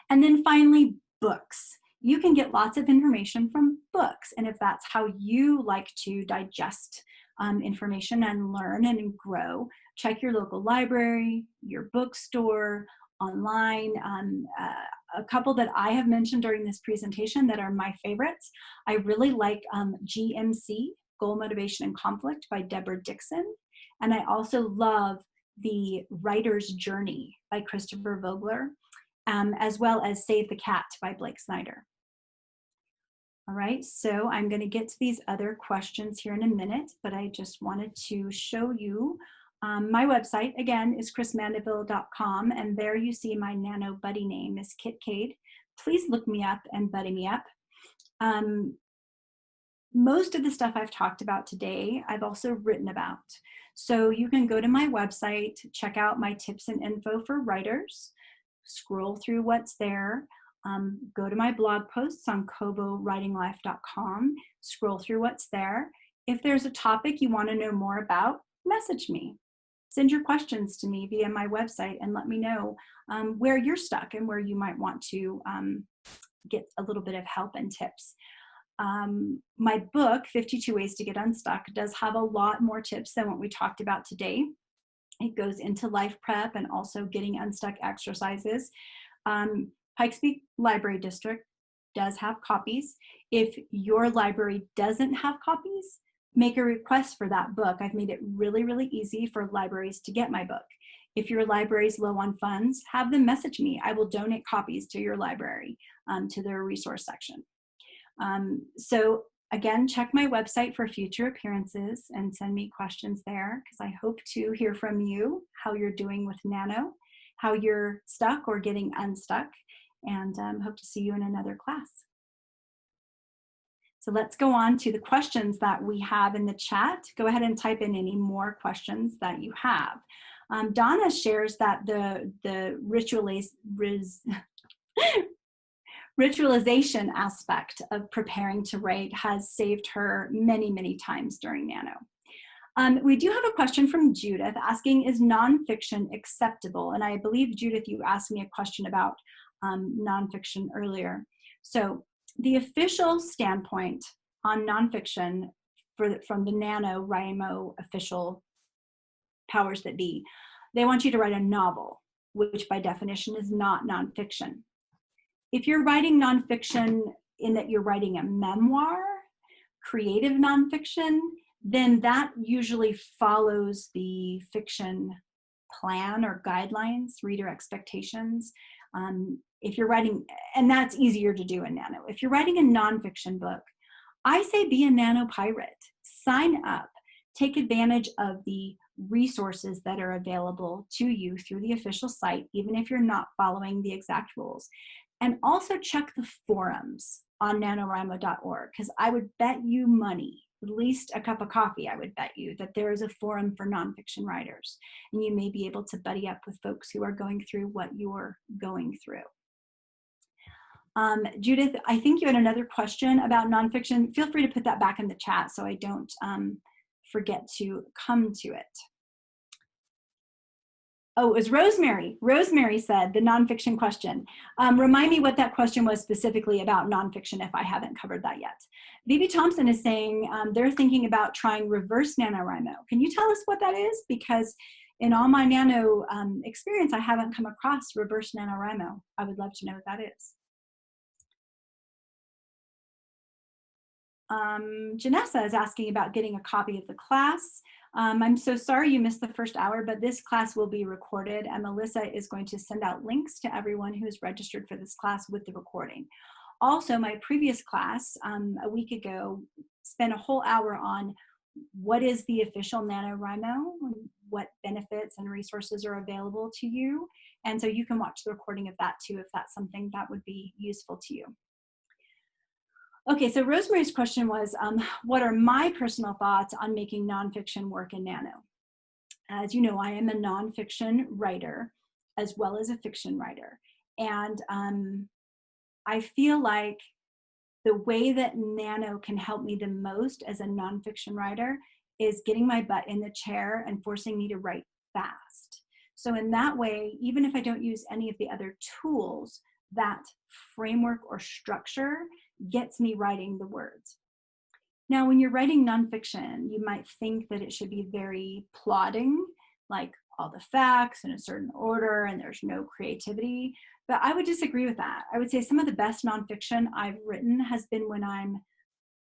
And then finally, books. You can get lots of information from books. And if that's how you like to digest information and learn and grow, check your local library, your bookstore, online. A couple that I have mentioned during this presentation that are my favorites. I really like GMC, Goal, Motivation, and Conflict by Deborah Dixon. And I also love The Writer's Journey by Christopher Vogler, as well as Save the Cat by Blake Snyder. All right, so I'm going to get to these other questions here in a minute, but I just wanted to show you my website, again, is chrismandeville.com, and there you see my Nano buddy name is Kit Cade. Please look me up and buddy me up. Most of the stuff I've talked about today, I've also written about. So you can go to my website, check out my tips and info for writers, scroll through what's there, go to my blog posts on kobowritinglife.com, scroll through what's there. If there's a topic you want to know more about, message me. Send your questions to me via my website and let me know where you're stuck and where you might want to get a little bit of help and tips. My book, 52 Ways to Get Unstuck, does have a lot more tips than what we talked about today. It goes into life prep and also getting unstuck exercises. Pikes Peak Library District does have copies. If your library doesn't have copies, make a request for that book. I've made it really, really easy for libraries to get my book. If your library is low on funds, have them message me. I will donate copies to your library, to their resource section. So again, check my website for future appearances and send me questions there, because I hope to hear from you how you're doing with NaNo, how you're stuck or getting unstuck, and hope to see you in another class. So let's go on to the questions that we have in the chat. Go ahead and type in any more questions that you have. Donna shares that the ritualization aspect of preparing to write has saved her many, many times during NaNo. We do have a question from Judith asking, is nonfiction acceptable? And I believe, Judith, you asked me a question about nonfiction earlier. So the official standpoint on nonfiction from the NaNoWriMo official powers that be, they want you to write a novel, which by definition is not nonfiction. If you're writing nonfiction in that you're writing a memoir, creative nonfiction, then that usually follows the fiction plan or guidelines, reader expectations. If you're writing, and that's easier to do in NaNo. If you're writing a nonfiction book, I say be a NaNo pirate. Sign up. Take advantage of the resources that are available to you through the official site, even if you're not following the exact rules. And also check the forums on NaNoWriMo.org, because I would bet you money, at least a cup of coffee, I would bet you, that there is a forum for nonfiction writers. And you may be able to buddy up with folks who are going through what you're going through. Judith, I think you had another question about nonfiction. Feel free to put that back in the chat so I don't forget to come to it. Oh, it was Rosemary. Rosemary said the nonfiction question. Remind me what that question was specifically about nonfiction if I haven't covered that yet. Vivi Thompson is saying they're thinking about trying reverse NaNoWriMo. Can you tell us what that is? Because in all my Nano experience, I haven't come across reverse NaNoWriMo. I would love to know what that is. Janessa is asking about getting a copy of the class. I'm so sorry you missed the first hour, but this class will be recorded, and Melissa is going to send out links to everyone who's registered for this class with the recording. Also, my previous class a week ago spent a whole hour on what is the official NaNoWriMo, what benefits and resources are available to you. And so you can watch the recording of that too if that's something that would be useful to you. Okay, so Rosemary's question was, what are my personal thoughts on making nonfiction work in Nano? As you know, I am a nonfiction writer as well as a fiction writer. And I feel like the way that Nano can help me the most as a nonfiction writer is getting my butt in the chair and forcing me to write fast. So in that way, even if I don't use any of the other tools, that framework or structure gets me writing the words. Now, when you're writing nonfiction, you might think that it should be very plodding, like all the facts in a certain order and there's no creativity. But I would disagree with that. I would say some of the best nonfiction I've written has been when I'm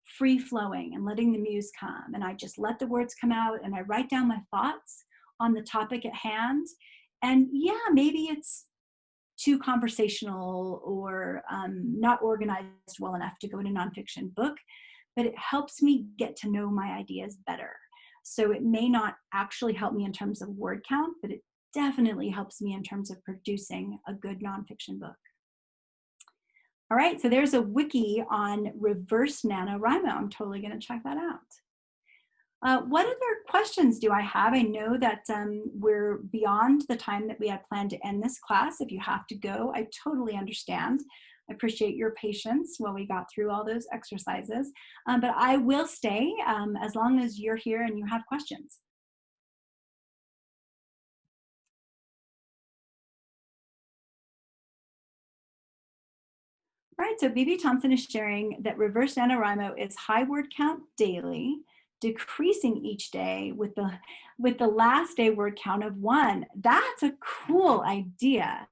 free flowing and letting the muse come, and I just let the words come out and I write down my thoughts on the topic at hand. And yeah, maybe it's too conversational or not organized well enough to go in a nonfiction book, but it helps me get to know my ideas better. So it may not actually help me in terms of word count, but it definitely helps me in terms of producing a good nonfiction book. All right, so there's a wiki on reverse NaNoWriMo. I'm totally going to check that out. What other questions do I have? I know that we're beyond the time that we had planned to end this class. If you have to go, I totally understand. I appreciate your patience while we got through all those exercises. But I will stay as long as you're here and you have questions. All right, so BB Thompson is sharing that reverse NaNoWriMo is high word count daily, decreasing each day with the last day word count of 1. That's a cool idea.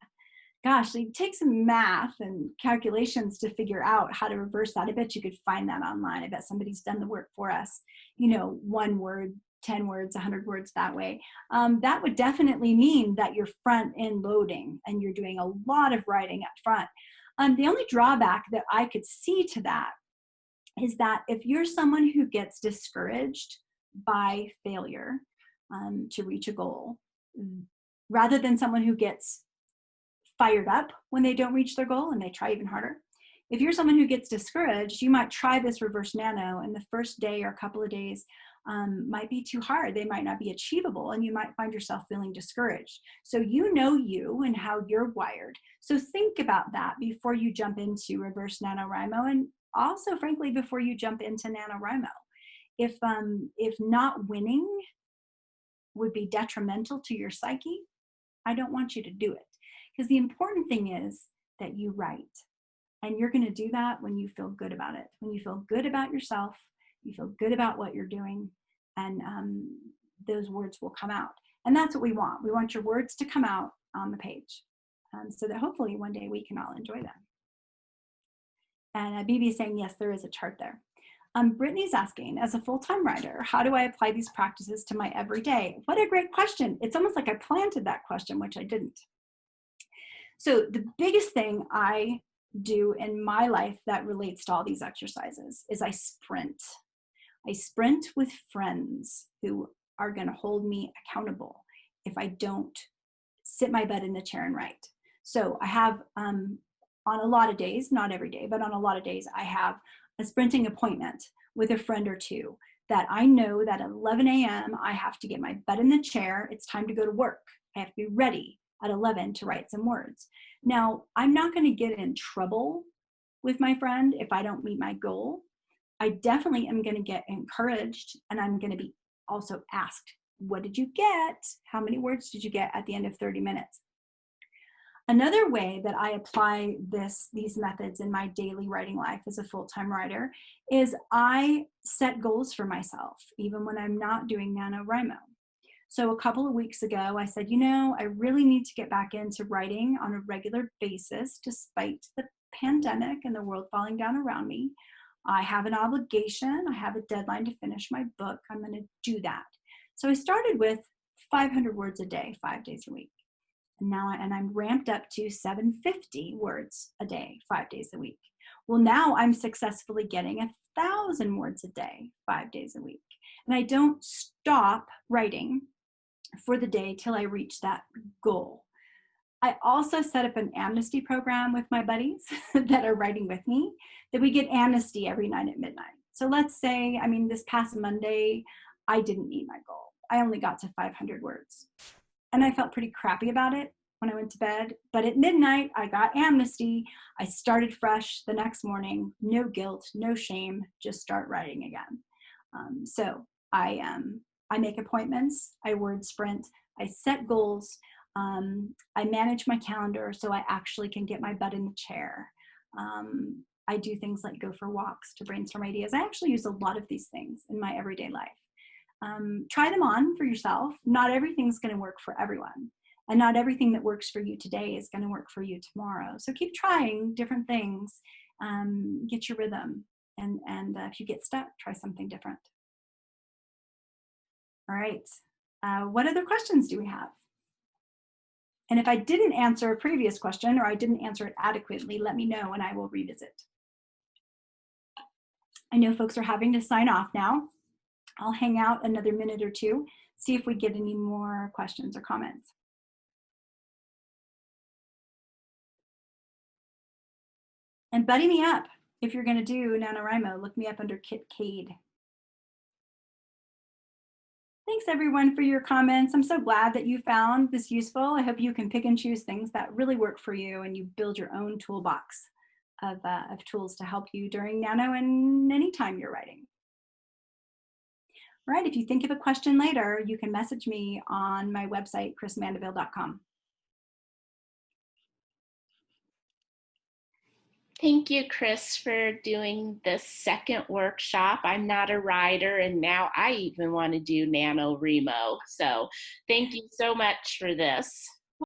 Gosh, it takes some math and calculations to figure out how to reverse that. I bet you could find that online. I bet somebody's done the work for us. You know, 1 word, 10 words, 100 words that way. That would definitely mean that you're front end loading and you're doing a lot of writing up front. The only drawback that I could see to that is that if you're someone who gets discouraged by failure to reach a goal, rather than someone who gets fired up when they don't reach their goal and they try even harder, if you're someone who gets discouraged, you might try this reverse nano, and the first day or a couple of days might be too hard. They might not be achievable, and you might find yourself feeling discouraged. So you know you and how you're wired. So think about that before you jump into reverse NaNoWriMo, and also, frankly, before you jump into NaNoWriMo. If not winning would be detrimental to your psyche, I don't want you to do it. Because the important thing is that you write. And you're going to do that when you feel good about it. When you feel good about yourself, you feel good about what you're doing, and those words will come out. And that's what we want. We want your words to come out on the page so that hopefully one day we can all enjoy them. And BB is saying, yes, there is a chart there. Brittany's asking, as a full-time writer, how do I apply these practices to my everyday? What a great question. It's almost like I planted that question, which I didn't. So the biggest thing I do in my life that relates to all these exercises is I sprint. I sprint with friends who are going to hold me accountable if I don't sit my butt in the chair and write. So I have, on a lot of days, not every day, but on a lot of days, I have a sprinting appointment with a friend or two that I know that at 11 a.m. I have to get my butt in the chair. It's time to go to work. I have to be ready at 11 to write some words. Now, I'm not going to get in trouble with my friend if I don't meet my goal. I definitely am going to get encouraged, and I'm going to be also asked, what did you get? How many words did you get at the end of 30 minutes? Another way that I apply these methods in my daily writing life as a full-time writer is I set goals for myself, even when I'm not doing NaNoWriMo. So a couple of weeks ago, I said, you know, I really need to get back into writing on a regular basis despite the pandemic and the world falling down around me. I have an obligation. I have a deadline to finish my book. I'm going to do that. So I started with 500 words a day, 5 days a week. And now I'm ramped up to 750 words a day, 5 days a week. Well, now I'm successfully getting 1,000 words a day, 5 days a week. And I don't stop writing for the day till I reach that goal. I also set up an amnesty program with my buddies that are writing with me, that we get amnesty every night at midnight. So let's say, I mean, this past Monday, I didn't meet my goal. I only got to 500 words. And I felt pretty crappy about it when I went to bed. But at midnight, I got amnesty. I started fresh the next morning, no guilt, no shame, just start writing again. So I make appointments, I word sprint, I set goals, I manage my calendar so I actually can get my butt in the chair. I do things like go for walks to brainstorm ideas. I actually use a lot of these things in my everyday life. Try them on for yourself. Not everything's going to work for everyone. And not everything that works for you today is going to work for you tomorrow. So keep trying different things. Get your rhythm. And if you get stuck, try something different. All right. What other questions do we have? And if I didn't answer a previous question or I didn't answer it adequately, let me know and I will revisit. I know folks are having to sign off now. I'll hang out another minute or two, see if we get any more questions or comments. And buddy me up. If you're going to do NaNoWriMo, look me up under Kit Cade. Thanks everyone for your comments. I'm so glad that you found this useful. I hope you can pick and choose things that really work for you and you build your own toolbox of tools to help you during Nano and anytime you're writing. All right, if you think of a question later, you can message me on my website, chrismandeville.com. Thank you, Chris, for doing this second workshop. I'm not a writer, and now I even want to do NaNoWriMo. So thank you so much for this.